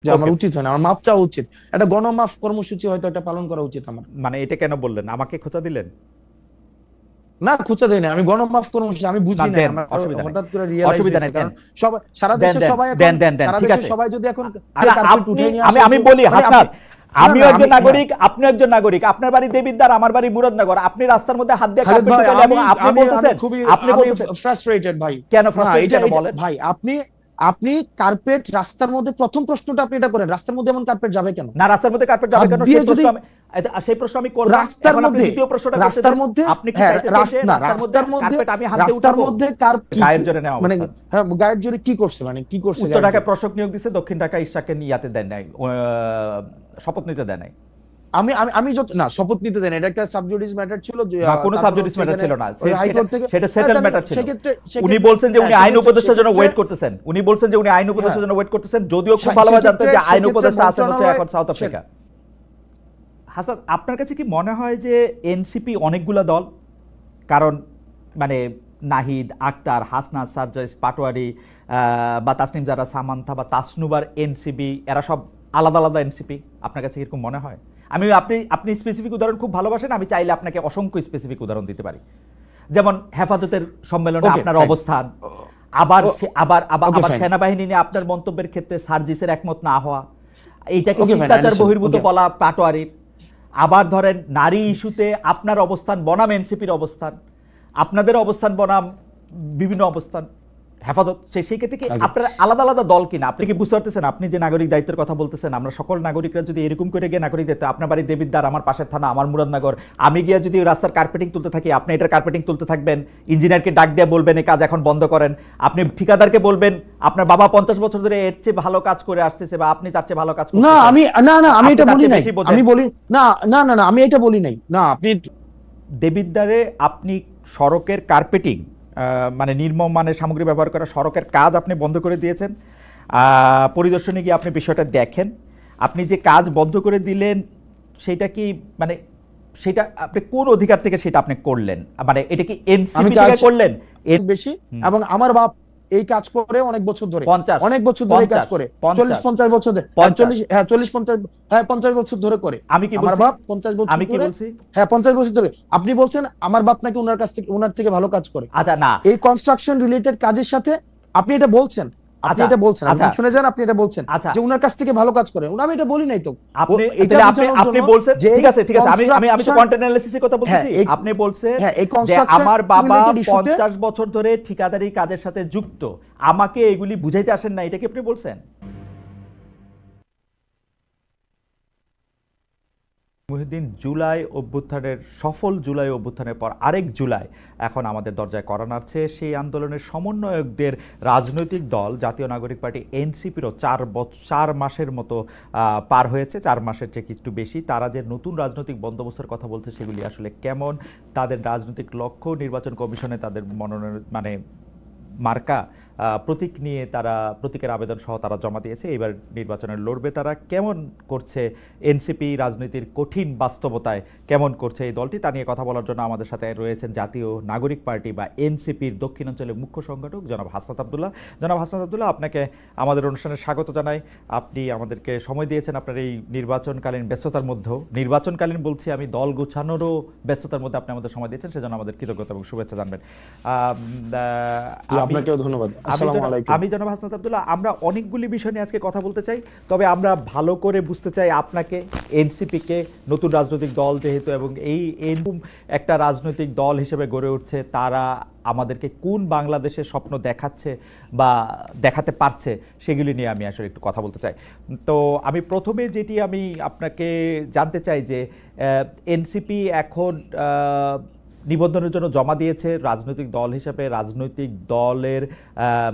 যে আমার ওকে, উচিত হয় না, আমার মাপ চাওয়া উচিত, একটা গণমাফ কর্মসূচি হয়তো একটা পালন করা উচিত আমার। মানে এটা কেন বললেন, আমাকে খোঁচা দিলেন? না, খুঁজে দেয় না, আমি গণমাফ কর্মসূচি আমি না বুঝি নাই, দেন, আমার অসুবিধা নেই, হঠাৎ করে রিয়েলাইজ অসুবিধা হয়েছে, নেই, দেন, কারণ সবাই সারা দেন দেশে দেন সবাই এখন, দেন দেন দেন, সারা ঠিক দেশে আছে। সবাই যদি এখন আরে কার্পেট আপনি, উঠে নিয়ে আমি আসে আমি বলি মানে আপনি, হাসনাত, না আমিও না একজন আমি, হ্যাঁ, নাগরিক, আপনিও একজন নাগরিক, আপনার বাড়ি দেবিদ্বার, আমার বাড়ি মুরাদনগর, আপনি রাস্তার মধ্যে হাত দিয়ে খালেদ কার্পেট ভাই, ঢুকাইলে আমি এবং আপনি আমি আমি বলতেছেন, খুবই, আপনি আমি বলতেছেন ফ্রাস্ট্রেটেড ভাই। কেন না, ফ্রাস্ট্রেটেড, এটা কেন এটা বলেন? ভাই, আপনি আপনি কার্পেট রাস্তার মধ্যে, প্রথম প্রশ্নটা আপনি এটা করেন, রাস্তার মধ্যে এমন কার্পেট যাবে কেন? না রাস্তার মধ্যে কার্পেট যাবে হাত কেন দিয়ে সেই প্রশ্ন যদি আমি, সেই প্রশ্ন আমি করলাম, রাস্তার এখন আপনি মধ্যে, দ্বিতীয় প্রশ্নটা করতে রাস্তার দেন। মধ্যে, আপনি কি হ্যাঁ চাইতেছেন যে না, রাস্তার মধ্যে রাস্তার মধ্যে, কার্পেট আমি হাত দিয়ে রাস্তার উঠাবো? মধ্যে কি গায়ের জোরে নেওয়া মানে, অবস্থান। হ্যাঁ, গায়ের জোরে কি করছে, মানে কি করছে উত্তর গায়ের ঢাকায় জোরে? প্রশাসক নিয়োগ দিচ্ছে, দক্ষিণ ঢাকায় ইশরাককে ইয়াতে দেয় নাই, শপথ নিতে দেয় নাই। আমি আমি আমি যত না, শপথ নিতে দেন, এটা একটা সাবজুডিস ম্যাটার ছিল যে না কোনো তারপরে সাবজেক্টিস হচ্ছে ম্যাটার এখানে ছিল না, ওই সেটা হাইকোর্ট থেকে, সেটা হ্যাঁ, সেটেল তাহলে ম্যাটার ছিল। সেক্ষেত্রে উনি সেক্ষেত্রে বলছেন যে হ্যাঁ উনি আইন সেক্ষেত্রে উপদেষ্টার জন্য সেক্ষেত্রে ওয়েট করতেছেন, উনি বলছেন যে উনি আইন হ্যাঁ, উপদেষ্টার জন্য ওয়েট করতেছেন, যদিও খুব ভালোভাবে জানতেন সেক্ষেত্রে যে আইন সেক্ষেত্রে উপদেষ্টা আছেন হচ্ছে মন্ত্রণালয় এখন সাউথ আফ্রিকা। হাসান, আপনার কাছে কি মনে হয় যে এনসিপি অনেকগুলা দল? কারণ মানে নাহিদ, আক্তার, হাসনাত, সারজাইস, পাটোয়ারি বা তাসনিম জারা, সামান্থা বা তাসনুবার এনসিপি, এরা সব আলাদা আলাদা এনসিপি, আপনার কাছে এরকম মনে হয়? আমি, আপনি আপনি স্পেসিফিক উদাহরণ খুব ভালোবাসেন, আমি চাইলে আপনাকে অসংখ্য স্পেসিফিক উদাহরণ দিতে পারি। যেমন হেফাজতের সম্মেলনে ওকে আপনার ফাইন, অবস্থান, আবার আবার আবার ওকে আবার ফাইন, সেনাবাহিনী নিয়ে আপনার মন্তব্যের ক্ষেত্রে সার্জিসের একমত না হওয়া, এইটাকে ওকে ফাইন, শিষ্টাচার আন্ডারস্টুড, বহির্ভূত ওকে। বলা পাটোয়ারির। আবার ধরেন নারী ইস্যুতে আপনার অবস্থান বনাম এনসিপির অবস্থান, আপনাদের অবস্থান বনাম বিভিন্ন অবস্থান, হেফাজত, সেই ক্ষেত্রে কি আপনার আলাদা আলাদা দল কিনা? আপনি কি বুঝতে পারতেছেন আপনি যে নাগরিক দায়িত্বের কথা বলতেছেন? আমরা সকল নাগরিকরা যদি এরকম করে গিয়ে নাগরিক দায়িত্ব, আপনার বাড়ি দেবিদ্বার, আমার পাশের থানা, আমার মুরাদনগর, আমি গিয়ে যদি রাস্তার কার্পেটিং তুলতে থাকি, আপনি এটার কার্পেটিং তুলতে থাকবেন, ইঞ্জিনিয়ারকে ডাক দিয়ে বলবেন এই কাজ এখন বন্ধ করেন, আপনি ঠিকাদারকে বলবেন আপনার বাবা 50 বছর ধরে এর চেয়ে ভালো কাজ করে আসতেছে বা আপনি তার চেয়ে ভালো কাজ না করতেছেন, আমি, না না আমি আপনি এটা তার বলি চেয়ে নাই, বেশি বোঝেন। আমি বলি না, না না না আমি এটা বলি নাই, না আপনি, দেবিদ্বারে আপনি সড়কের কার্পেটিং, মানে নির্মম মানের সামগ্রী ব্যবহার করা সড়কের কাজ আপনি বন্ধ করে দিয়েছেন। পরিদর্শনে গিয়ে আপনি বিষয়টা দেখেন, আপনি যে কাজ বন্ধ করে দিলেন সেটা কি মানে, সেটা আপনি কোন অধিকার থেকে সেটা আপনি করলেন? মানে এটা কি আমি এনসিপি কাজ থেকে করলেন? বেশি, এবং আমার বাপ এই কাজ করে অনেক বছর ধরে, 50, অনেক বছর ধরে এই কাজ 50, করে, 50, 40-50 বছর ধরে, হ্যাঁ 50। 40, হ্যাঁ 40-50, হ্যাঁ 50 বছর ধরে করে আমি কি আমার বলছি? বাপ 50 বছর আমি কি ধরে, বলছি? হ্যাঁ 50 বছর ধরে। আপনি বলছেন আমার বাপ নাকি ওনার কাছ থেকে, ওনার থেকে ভালো কাজ করে আচ্ছা না, এই কনস্ট্রাকশন রিলেটেড কাজের সাথে, আপনি এটা বলছেন, আপনি আচ্ছা এটা বলছেন, আপনি আচ্ছা শুনে যান, আপনি এটা বলছেন আচ্ছা, যে ওনার কাছ থেকে ভালো কাজ করে, আমি এটা বলি নাই তো। আপনি এটা তাহলে আপনি বোঝানোর আপনি জন্য বলছেন, যে ঠিক আছে ঠিক আছে, আমি আমি আমি তো কনস্ট্রাকশন, কন্টেন্ট অ্যানালিসিসের কথা হ্যাঁ বলতেছি। এই, আপনি বলছেন হ্যাঁ এই যে কনস্ট্রাকশন আমার বাবা রিলেটেড ইস্যুতে, 50 বছর ধরে ঠিকাদারি কাজের সাথে যুক্ত, আমাকে এগুলি বুঝাইতে আসেন না, এটা কি আপনি বলছেন? মুহিউদ্দিন, জুলাই অভ্যুত্থানের, সফল জুলাই অভ্যুত্থানের পর আরেক জুলাই এখন আমাদের দরজায় করা নাড়ছে। সেই আন্দোলনের সমন্বয়কদের রাজনৈতিক দল জাতীয় নাগরিক পার্টি এনসিপিরও 4 মাসের মতো পার হয়েছে, 4 মাসের চেয়ে একটু বেশি। তারা যে নতুন রাজনৈতিক বন্দোবস্তের কথা বলছে সেগুলি আসলে কেমন, তাদের রাজনৈতিক লক্ষ্য, নির্বাচন কমিশনে তাদের মনোনয়ন মানে মার্কা, প্রতীক নিয়ে তারা, প্রতীকের আবেদন সহ তারা জমা দিয়েছে, এবার নির্বাচনে লড়বে তারা। কেমন করছে এনসিপি রাজনীতির কঠিন বাস্তবতায়, কেমন করছে এই দলটি, তা নিয়ে কথা বলার জন্য আমাদের সাথে রয়েছেন জাতীয় নাগরিক পার্টি বা এনসিপির দক্ষিণাঞ্চলের মুখ্য সংগঠক জনাব হাসনাত আবদুল্লাহ। জনাব হাসনাত আবদুল্লাহ, আপনাকে আমাদের অনুষ্ঠানে স্বাগত জানাই। আপনি আমাদেরকে সময় দিয়েছেন আপনার এই নির্বাচনকালীন ব্যস্ততার মধ্যেও, নির্বাচনকালীন বলছি আমি, দল গোছানোরও ব্যস্ততার মধ্যে আপনি আমাদের সময় দিয়েছেন, সেজন্য আমাদের কৃতজ্ঞতা এবং শুভেচ্ছা জানবেন। আপনাকেও ধন্যবাদ। আসসালামু আলাইকুম। আমি জনাব হাসনাত আবদুল্লাহ, আমরা অনেকগুলি বিষয় নিয়ে আজকে কথা বলতে চাই, তবে আমরা ভালো করে বুঝতে চাই আপনাকে, এনসিপিকে, নতুন রাজনৈতিক দল যেহেতু, এবং এই এরকম একটা রাজনৈতিক দল হিসেবে গড়ে উঠছে, তারা আমাদেরকে কোন বাংলাদেশের স্বপ্ন দেখাচ্ছে বা দেখাতে পারছে, সেগুলি নিয়ে আমি আসলে একটু কথা বলতে চাই। তো আমি প্রথমে যেটি আমি আপনাকে জানতে চাই যে এনসিপি এখন নিবন্ধনের জন্য জমা দিয়েছে রাজনৈতিক দল হিসেবে। রাজনৈতিক দলের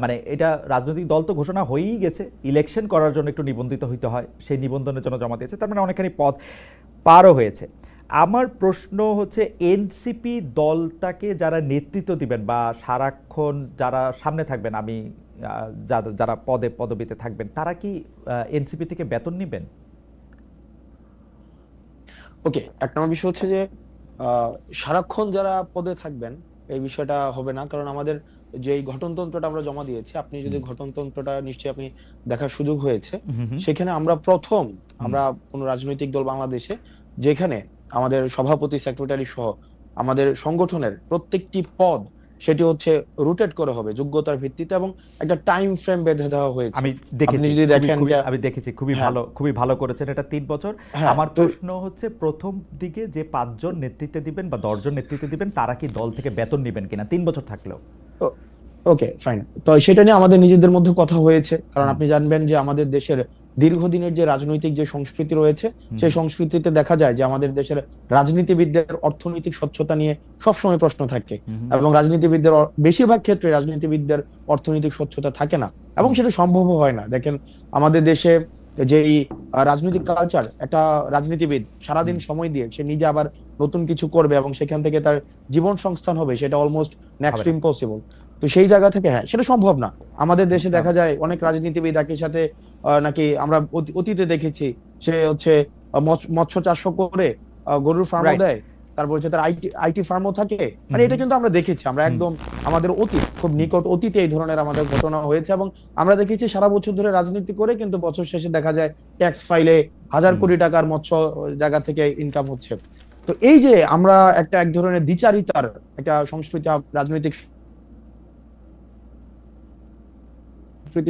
মানে এটা রাজনৈতিক দল তো ঘোষণা হয়েই গেছে, ইলেকশন করার জন্য একটু নিবন্ধিত হইতে হয়, সেই নিবন্ধনের জন্য জমা দিয়েছে, তার মানে অনেকখানি পথ পারও হয়েছে। আমার প্রশ্ন হচ্ছে, এনসিপি দলটাকে যারা নেতৃত্ব দিবেন বা সারাক্ষণ যারা সামনে থাকবেন, আমি যারা পদে পদবিতে থাকবেন, তারা কি এনসিপি থেকে বেতন নিবেন? ওকে, এক নম্বর বিষয় হচ্ছে যে সারাক্ষণ যারা পদে থাকবেন এই বিষয়টা হবে না, কারণ আমাদের যে এই গঠনতন্ত্রটা আমরা জমা দিয়েছি, আপনি যদি গঠনতন্ত্রটা নিশ্চয়ই আপনি দেখার সুযোগ হয়েছে, সেখানে আমরা আমরা কোন রাজনৈতিক দল বাংলাদেশে যেখানে আমাদের সভাপতি, সেক্রেটারি সহ আমাদের সংগঠনের প্রত্যেকটি পদ সেটি হচ্ছে রোটেট করে হবে যোগ্যতার ভিত্তিতে, এবং একটা টাইম ফ্রেম বেঁধে দেওয়া হয়েছে। আমি দেখেছি, আপনি যদি দেখেন, আমি দেখেছি হ্যাঁ খুবই ভালো করেছেন এটা 3 বছর। হ্যাঁ আমার তো প্রশ্ন হচ্ছে প্রথম দিকে যে 5 জন নেতৃত্বে দিবেন বা 10 জন নেতৃত্বে দিবেন তারা কি দল থেকে বেতন নেবেন কিনা 3 বছর থাকলেও? ওকে ফাইন, তো সেটা নিয়ে আমাদের নিজেদের মধ্যে কথা হয়েছে, কারণ আপনি জানবেন যে আমাদের দেশের দীর্ঘদিনের যে রাজনৈতিক যে সংস্কৃতি রয়েছে, সেই সংস্কৃতিতে দেখা যায় যে আমাদের দেশের রাজনীতিবিদদের অর্থনৈতিক স্বচ্ছতা নিয়ে সবসময় প্রশ্ন থাকে, এবং রাজনীতিবিদদের বেশিরভাগ ক্ষেত্রে রাজনীতিবিদদের অর্থনৈতিক স্বচ্ছতা থাকে না, এবং সেটা সম্ভবও হয় না। দেখেন আমাদের দেশে যেই রাজনৈতিক কালচার, একটা রাজনীতিবিদ সারাদিন সময় দিয়ে সে নিজে আবার নতুন কিছু করবে এবং সেখান থেকে তার জীবন সংস্থান হবে, সেটা অলমোস্ট নেক্সট টু ইম্পসিবল। তো সেই জায়গা থেকে হ্যাঁ সেটা সম্ভব না। আমাদের দেশে দেখা যায় অনেক রাজনীতিবিদ একই সাথে নাকি আমরা অতীতে দেখেছি, সে হচ্ছে মৎস্য চাষ করে গরুর ফার্মও দেয়, তারপর হচ্ছে তার আইটি ফার্মও থাকে, মানে এটা কিন্তু আমরা দেখেছি, আমরা একদম আমাদের অতীত, খুব নিকট অতীতে এই ধরনের আমাদের ঘটনা হয়েছে, এবং আমরা দেখেছি সারা বছর ধরে রাজনীতি করে কিন্তু বছর শেষে দেখা যায় ট্যাক্স ফাইলে হাজার কোটি টাকার মৎস্য জায়গা থেকে ইনকাম হচ্ছে। তো এই যে আমরা এক ধরনের দ্বিচারিতার একটা সংস্কৃতি, রাজনৈতিক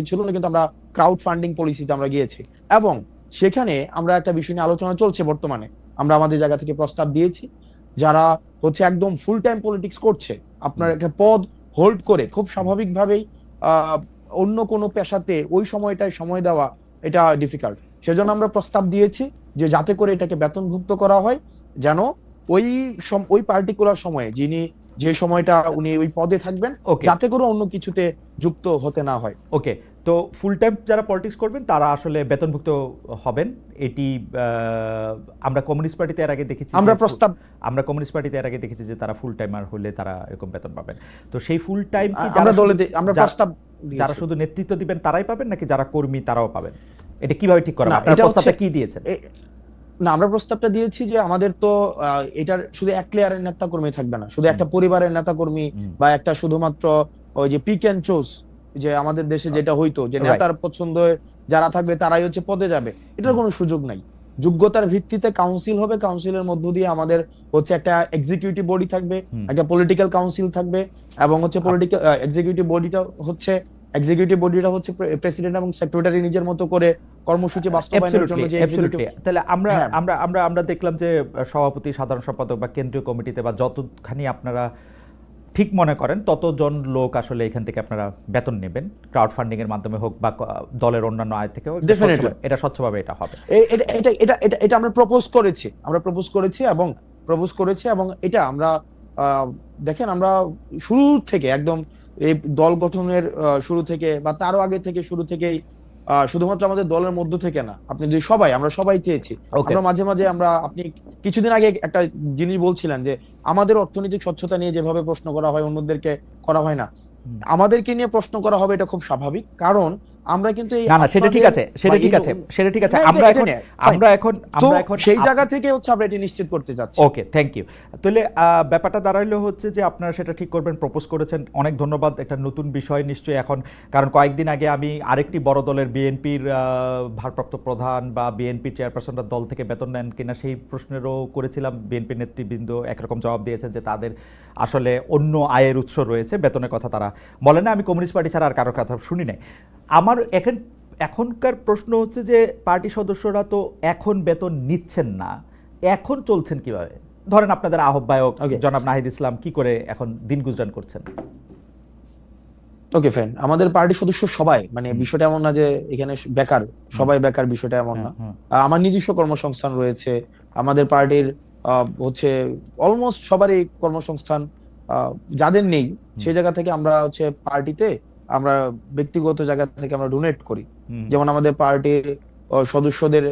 ছিল না, কিন্তু আমরা ক্রাউড ফান্ডিং পলিসিতে আমরা গিয়েছি, এবং সেখানে আমরা একটা বিষয় নিয়ে আলোচনা চলছে বর্তমানে। আমরা আমাদের জায়গা থেকে প্রস্তাব দিয়েছি, যারা হচ্ছে একদম ফুল টাইম পলিটিক্স করছে, আপনার একটা পদ হোল্ড করে খুব স্বাভাবিকভাবেই অন্য কোনো পেশাতে ওই সময়টায় সময় দেওয়া এটা ডিফিকাল্ট। সেজন্য আমরা প্রস্তাব দিয়েছি যে যাতে করে এটাকে বেতনভুক্ত করা হয়, যেন ওই পার্টিকুলার সময়ে যিনি যে সময়টা উনি ওই পদে থাকবেন, যাতে করে অন্য কিছুতে যুক্ত হতে না হয়। ওকে, তো ফুল টাইম যারা পলিটিক্স করবেন তারা আসলে বেতনভুক্ত হবেন। এটি আমরা কমিউনিস্ট পার্টিতে এর আগে দেখেছি, আমরা কমিউনিস্ট পার্টিতে এর আগে দেখেছি যে তারা ফুল টাইমার হলে তারা এরকম বেতন পাবেন। তো সেই ফুল টাইম কি আমরা প্রস্তাব যারা শুধু নেতৃত্ব দিবেন তারাই পাবেন, নাকি যারা কর্মী তারাও পাবেন? এটা কিভাবে ঠিক করা হবে? আপনারা প্রস্তাবটা কি দিয়েছেন? না, আমরা প্রস্তাবটা দিয়েছি যে আমাদের তো এটার শুধু এক লেয়ারের নেতা কর্মী থাকবে না, শুধু একটা পরিবারের নেতা কর্মী বা একটা শুধুমাত্র ওই যে পিক এন্ড চুজ, যে আমাদের দেশে যেটা হইতো যে নেতার পছন্দের যারা থাকবে তারাই হচ্ছে পদে যাবে, এটার কোনো সুযোগ নাই। যোগ্যতার ভিত্তিতে কাউন্সিল হবে, কাউন্সিলের মধ্য দিয়ে আমাদের হচ্ছে একটা এক্সিকিউটিভ বডি থাকবে, একটা পলিটিক্যাল কাউন্সিল থাকবে, এবং হচ্ছে পলিটিক্যাল এক্সিকিউটিভ বডিটা হচ্ছে প্রেসিডেন্ট এবং সেক্রেটারি নিজের মতো করে কর্মসূচি বাস্তবায়নের জন্য যে তাহলে আমরা দেখলাম যে সভাপতি, সাধারণ সম্পাদক বা কেন্দ্রীয় কমিটিতে বা যতখানি আপনারা ঠিক মনে করেন ততজন লোক আসলে এখান থেকে আপনারা বেতন নেবেন, ক্রাউড ফান্ডিং এর মাধ্যমে হোক বা দলের অন্যান্য আয় থেকে হোক, এটা স্বচ্ছভাবে এটা হবে। এটা আমরা প্রপোজ করেছি এবং এটা আমরা দেখেন আমরা শুরু থেকে একদম এই দল গঠনের শুরু থেকে বা তারও আগে থেকে শুরু থেকেই শুধুমাত্র আমাদের দলের মধ্য থেকে না, আপনি যদি আমরা সবাই চেয়েছি। আমরা মাঝে মাঝে আপনি কিছুদিন আগে একটা জিনিস বলছিলেন যে আমাদের অর্থনৈতিক স্বচ্ছতা নিয়ে যেভাবে প্রশ্ন করা হয় অন্যদেরকে করা হয় না, আমাদেরকে নিয়ে প্রশ্ন করা হবে, এটা খুব স্বাভাবিক, কারণ আমরা কিন্তু সেটা ঠিক আছে আমরা এখন সেই জায়গা থেকে হচ্ছে আমরা এটা নিশ্চিত করতে যাচ্ছি। ওকে, থ্যাংক ইউ। তাহলে ব্যাপারটা দাঁড়াইলো হচ্ছে যে আপনারা সেটা ঠিক করবেন, প্রপোজ করেছেন, অনেক ধন্যবাদ। একটা নতুন বিষয় নিশ্চয়ই এখন, কারণ কয়েকদিন আগে আমি আরেকটি বড় দলের বিএনপির ভারপ্রাপ্ত প্রধান বা বিএনপি চেয়ারপারসনরা দল থেকে বেতন নেন কিনা সেই প্রশ্নেরও করেছিলাম। বিএনপির নেতৃবৃন্দ একরকম জবাব দিয়েছেন যে তাদের আসলে অন্য আয়ের উৎস রয়েছে, বেতনের কথা তারা বলে না। আমি কমিউনিস্ট পার্টি ছাড়া আর কারো কথা শুনি নাই। আমার এখনকার প্রশ্ন হচ্ছে যে পার্টি সদস্যরা তো এখন বেতন নিচ্ছেন না, এখন চলছেন কিভাবে? ধরেন আপনাদের আহ্বায়ক জনাব নাহিদ ইসলাম কি করে এখন দিন গুজরান করছেন? ওকে ফাইন, আমাদের পার্টি সদস্য সবাই, মানে বিষয়টা এমন না যে এখানে বেকার, সবাই বেকার, বিষয়টা এমন না। আমার নিজস্ব কর্মসংস্থান রয়েছে, আমাদের পার্টির হচ্ছে অলমোস্ট সবারই কর্মসংস্থান, যাদের নেই সেই জায়গা থেকে আমরা হচ্ছে পার্টিতে আমরা ব্যক্তিগত জায়গা থেকে আমরা ডোনেট করি। যেমন আমাদের পার্টির সদস্যদের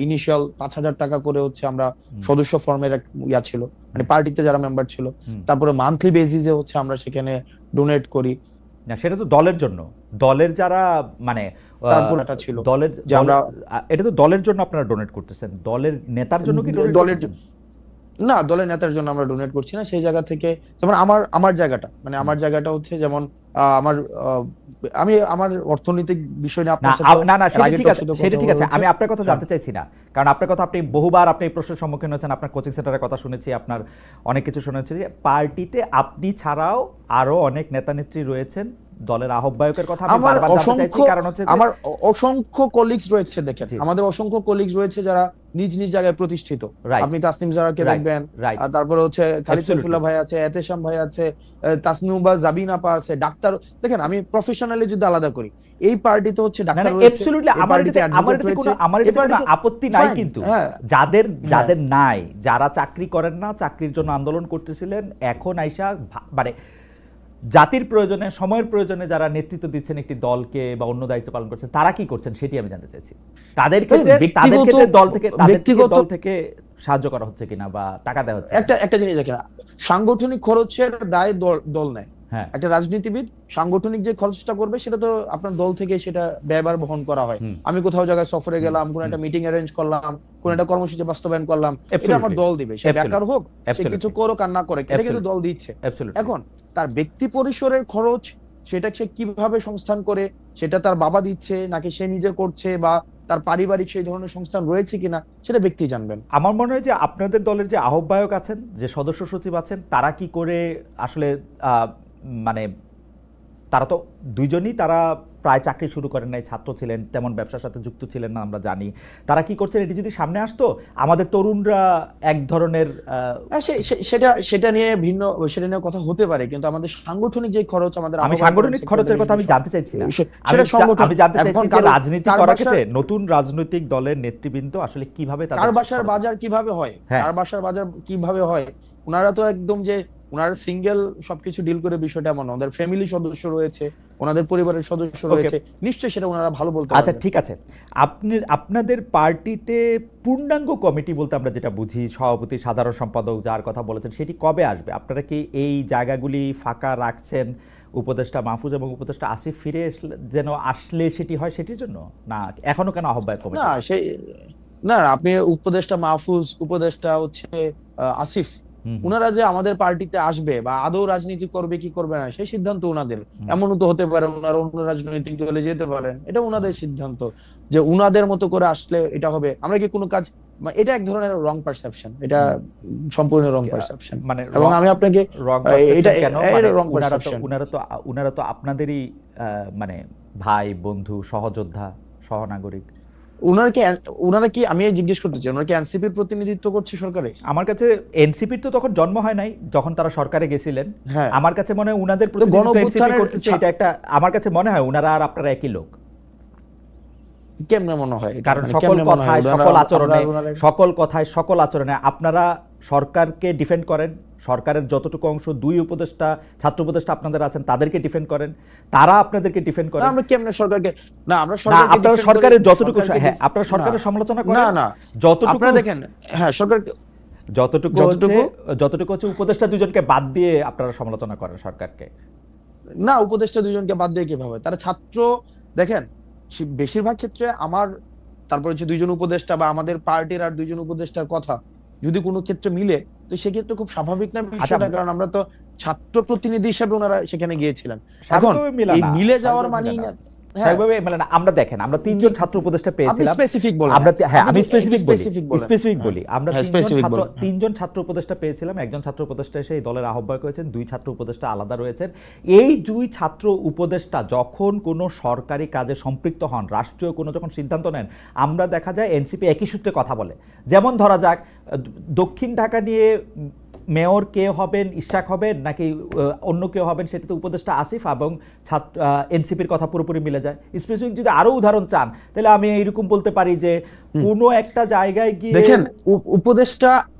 ইনিশিয়াল 5,000 টাকা করে হচ্ছে আমরা সদস্য ফর্মের ইয়া ছিল, মানে পার্টিতে যারা মেম্বার ছিল, তারপরে মান্থলি বেসিসে হচ্ছে আমরা সেখানে ডোনেট করি। না, সেটা তো দলের জন্য, দলের যারা মানে তারপর এটা ছিল দলের, এটা তো দলের জন্য আপনারা ডোনেট করতেছেন, দলের নেতার জন্য কি? দলের জন্য না, দলের নেতার জন্য আমরা ডোনেট করছি না। সেই জায়গা থেকে যেমন আমার জায়গাটা, মানে আমার জায়গাটা হচ্ছে যেমন আমার আহ, আমি আমার অর্থনৈতিক বিষয় নিয়ে না আপনার সাথে না না, এর সেটা আগে ঠিক তোর আছে, সাথে সেটা কথা ঠিক আছে, হয়েছে। আমি আপনার কথা হ্যাঁ, জানতে চাইছি না, কারণ আপনার কথা, আপনি বহুবার আপনি এই প্রশ্নের সম্মুখীন হচ্ছেন, আপনার কোচিং সেন্টারের কথা শুনেছি, আপনার অনেক কিছু শুনেছি যে পার্টিতে আপনি ছাড়াও আরো অনেক নেতা নেত্রী রয়েছেন, দলের আহ্বায়কের কথা আমি আমার বারবার জানতে চাইছি, অসংখ্য কারণ হচ্ছে যে আমার অসংখ্য কলিগস রয়েছে। দেখেন, জি, আমাদের অসংখ্য কলিগস রয়েছে যারা নিজ নিজ জায়গায় প্রতিষ্ঠিত। রাইট, আপনি তাসনিম জারাকে রাইট, দেখবেন, রাইট, আর তারপরে হচ্ছে খালিদ অ্যাবসলিউটলি, সাইফুল্লাহ ভাই আছে, এতেশাম ভাই আছে, তাসনুবা জাবিন আপা আছে, ডাক্তার। দেখেন, আমি প্রফেশনালি যদি আলাদা করি, এই পার্টিতে হচ্ছে না না, ডাক্তার রয়েছে, অ্যাবসলিউটলি, এই পার্টিতে অ্যাডভোকেট রয়েছে, আমার এই এটাতে কোনো পার্টিতে আপত্তি নাই, ফাইন। কিন্তু হ্যাঁ, যাদের হ্যাঁ, যাদের নাই, যারা চাকরি করেন না, চাকরির জন্য আন্দোলন করতেছিলেন, এখন আইসা মানে জাতির প্রয়োজনে, সময়ের প্রয়োজনে যারা নেতৃত্ব দিচ্ছেন একটি দলকে বা অন্য দায়িত্ব পালন করছেন, তারা কি করছেন সেটি আমি জানতে চাইছি। তাদের ক্ষেত্রে ব্যক্তিগত দল থেকে সাহায্য করা হচ্ছে কিনা বা টাকা দেওয়া হচ্ছে কিনা? একটা জিনিস দেখেন, সাংগঠনিক খরচের দায় দল নেয়। হ্যাঁ, একটা রাজনীতিবিদ সাংগঠনিক যে খরচটা করবে সেটা তো আপনার দল থেকে সেটা ব্যয়ভার বহন করা হয়। হুম, আমি কোথাও জায়গায় সফরে গেলাম, কোন হুম, একটা মিটিং অ্যারেঞ্জ করলাম, কোন একটা কর্মসূচি বাস্তবায়ন করলাম, এটা আমার অ্যাবসলিউটলি, দল দিবে। সে বেকার হোক, সে কিছু অ্যাবসলিউটলি, করুক আর না করে, এটা কিন্তু দল দিচ্ছে। অ্যাবসলিউটলি। এখন তার ব্যক্তি পরিসরের খরচ, সেটা সে কিভাবে সংস্থান করে, সেটা তার বাবা দিচ্ছে নাকি সে নিজে করছে, বা তার পারিবারিক সেই ধরনের সংস্থান রয়েছে কিনা, সেটা ব্যক্তি জানবেন। আমার মনে হয় যে আপনাদের দলের যে আহ্বায়ক আছেন, যে সদস্য সচিব আছেন, তারা কি করে আসলে মানে তারা তো দুইজনই, তারা প্রায় চাকরি শুরু করেন নাই, ছাত্র ছিলেন, তেমন ব্যবসার সাথে যুক্ত ছিলেন না, আমরা জানি। তারা কি করছেন এটি যদি সামনে আসতো, আমাদের তরুণরা এক ধরনের হ্যাঁ, সেটা সেটা নিয়ে ভিন্ন, সেটা নিয়ে কথা হতে পারে, কিন্তু আমাদের সাংগঠনিক যে খরচ, আমাদের আমি আহ্বায়ক সাংগঠনিক খরচের কথা আমি সেক্রেটারি, জানতে চাইছি না, সেটা সংগঠন। আমি জানতে চাইছি এখন যে রাজনীতি কার করার বাসার ক্ষেত্রে নতুন রাজনৈতিক দলের নেতৃবৃন্দ আসলে কিভাবে কার তাদের বাসার বাজার কিভাবে হয়, হ্যাঁ, কার বাসার বাজার কিভাবে হয়। ওনারা তো একদম যে ওনারা সিঙ্গেল সবকিছু ডিল করে, বিষয়টা এমন না। ওনাদের ফ্যামিলি সদস্য রয়েছে, ওনাদের পরিবারের সদস্য ওকে, রয়েছে, নিশ্চয়ই সেটা ওনারা ভালো বলতে আচ্ছা পারবেন। ঠিক আছে। আপনাদের পার্টিতে পূর্ণাঙ্গ কমিটি বলতে আমরা যেটা বুঝি, সভাপতি, সাধারণ সম্পাদক, যার কথা বলেছেন, সেটি কবে আসবে? আপনারা কি এই জায়গাগুলি ফাঁকা রাখছেন উপদেষ্টা মাহফুজ এবং উপদেষ্টা আসিফ ফিরে যেন আসলে সেটি হয়, সেটির জন্য? না এখনো কেন আহ্বায়ক না কমিটি? সেই না, আপনি উপদেষ্টা মাহফুজ, উপদেষ্টা হচ্ছে আসিফ, হুম, হুম, উনারা যে আমাদের পার্টিতে আসবে বা আদৌ রাজনীতি করবে কি করবে না, সেই সিদ্ধান্ত উনাদের। হুম, এমনও তো হতে পারে উনারা অন্য রাজনৈতিক দলে যেতে পারেন, এটা উনাদের সিদ্ধান্ত। যে উনাদের মতো করে আসলে এটা হবে, আমরা কি কোনো কাজ, এটা এক ধরনের রং পারসেপশন, এটা হুম। সম্পূর্ণ রং কি, পারসেপশন। মানে এবং আমি আপনাকে রং এটা পারসেপশন কেন? মানে রং উনারা তো পারসেপশন। উনারা তো আপনাদেরই মানে ভাই, বন্ধু, সহযোদ্ধা, সহনাগরিক। উনারা উনারা কি, আমি জিজ্ঞেস করতে চাই, ওনারা কি এনসিপির প্রতিনিধিত্ব করছে সরকারে? আমার কাছে এনসিপির তো তখন জন্ম হয় নাই যখন তারা সরকারে গেছিলেন। হ্যাঁ, আমার কাছে মনে হয় উনাদের তো প্রতিনিধিত্ব এনসিপি গণঅভ্যুত্থানের করতেছে, এটা একটা, আমার কাছে মনে হয় উনারা আর আপনারা একই লোক। কেমনে মনে হয় এটা? কারণ মানে সকল কেমনে মনে হয় কথায়, সকল আচরণে, ওনারা- সকল কথায়, সকল আচরণে আপনারা সরকারকে ডিফেন্ড করেন, সরকারের যতটুকু অংশ, দুই উপদেষ্টা, ছাত্র উপদেষ্টা আপনাদের আছেন, তাদেরকে ডিফেন্ড করেন, তারা আপনাদেরকে ডিফেন্ড না, করেন। আমরা কেমনে সরকারকে, না আমরা না সরকারকে আপনারা defend সরকারের করি, যতটুকু, সরকারকে হ্যাঁ আপনারা না, সরকারের সমালোচনা না, করেন, না, যতটুকু, আপনারা দেখেন, হ্যাঁ সরকার যতটুকু যতটুকু হচ্ছে উপদেষ্টা দুজনকে বাদ দিয়ে আপনারা সমালোচনা করেন সরকারকে। না, উপদেষ্টা দুইজনকে বাদ দিয়ে কিভাবে, তারা ছাত্র। দেখেন, বেশিরভাগ ক্ষেত্রে আমার, তারপর হচ্ছে দুইজন উপদেষ্টা বা আমাদের পার্টির আর দুইজন উপদেষ্টার কথা যদি কোনো ক্ষেত্রে মিলে, তো সেক্ষেত্রে খুব স্বাভাবিক না আচ্ছা, বিষয়টা, কারণ আমরা তো ছাত্র প্রতিনিধি হিসেবে ওনারা সেখানে গিয়েছিলেন। এখন স্বাভাবিকভাবে মিলে এই না, মিলে যাওয়ার স্বাভাবিকভাবে মানেই মিলে না। না, হ্যাঁ, স্বাভাবিকভাবে মিলে না। আমরা দেখেন, আমরা তিনজন ছাত্র উপদেষ্টা আপনি পেয়েছিলাম। স্পেসিফিক বলেন, আমরা হ্যাঁ, আমি একটু স্পেসিফিক বলি, স্পেসিফিক বলেন। স্পেসিফিক বলি, আমরা হ্যাঁ, স্পেসিফিক বলেন। তিনজন ছাত্র উপদেষ্টা পেয়েছিলাম। একজন ছাত্র উপদেষ্টা এসে এই দলের আহ্বায়ক হয়েছেন, দুই ছাত্র উপদেষ্টা আলাদা রয়েছেন। এই দুই ছাত্র উপদেষ্টা যখন কোনো সরকারি কাজে সম্পৃক্ত হন, রাষ্ট্রীয় কোনো যখন সিদ্ধান্ত নেন, আমরা দেখা যায় এনসিপি একই সূত্রে কথা বলে। যেমন ধরা যাক, দক্ষিণ ঢাকা নিয়ে মেয়র কে হবেন, ইশাক হবেন নাকি অন্য কেউ হবেন, সেটাতে উপদেষ্টা আসিফ এবং এনসিপির কথা পুরোপুরি মিলে যায়। স্পেসিফিক যদি আরো উদাহরণ চান, তাহলে আমি এইরকম বলতে পারি যে কোনো একটা জায়গায় গিয়ে দেখেন,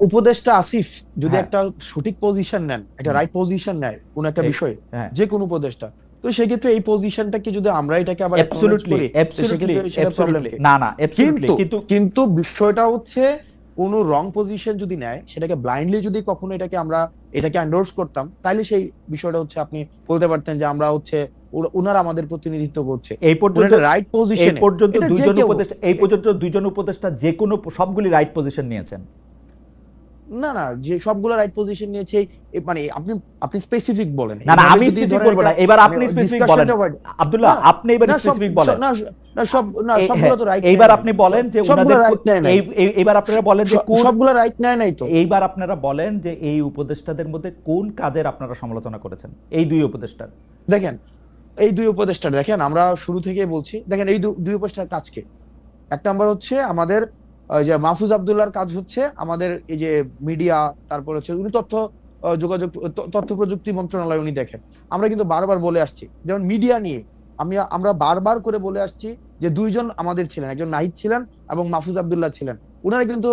উপদেষ্টা আসিফ যদি হ্যাঁ, একটা সঠিক পজিশন নেন, একটা রাইট পজিশন নেয় কোন একটা বিষয়ে, হ্যাঁ, যে কোনো উপদেষ্টা, তো সেক্ষেত্রে এই পজিশনটাকে যদি আমরা এটাকে আবার acknowledge অ্যাবসলিউটলি, করি, তো সেক্ষেত্রে সেটা প্রবলেম অ্যাবসলিউটলি, কি? না না, অ্যাবসলিউটলি, কিন্তু কিন্তু কিন্তু বিষয়টা হচ্ছে, কোন রং পজিশন যদি নেয়, সেটাকে ব্লাইন্ডলি যদি কখনো এটাকে এন্ডোর্স করতাম, তাহলে সেই বিষয়টা হচ্ছে আপনি বলতে পারতেন যে আমরা হচ্ছে ওনারা আমাদের প্রতিনিধিত্ব করছে। এই পর্যন্ত, রাইট পজিশনে এই পর্যন্ত দুইজন উপদেষ্টা যে কোনো সবগুলি রাইট পজিশন নিয়েছেন। না না, যে সবগুলো রাইট পজিশন নিয়েছে মানে আপনি আপনি স্পেসিফিক বলেন, না না, এইভাবে আমি যদি স্পেসিফিক ধরেন বলবো এটা না, এবার মানে আপনি স্পেসিফিক বলেন ডিসকাশনটা ওয়াইড। আব্দুল্লাহ, না আপনি এবার না সব স্পেসিফিক বলেন। না না সব না সবগুলো তো রাইট এইবার আপনি বলেন যে সবগুলো উনাদের রাইট নেয় নাই, এইবার আপনারা বলেন যে কোন, সবগুলো রাইট নেয় নাই তো। এইবার আপনারা বলেন যে এই উপদেষ্টাদের মধ্যে কোন কাজের আপনারা সমালোচনা করেছেন, এই দুই উপদেষ্টার। দেখেন এই দুই উপদেষ্টার, দেখেন আমরা শুরু থেকে বলছি, দেখেন এই দুই উপদেষ্টার কাজকে, এক নাম্বার হচ্ছে আমাদের যে মাহফুজ আব্দুল্লাহর কাজ হচ্ছে আমাদের এই যে মিডিয়া, তারপর হচ্ছে উনি যোগাযোগ তথ্য প্রযুক্তি মন্ত্রণালয় উনি দেখেন। আমরা কিন্তু বারবার বলে আসছি, যেমন মিডিয়া নিয়ে আমরা বারবার করে বলে আসছি যে দুইজন আমাদের ছিলেন, একজন নাহিদ ছিলেন এবং মাহফুজ আব্দুল্লাহ ছিলেন, উনারা কিন্তু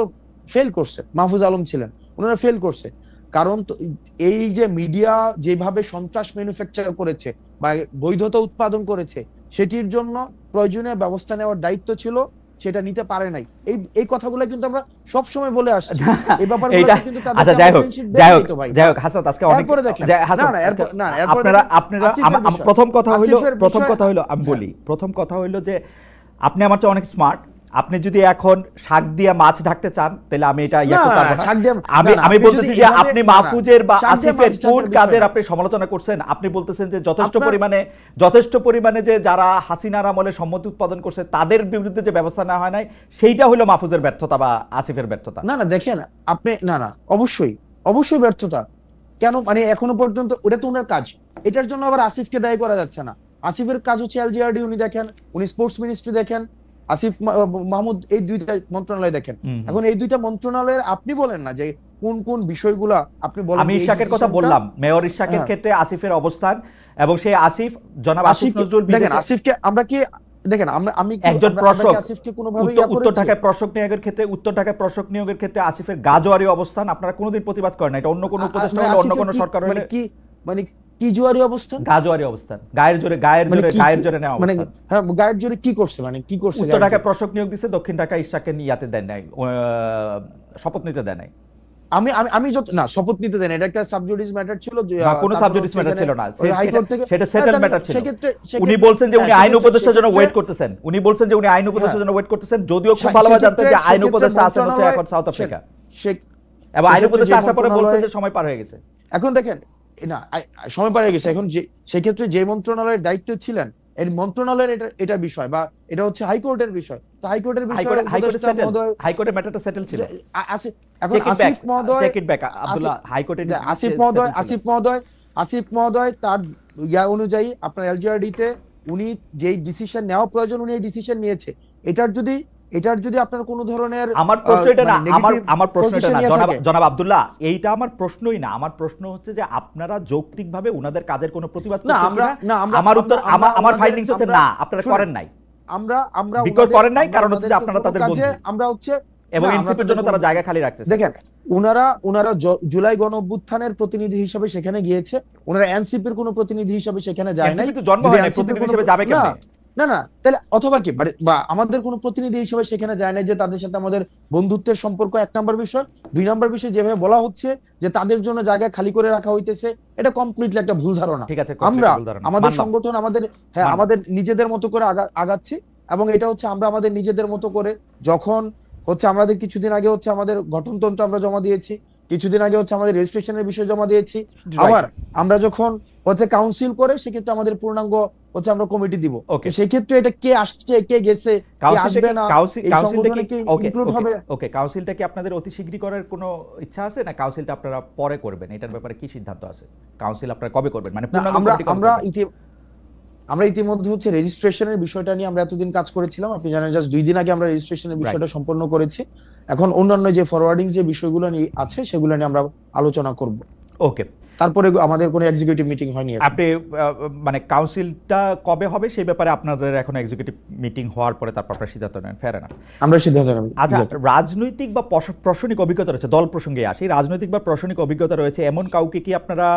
ফেল করছে, মাহফুজ আলম ছিলেন, উনারা ফেল করছে। কারণ এই যে মিডিয়া যেভাবে সন্ত্রাস ম্যানুফ্যাকচার করেছে বা বৈধতা উৎপাদন করেছে, সেটির জন্য প্রয়োজনীয় ব্যবস্থা নেওয়ার দায়িত্ব ছিল, সেটা নিতে পারে নাই। এই কথাগুলো কিন্তু আমরা সব সময় বলে আসছি, এই ব্যাপারগুলো কিন্তু আচ্ছা যাই হোক হাসান, আজকে অনেক প্রথম কথা হইলো আমি বলি, প্রথম কথা হইলো যে আপনি আমার চেয়ে অনেক স্মার্ট, আপনি যদি এখন শাক দিয়ে মাছ ঢাকতে চান তাহলে আমি এটা ইয়া করতে পারবো না। আমি বলতেছি যে আপনি মাহফুজের বা আসিফের কোন কাজের আপনি সমালোচনা করছেন? আপনি বলতেছেন যে যথেষ্ট পরিমাণে যে যারা হাসিনার আমলে সম্মতি উৎপাদন করছে তাদের বিরুদ্ধে যে ব্যবস্থা নেওয়া হয় নাই, সেইটা হলো মাহফুজের ব্যর্থতা বা আসিফের ব্যর্থতা। না না দেখেন আপনি, না অবশ্যই ব্যর্থতা। কেন মানে এখনো পর্যন্ত ওটা তো ওনার কাজ, এটার জন্য আবার আসিফকে দায়ী করা যাচ্ছে না। আসিফের কাজ হচ্ছে এলজিআরডি উনি দেখেন, উনি স্পোর্টস মিনিস্ট্রি দেখেন, আসিফ মাহমুদ এই দুইটা মন্ত্রণালয় দেখেন। এখন এই দুইটা মন্ত্রণালয়ের আপনি বলেন না যে কোন কোন বিষয়গুলা আপনি বলেন। আমি ইশাকের কথা বললাম, মেয়র ইশাকের ক্ষেত্রে আসিফের অবস্থান এবং সেই আসিফ জনাব আসিফ নজরুল দেখেন আসিফকে আমরা কি দেখেন আমি একজন প্রশাসক, আসিফকে কোনোভাবে উত্তর ঢাকায় প্রশাসক নিয়োগের ক্ষেত্রে আসিফের গাজোয়ারি অবস্থান আপনারা কোনোদিন প্রতিবাদ করেন না। এটা অন্য কোনো উপদেষ্টা হলে, অন্য কোনো সরকার হলে কি মানে কি জোয়ারি অবস্থান, গাজোয়ারি অবস্থান, গায়ের জোরে নেওয়া। মানে হ্যাঁ গায়ের জোরে কি করছে, মানে কি করছে? উত্তর ঢাকায় প্রশাসক নিয়োগ দিছে, দক্ষিণ ঢাকায় ইশাককে ইয়াতে দেন নাই, শপথ নিতে দেন নাই। আমি যত না শপথ নিতে দেন, এটা একটা সাবজুডিস ম্যাটার ছিল, যে কোনো সাবজুডিস ম্যাটার ছিল না, হাইকোর্ট থেকে সেটা সেটেল ম্যাটার ছিল। উনি বলছেন যে উনি আইন উপদেষ্টার জন্য ওয়েট করতেছেন, যদিও খুব ভালোভাবে জানতেন যে আইন উপদেষ্টা আছেন হচ্ছে এখন সাউথ আফ্রিকা, এবং আইন উপদেষ্টা আসার পরে বলছেন যে সময় পার হয়ে গেছে। এখন দেখেন না সময় পার হয়ে গেছে, এখন যে সেক্ষেত্রে যে মন্ত্রণালয়ের দায়িত্ব ছিলেন, এই মন্ত্রণালয়ের এটা বিষয় বা এটা হচ্ছে হাইকোর্টের বিষয়, তো হাইকোর্টের বিষয় হাইকোর্টের ম্যাটারটা সেটেল ছিল। এখন আসিফ মহোদয়, চেক ইট ব্যাক আব্দুল্লাহ, হাইকোর্টের আসিফ মহোদয় তার ইয়া অনুযায়ী আপনার এলজিআরডি তে উনি যেই ডিসিশন নেওয়া প্রয়োজন উনি এই ডিসিশন নিয়েছে। এটার যদি আপনার কোনো ধরনের, আমার প্রশ্ন এটা না, আমার প্রশ্ন এটা না জনাব আব্দুল্লাহ, এইটা আমার প্রশ্নই না। আমার প্রশ্ন হচ্ছে যে আপনারা যৌক্তিকভাবে উনাদের কাজের কোনো প্রতিবাদ করছেন না? আমার উত্তর, আমার ফাইন্ডিংস হচ্ছে না, আপনারা করেন নাই। আমরা বিকজ করেন নাই, কারণ হচ্ছে যে আপনারা তাদের বন্ধু, আমরা হচ্ছে এবং এনসিপির জন্য তারা জায়গা খালি রাখতেছে। দেখেন উনারা জুলাই গণ অভ্যুত্থানের প্রতিনিধি হিসেবে সেখানে গিয়েছে, ওনারা এনসিপির কোনো প্রতিনিধি হিসেবে সেখানে যায় নাই। কিন্তু জন্ম হয় না, প্রতিনিধি হিসেবে যাবে কেন? না তাহলে অথবা কি বা আমাদের কোনো প্রতিনিধি হিসেবে সেখানে যায় না, যে তাদের সাথে আমাদের বন্ধুত্বের সম্পর্ক, এক নম্বর বিষয়। দুই নম্বর বিষয়, যেভাবে বলা হচ্ছে যে তাদের জন্য জায়গা খালি করে রাখা হইতেছে, এটা কমপ্লিটলি একটা ভুল ধারণা। ঠিক আছে, আমরা আমাদের সংগঠন আমাদের নিজেদের মতো করে আগাচ্ছি, এবং এটা হচ্ছে আমরা আমাদের নিজেদের মতো করে, যখন হচ্ছে আমাদের কিছুদিন আগে হচ্ছে আমাদের গঠনতন্ত্র আমরা জমা দিয়েছি, কিছুদিন আগে হচ্ছে আমাদের রেজিস্ট্রেশনের বিষয় জমা দিয়েছি, আবার আমরা যখন হচ্ছে কাউন্সিল করে সেক্ষেত্রে আমাদের পূর্ণাঙ্গ হচ্ছে আমরা কমিটি দিব। সেই ক্ষেত্রে এটা কে আসছে কে গেছে কে আসবে না, এই সংগঠনে কি ইনক্লুড হবে? ওকে, কাউন্সিলটা কি আপনাদের অতি শীঘ্রই করার কোনো ইচ্ছা আছে, না কাউন্সিলটা আপনারা পরে করবেন? এটার ব্যাপারে কি সিদ্ধান্ত আছে? কাউন্সিল আপনারা কবে করবেন? মানে আমরা ইতিমধ্যে হচ্ছে রেজিস্ট্রেশনের বিষয়টা নিয়ে আমরা এতদিন কাজ করেছিলাম, আপনি জানেন জাস্ট 2 দিন আগে আমরা রেজিস্ট্রেশনের বিষয়টা সম্পন্ন করেছি। এখন অন্যান্য যে ফরওয়ার্ডিং যে বিষয়গুলো নিয়ে আছে সেগুলো নিয়ে আমরা আলোচনা করব। ওকে, তারপরে আমাদের কোনো এক্সিকিউটিভ মিটিং হয়নি। আপনি মানে কাউন্সিলটা কবে হবে সেই ব্যাপারে আপনাদের এখন এক্সিকিউটিভ মিটিং হওয়ার পরে তারপর আপনারা সিদ্ধান্ত নেন, ফের না? আমরা সিদ্ধান্ত নেব। আচ্ছা, রাজনৈতিক বা প্রশাসনিক অভিজ্ঞতা রয়েছে, দল প্রসঙ্গে আসি, রাজনৈতিক বা প্রশাসনিক অভিজ্ঞতা রয়েছে এমন কাউকে কি আপনারা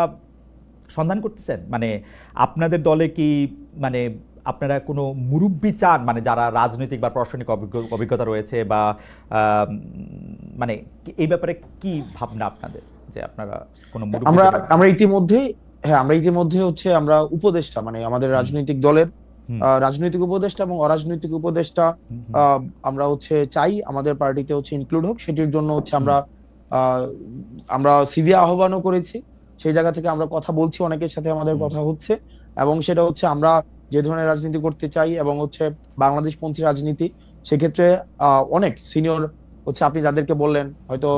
সন্ধান করতেছেন? মানে আপনাদের দলে কি মানে আপনারা কোনো মুরব্বি চান, মানে যারা রাজনৈতিক বা প্রশাসনিক অভিজ্ঞতা রয়েছে, বা মানে এই ব্যাপারে কি ভাবনা আপনাদের, যে আপনারা কোনো আমরা ইতিমধ্যে হচ্ছে আমরা উপদেষ্টা, মানে আমাদের রাজনৈতিক দলের রাজনৈতিক উপদেষ্টা এবং অরাজনৈতিক উপদেষ্টা আমরা হচ্ছে চাই আমাদের পার্টিতে হচ্ছে ইনক্লুড হোক। সেটির জন্য হচ্ছে আমরা আহ, আমরা সিভি আহ্বানও করেছি। সেই জায়গা থেকে আমরা কথা বলছি, অনেকের সাথে আমাদের কথা হচ্ছে, এবং সেটা হচ্ছে আমরা যে ধরনের রাজনীতি করতে চাই এবং হচ্ছে বাংলাদেশ পন্থী রাজনীতি, সেক্ষেত্রে অনেক সিনিয়র হচ্ছে আপনি যাদেরকে বললেন হয়তো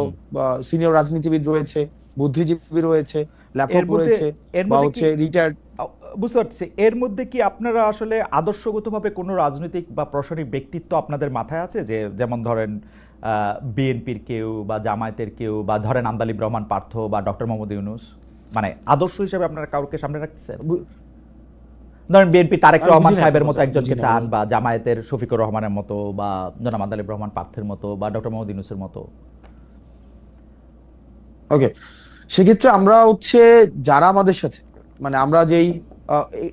সিনিয়র রাজনীতিবিদ রয়েছে, বুদ্ধিজীবী রয়েছে, এর লেখক মধ্যে রয়েছে, এর বা মধ্যে কি হচ্ছে রিটায়ার্ড। বুঝতে পারছি, এর মধ্যে কি আপনারা আসলে আদর্শগতভাবে কোনো রাজনৈতিক বা প্রশাসনিক ব্যক্তিত্ব আপনাদের মাথায় আছে, যে যেমন ধরেন বিএনপির কেউ বা জামায়াতের কেউ, বা ধরেন আন্দালিব রহমান পার্থ বা ডক্টর মোহাম্মদ ইউনূস, মানে আদর্শ হিসেবে আপনারা কাউকে সামনে রাখছেন? ধরেন বিএনপি তারেক আমি রহমান বুঝি না সাহেবের আপনার মতো কথা, একজনকে বুঝি না। চান, বা জামায়াতের শফিকুর রহমানের মতো, বা জনাব আন্দালিব রহমান পার্থের মতো, বা ডক্টর মোহাম্মদ ইউনূসের মতো? ওকে, সেক্ষেত্রে আমরা হচ্ছে যারা আমাদের সাথে, মানে আমরা যেই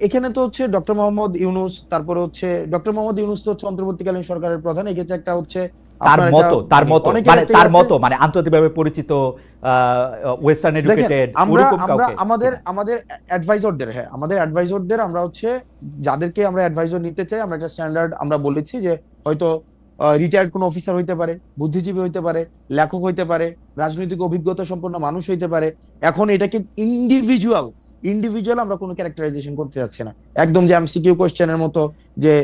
এখানে তো হচ্ছে ডক্টর মোহাম্মদ ইউনূস, তারপরে হচ্ছে ডক্টর মোহাম্মদ ইউনূস তো হচ্ছে অন্তর্বর্তীকালীন সরকারের প্রধান। এক্ষেত্রে একটা হচ্ছে তার আপনার একটা মতো, তার মানে মতো, অনেকের মানে একটাই তার আছে। মতো, মানে আন্তর্জাতিকভাবে পরিচিত, ওয়েস্টার্ন দেখেন, এডুকেটেড, আমরা ওরকম আমরা কাউকে আমাদের কিনা? আমাদের অ্যাডভাইজরদের, হ্যাঁ আমাদের অ্যাডভাইজরদের আমরা হচ্ছে যাদেরকে আমরা অ্যাডভাইজর নিতে চাই, আমরা একটা স্ট্যান্ডার্ড আমরা বলেছি যে হয়তো রিটায়ার্ড কোনো অফিসার হইতে পারে, বুদ্ধিজীবী হইতে পারে, লেখক হইতে পারে, রাজনৈতিক অভিজ্ঞতা সম্পন্ন মানুষ হইতে পারে। এখন এটাকে ইন্ডিভিজুয়াল ইন্ডিভিজুয়াল আমরা কোনো ক্যারেক্টারাইজেশন করতে যাচ্ছি না, একদম যে এমসিকিউ কোশ্চেনের মতো যে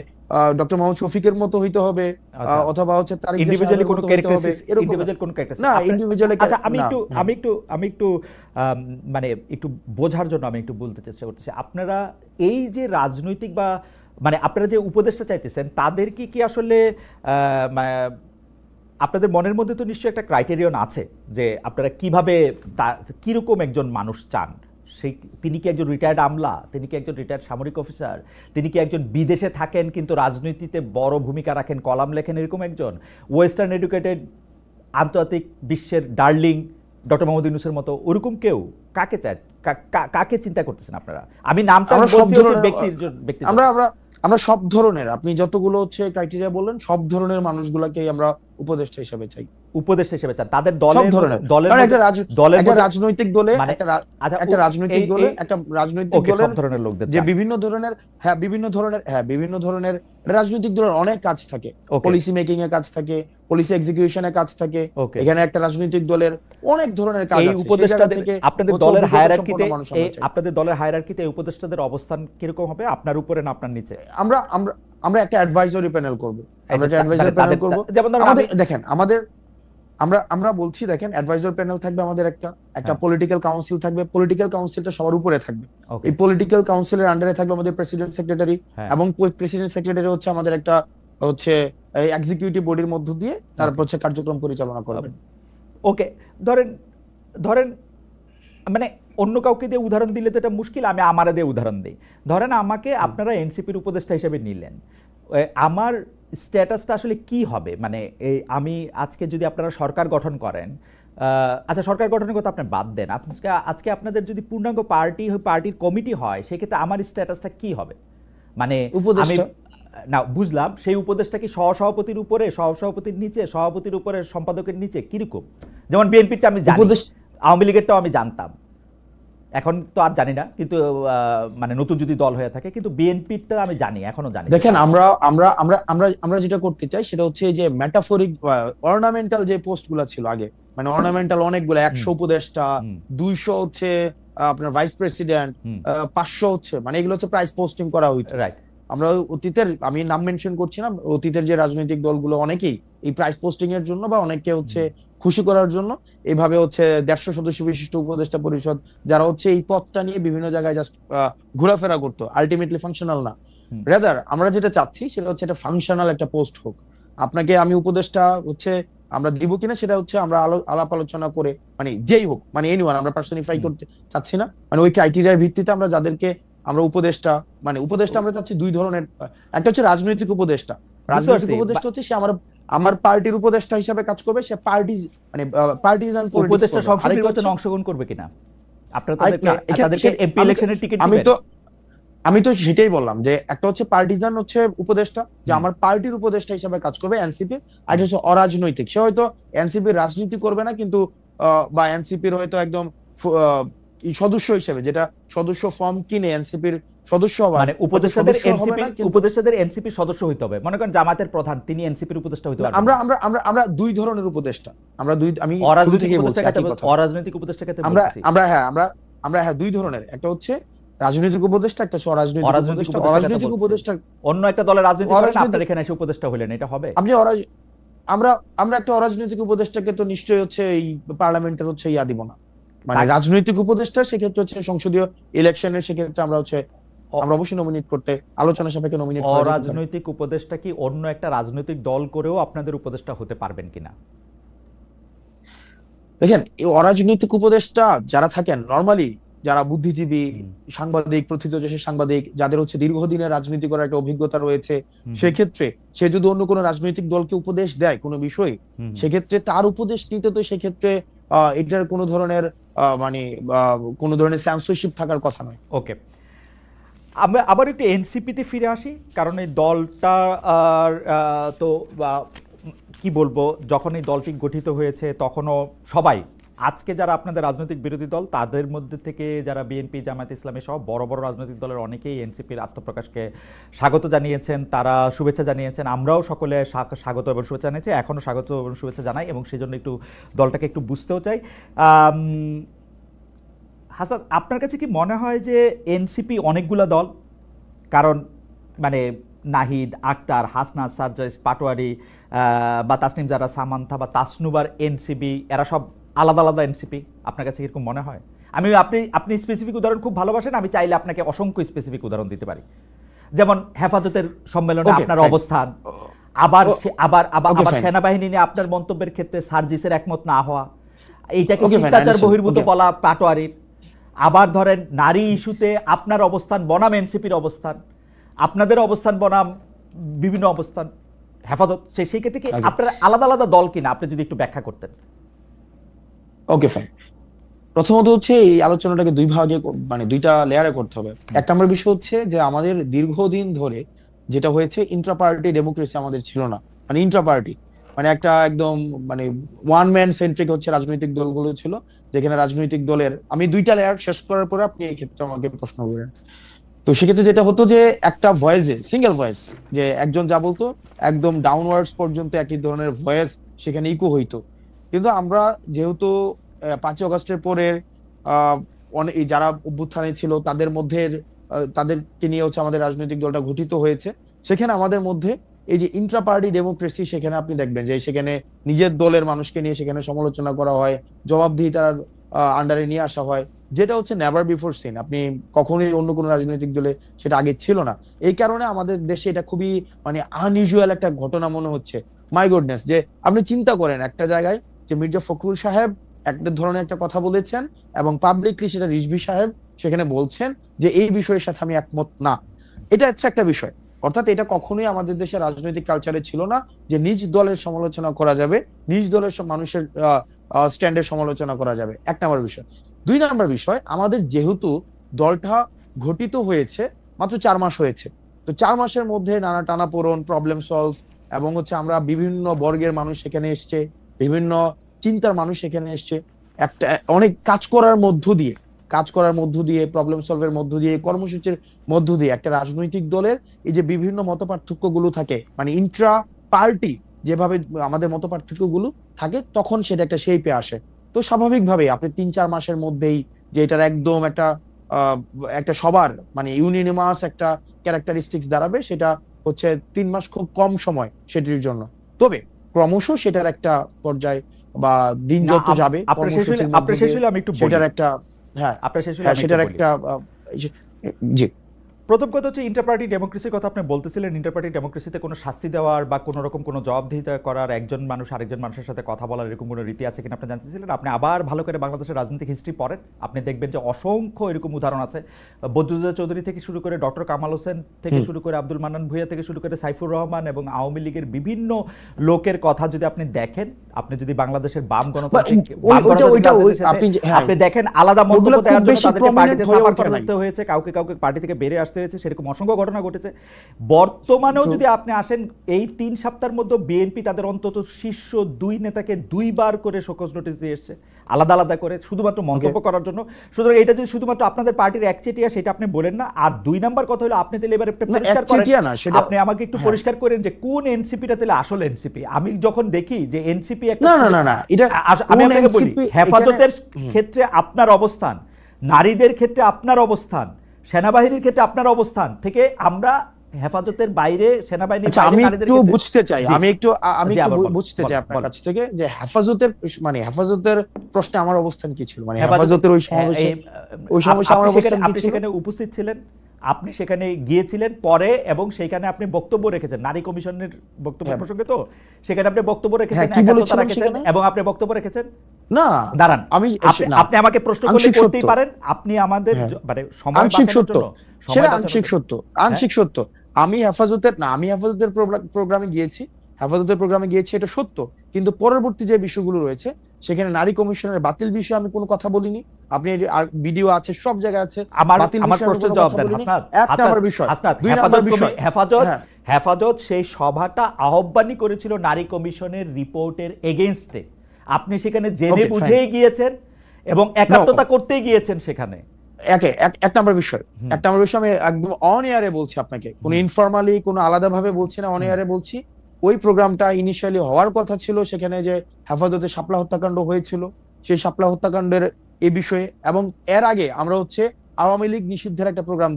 ডক্টর মোহাম্মদ শফিকের মতো হইতে হবে, আচ্ছা, অথবা হচ্ছে তারেক জিয়া ইন্ডিভিজুয়ালি সাহেবের কোনো মতো হইতে হবে, এরকম ইন্ডিভিজুয়াল কোনো ক্যারেক্টারিস্টিক না। আপনার? ইন্ডিভিজুয়ালি আচ্ছা, আমি না, একটু হ্যাঁ। মানে একটু বোঝার জন্য আমি একটু বলতে চেষ্টা করতেছি, আপনারা এই যে রাজনৈতিক বা মানে আপনারা যে উপদেষ্টা চাইতেছেন, তাদের কি আসলে আপনাদের মনের মধ্যে তো নিশ্চয়ই একটা ক্রাইটেরিয়ন আছে যে আপনারা কিভাবে কিরকম একজন মানুষ চান? সেই তিনি কি একজন রিটায়ার্ড আমলা, তিনি কি একজন রিটায়ার্ড সামরিক অফিসার, তিনি কি একজন বিদেশে থাকেন কিন্তু রাজনীতিতে বড় ভূমিকা রাখেন, কলাম লেখেন, এরকম একজন ওয়েস্টার্ন এডুকেটেড আন্তর্জাতিক বিশ্বের ডার্লিং ডক্টর মোহাম্মদ ইউনূসের মতো ওরকম কেউ? কাকে চায়, কাকে চিন্তা করতেছেন আপনারা? আমি নামটা আমরা সব বলছি হচ্ছে ধরনের ব্যক্তি আমরা আমরা আমরা সব ধরনের, আপনি যতগুলো হচ্ছে ক্রাইটেরিয়া বললেন, সব ধরনের মানুষগুলোকেই আমরা উপদেষ্টা হিসেবে চাই, উপদেষ্টা হিসেবে চান তাদের সব দলের ধরনের। দলের কারণ একটা দলের একটা মধ্যে, রাজনৈতিক দলে মানে আচ্ছা, একটা রাজনৈতিক দলে একটা রাজনৈতিক ওকে, দলের সব ধরনের লোকদের যে চান। বিভিন্ন ধরনের রাজনৈতিক দলের অনেক কাজ থাকে, ওকে, পলিসি মেকিং এর কাজ থাকে, পলিসি এক্সিকিউশনের কাজ থাকে। ওকে, এখানে একটা রাজনৈতিক দলের অনেক ধরনের কাজ এই আছে, সেই জায়গা উপদেষ্টাদের থেকে আপনাদের হচ্ছে দলের অভিজ্ঞতা হায়ারার্কিতে, সম্পন্ন মানুষ আমরা চাই। আপনাদের দলের হায়ারার্কিতে এই উপদেষ্টাদের অবস্থান কিরকম হবে, আপনার উপরে না আপনার নিচে? আমরা আমরা আমরা একটা অ্যাডভাইজরি প্যানেল করব, আমরা একটা মানে অ্যাডভাইজরি প্যানেল করব। যেমন ধরুন আমাদের দেখেন, আমরা আমরা বলছি দেখেন, অ্যাডভাইজর প্যানেল থাকবে আমাদের, একটা হ্যাঁ, পলিটিক্যাল কাউন্সিল থাকবে, পলিটিক্যাল কাউন্সিলটা সবার উপরে থাকবে। ওকে, এই পলিটিক্যাল কাউন্সিলের আন্ডারে থাকবে আমাদের প্রেসিডেন্ট সেক্রেটারি, হ্যাঁ, এবং প্রেসিডেন্ট সেক্রেটারি হচ্ছে আমাদের একটা হচ্ছে এক্সিকিউটিভ বডির মধ্য দিয়ে তারপর ওকে, হচ্ছে কার্যক্রম পরিচালনা করবেন। ওকে। ধরেন ধরেন মানে অন্য কাউকে দিয়ে উদাহরণ দিলে তো এটা মুশকিল, আমি আমারে দিয়ে উদাহরণ দিই। ধরেন আমাকে আপনারা এনসিপির উপদেষ্টা হিসেবে নিলেন, আমার স্ট্যাটাসটা আসলে কি হবে? মানে আমি আজকে যদি আপনারা সরকার গঠন করেন, আচ্ছা সরকার গঠনের কথা আপনি বাদ দেন, আজকে আপনাদের যদি পূর্ণাঙ্গ পার্টির কমিটি হয়, সেক্ষেত্রে আমার স্ট্যাটাসটা কি হবে? মানে আমি উপদেষ্টা। না বুঝলাম, সেই উপদেশটা কি সহসভাপতির উপরে, সহসভাপতির নিচে, সভাপতির উপরে, সম্পাদকের নিচে, কিরকম? যেমন বিএনপিটা আমি জানি, আওয়ামী লীগেরটাও আমি জানতাম, এখন তো আর জানি না, কিন্তু মানে নতুন যদি দল হয়ে থাকে, কিন্তু বিএনপিটা আমি জানি, এখনো জানি। দেখেন, আমরা আমরা আমরা আমরা আমরা যেটা করতে চাই সেটা হচ্ছে যে মেটাফরিক অর্নামেন্টাল যে পোস্ট গুলা ছিল আগে, মানে অর্নামেন্টাল অনেকগুলো, 100 উপদেষ্টা, 200 হচ্ছে আপনার ভাইস প্রেসিডেন্ট, 500 হচ্ছে, মানে এগুলো হচ্ছে প্রাইস পোস্টিং করা হইতো। রাইট। আমরা অতীতের, আমি নাম মেনশন করছি না, অতীতের যে রাজনৈতিক দলগুলো অনেকেই এই প্রাইস পোস্টিং এর জন্য বা অনেককে হচ্ছে খুশি করার জন্য এইভাবে হচ্ছে 150 সদস্য বিশিষ্ট উপদেষ্টা পরিষদ, যারা হচ্ছে এই পদটা নিয়ে বিভিন্ন জায়গায় জাস্ট ঘোরাফেরা করতো, আলটিমেটলি ফাংশনাল না। রেদার আমরা যেটা চাচ্ছি সেটা হচ্ছে একটা ফাংশনাল একটা পোস্ট হোক। আপনাকে আমি উপদেষ্টা হচ্ছে আমরা দিব কিনা সেটা হচ্ছে আমরা আলাপ আলোচনা করে, মানে যেই হোক, মানে এনিওয়ান, আমরা পার্সনিফাই করতে চাচ্ছি না, মানে ওই ক্রাইটেরিয়ার ভিত্তিতে আমরা যাদেরকে আমরা উপদেষ্টা, মানে উপদেষ্টা আমরা চাচ্ছি দুই ধরনের। একটা হচ্ছে রাজনৈতিক উপদেষ্টা, রাজনৈতিক উপদেষ্টা হচ্ছে সে আমার পার্টির উপদেষ্টা হিসাবে কাজ করবে, সে পার্টি মানে পার্টিজান উপদেষ্টা সংসদ নির্বাচনে অংশগ্রহণ করবে কিনা, আপনারা তাদেরকে এমপি ইলেকশনের টিকিট দিবেন? আমি তো সেটাই বললাম যে একটা হচ্ছে পার্টিজান হচ্ছে উপদেষ্টা, যে আমার পার্টির উপদেষ্টা হিসাবে কাজ করবে এনসিপি, আর হচ্ছে অরাজনৈতিক, সে হয়তো এনসিপির রাজনীতি করবে না, কিন্তু বা এনসিপির হয়তো একদম সদস্য হিসেবে, যেটা সদস্য ফর্ম কিনে এনসিপির সদস্য হবে, মানে উপদেষ্টাদের এনসিপির সদস্য হইতে হবে। মনে করেন জামাতের প্রধান, তিনি এনসিপির উপদেষ্টা হইতে পারবেন? আমরা আমরা আমরা আমরা দুই ধরনের উপদেষ্টা, আমি শুরু অরাজনৈতিক থেকেই বলছি উপদেষ্টা একই কথা। অরাজনৈতিক উপদেষ্টা ক্ষেত্রে আমরা বলতেছি। আমরা হ্যাঁ আমরা আমরা হ্যাঁ দুই ধরনের, একটা হচ্ছে রাজনৈতিক উপদেষ্টা, একটা হচ্ছে অরাজনৈতিক অরাজনৈতিক উপদেষ্টা। উপদেষ্টার কথা অরাজনৈতিক বলছি। উপদেষ্টা, অন্য একটা দলের রাজনীতি করেন, অরাজনৈতিক আপনার এখানে এসে উপদেষ্টা হইলেন, এটা হবে? আপনি আমরা আমরা একটা অরাজনৈতিক উপদেষ্টাকে তো নিশ্চয়ই হচ্ছে এই পার্লামেন্টের হচ্ছে দিব না, মানে তাকে রাজনৈতিক উপদেষ্টা সেক্ষেত্রে হচ্ছে সংসদীয় ইলেকশনের সেক্ষেত্রে অ- আমরা অবশ্যই নমিনেট করতে, আলোচনা সাপেক্ষে নমিনেট করা যেতে পারে। অরাজনৈতিক উপদেষ্টা কি অন্য একটা রাজনৈতিক দল করেও আপনাদের উপদেষ্টা হতে পারবেন কিনা? দেখেন, এই অরাজনৈতিক উপদেষ্টা যারা থাকেন নর্মালি, যারা বুদ্ধিজীবী, হুম, সাংবাদিক, প্রথিতযশের সাংবাদিক, যাদের হচ্ছে দীর্ঘদিনের রাজনীতি করার একটা অভিজ্ঞতা রয়েছে, হুম, সেক্ষেত্রে সে যদি অন্য কোনো রাজনৈতিক দলকে উপদেশ দেয় কোনো বিষয়ে, হুম, সেক্ষেত্রে তার উপদেশ নিতে তো সেক্ষেত্রে এটার কোনো ধরনের মানে কোনো ধরনের সেন্সরশিপ থাকার কথা নয়। ওকে। আমরা আবার একটু এনসিপিতে ফিরে আসি, কারণ এই দলটা তো কি বলবো, যখন এই দলটি গঠিত হয়েছে তখনও সবাই, আজকে যারা আপনাদের রাজনৈতিক বিরোধী দল তাদের মধ্যে থেকে যারা বিএনপি, জামায়াত ইসলামী সহ বড় বড় রাজনৈতিক দলের অনেকেই এনসিপির আত্মপ্রকাশকে স্বাগত জানিয়েছেন, তারা শুভেচ্ছা জানিয়েছেন, আমরাও সকলে স্বাগত এবং শুভেচ্ছা জানিয়েছি, এখনও স্বাগত এবং শুভেচ্ছা জানাই, এবং সেই জন্য একটু দলটাকে একটু বুঝতেও চাই। হাসান, আপনার কাছে কি মনে হয় যে এনসিপি অনেকগুলো দল? কারণ মানে নাহিদ, আক্তার, হাসনাত, সারজাইস, পাটোয়ারি বা তাসনিম জারা, সামান্থা বা তাসনুবার এনসিপি, এরা সব আলাদা আলাদা এনসিপি, আপনার কাছে এরকম মনে হয়? আপনি স্পেসিফিক উদাহরণ খুব ভালোবাসেন, আমি চাইলে আপনাকে অসংখ্য স্পেসিফিক উদাহরণ দিতে পারি। যেমন হেফাজতের সম্মেলনে ওকে, আপনার ফাইন। অবস্থান, আবার আবার আবার ওকে, আবার ফাইন। সেনাবাহিনী নিয়ে আপনার মন্তব্যের ক্ষেত্রে সার্জিসের একমত না হওয়া, এইটাকে ওকে, ফাইন, শিষ্টাচার বহির্ভূত ওকে। বলা পাটোয়ারির। আবার ধরেন নারী ইস্যুতে আপনার অবস্থান বনাম এনসিপির অবস্থান, আপনাদের অবস্থান বনাম বিভিন্ন অবস্থান, হেফাজত, সেই ক্ষেত্রে কি ওকে, আপনার আলাদা আলাদা দল কিনা, আপনি যদি একটু ব্যাখ্যা করতেন। ওকে, ফাইন। প্রথমত হচ্ছে এই আলোচনাটাকে দুই ভাগে মানে দুইটা লেয়ারে করতে হবে। এক নম্বর বিষয় হচ্ছে যে আমাদের দীর্ঘদিন ধরে যেটা হয়েছে, ইন্ট্রা পার্টি ডেমোক্রেসি আমাদের ছিল না। মানে ইন্ট্রা পার্টি মানে একটা একদম মানে ওয়ান ম্যান সেন্ট্রিক হচ্ছে রাজনৈতিক দলগুলো ছিল, যেখানে রাজনৈতিক দলের, আমি দুইটা লেয়ার শেষ করার পরে আপনি এই ক্ষেত্রে আমাকে প্রশ্ন করেন। তো সেক্ষেত্রে যেটা হতো যে একটা ভয়েসে, সিঙ্গেল ভয়েস, যে একজন যা বলতো একদম ডাউনওয়ার্ডস পর্যন্ত একই ধরনের ভয়েস সেখানে ইকো হইতো। কিন্তু আমরা যেহেতু 5ই আগস্টের পরে অনেক এই যারা অভ্যুত্থানে ছিল তাদের মধ্যে তাদেরকে নিয়ে হচ্ছে আমাদের রাজনৈতিক দলটা গঠিত হয়েছে, সেখানে আমাদের মধ্যে এই যে ইন্ট্রা পার্টি ডেমোক্রেসি, সেখানে আপনি দেখবেন যে সেখানে নিজের দলের মানুষকে নিয়ে সেখানে সমালোচনা করা হয়, জবাবদিহিতার আন্ডারে নিয়ে আসা হয়, যেটা হচ্ছে নেভার বিফোর সিন। আপনি কখনোই অন্য কোনো রাজনৈতিক দলে সেটা আগে ছিল না। এই কারণে আমাদের দেশে এটা খুবই মানে আনইউজুয়াল একটা ঘটনা মনে হচ্ছে। মাই গুডনেস, যে আপনি চিন্তা করেন একটা জায়গায় যে মির্জা ফখরুল সাহেব একটা ধরনের একটা কথা বলেছেন এবং পাবলিকলি সেটা রিজভী সাহেব সেখানে বলছেন যে এই বিষয়ের সাথে আমি একমত না। এটা হচ্ছে একটা বিষয়। অর্থাৎ এটা কখনোই আমাদের দেশের রাজনৈতিক কালচারে ছিল না যে নিজ দলের সমালোচনা করা যাবে, নিজ দলের মানুষের স্ট্যান্ডের সমালোচনা করা যাবে। এক নম্বর বিষয়। দুই নম্বর বিষয়, আমাদের যেহেতু দলটা গঠিত হয়েছে মাত্র 4 মাস হয়েছে, তো 4 মাসের মধ্যে নানা টানাপোড়েন, প্রবলেম সলভ, এবং হচ্ছে আমরা বিভিন্ন বর্গের মানুষ সেখানে এসছে, বিভিন্ন চিন্তার মানুষ সেখানে এসছে, একটা অনেক কাজ করার মধ্য দিয়ে প্রবলেম সলভের মধ্য দিয়ে, কর্মসূচির মধ্য দিয়ে একটা রাজনৈতিক দলের এই যে বিভিন্ন মতপার্থক্য গুলো থাকে, মানে ইন্ট্রা পার্টি যেভাবে আমাদের মতপার্থক্য গুলো থাকে, তখন সেটা একটা শেপে আসে। তো স্বাভাবিকভাবে আপনি 3-4 মাসের মধ্যেই যে এটার একদম একটা সবার মানে ইউনিনিমাস একটা ক্যারেক্টারিস্টিক্স দাঁড়াবে, সেটা হচ্ছে 3 মাস খুব কম সময় সেটির জন্য। তবে ক্রমশ সেটার একটা পর্যায় বা দিন না, যত যাবে কর্মসূচির মধ্য আপনার শেষ দিয়ে হলে আমি একটু বলি, সেটার একটা, হ্যাঁ, আপনার শেষ হলে হ্যাঁ, আমি একটু সেটার বলি। একটা জি। প্রথম কথা হচ্ছে ইন্টারপার্টি ডেমোক্রেসির কথা আপনি বলতেছিলেন। ইন্টারপার্টি ডেমোক্রেসিতে কোনো শাস্তি দেওয়ার বা কোনো রকম কোনো জবাবদিহিতা করার, একজন মানুষ আরেকজন মানুষের সাথে কথা বলার এরকম কোনো রীতি আছে কিনা আপনি জানতেছিলেন। আপনি আবার ভালো করে বাংলাদেশের রাজনৈতিক হিস্ট্রি পড়েন, আপনি দেখবেন যে অসংখ্য এরকম উদাহরণ আছে। বদরুদ্দোজা চৌধুরী থেকে শুরু করে ডক্টর কামাল হোসেন থেকে শুরু করে আব্দুল মান্নান ভূঁইয়া থেকে শুরু করে সাইফুর রহমান এবং আওয়ামী লীগের বিভিন্ন লোকের কথা যদি আপনি দেখেন, আপনি যদি বাংলাদেশের বাম গণতান্ত্রিক আপনি দেখেন, আলাদা মন্তব্য দেওয়ার জন্য তাদেরকে পার্টিতে সাফার করতে হয়েছে, কাউকে কাউকে পার্টি থেকে বেরিয়ে আসতে হয়েছে, সেরকম অসংখ্য ঘটনা ঘটেছে। বর্তমানেও যদি আপনি আসেন, এই 3 সপ্তাহের মধ্যে বিএনপি তাদের অন্তত শীর্ষ 2 নেতাকে 2 বার করে শোকজ নোটিশ দিয়ে এসছে, আলাদা আলাদা করে, শুধুমাত্র মন্তব্য করার জন্য। সুতরাং এটা যদি শুধুমাত্র আপনাদের পার্টির একচেটিয়া, সেটা আপনি বলেন না। আর 2 নাম্বার কথা হলো, আপনি তাহলে এবার একটা পরিষ্কার করেন, আপনি আমাকে একটু পরিষ্কার করেন যে কোন এনসিপিটা তাহলে আসল এনসিপি। আমি যখন দেখি যে এনসিপি এনসিপি একটা না না না না, এটা আমি কোন আপনাকে বলি, এনসিপি হেফাজতের ক্ষেত্রে আপনার অবস্থান, নারীদের ক্ষেত্রে আপনার অবস্থান, সেনাবাহিনীর ক্ষেত্রে আপনার অবস্থান থেকে আমরা হেফাজতের বাইরে, সেনাবাহিনীর আচ্ছা, বাইরে আমি নারীদের একটু ক্ষেত্রে। বুঝতে চাই, জি, আমি একটু জি, আবার বল, বুঝতে বল, চাই আপনার বল। কাছ থেকে যে হেফাজতের মানে হেফাজতের প্রশ্নে আমার অবস্থান কি ছিল, মানে হেফাজতে হেফাজতের ওই সমাবেশে আমার অবস্থান কি আপনি ছিল? সেখানে উপস্থিত ছিলেন, আপনি সেখানে গিয়েছিলেন পরে, এবং সেখানে আপনি বক্তব্য রেখেছেন নারী কমিশনের বক্তব্য হ্যাঁ প্রসঙ্গে। তো সেখানে আপনি বক্তব্য রেখেছেন, কি একাত্মতা বলেছিলাম রেখেছেন, সেখানে? এবং আপনি বক্তব্য রেখেছেন। না, দাঁড়ান, আমি আপনি না, আপনি আমাকে প্রশ্ন করলে আংশিক করতেই সত্য। পারেন, আপনি আমাদের হ্যাঁ, মানে সময় আংশিক বাঁচানোর সত্য, জন্য, সেটা সময় বাঁচানোর আংশিক জন্য। সত্য, হ্যাঁ, আংশিক সত্য। আমি হেফাজতের প্রোগ্রামে গিয়েছি, এটা সত্য, কিন্তু পরবর্তী যে বিষয়গুলো রয়েছে সেখানে নারী কমিশনের বাতিল বিষয়ে আমি কোনো কথা বলিনি। আপনি আর ভিডিও আছে, সব জায়গায় আছে, আমার বাতিল আমার বিষয়ে আমি প্রশ্নের কোনো জবাব কথা দেন বলিনি। হাসনাত। এক নাম্বার বিষয়। হাসনাত, দুই নাম্বার বিষয়, হেফাজত হ্যাঁ, হেফাজত সেই সভাটা আহ্বানই করেছিল নারী কমিশনের রিপোর্টের এগেইনস্টে। আপনি সেখানে জেনে ওকে ফাইন, বুঝেই গিয়েছেন এবং একাত্মতা করতেই গিয়েছেন সেখানে। এক নাম্বার বিষয়, আমি একদম অন এয়ারে বলছি আপনাকে, কোনো ইনফরমালি কোনো আলাদাভাবে বলছি না, অন এয়ারে বলছি। ওই প্রোগ্রামটা ইনিশিয়ালি হওয়ার কথা ছিল, সেখানে যে হেফাজতে শাপলা হত্যাকাণ্ড হয়েছিল, সেই শাপলা হত্যাকাণ্ডের এই বিষয়ে, এবং এর আগে আমরা আওয়ামী লীগ নিষিদ্ধের একটা প্রোগ্রাম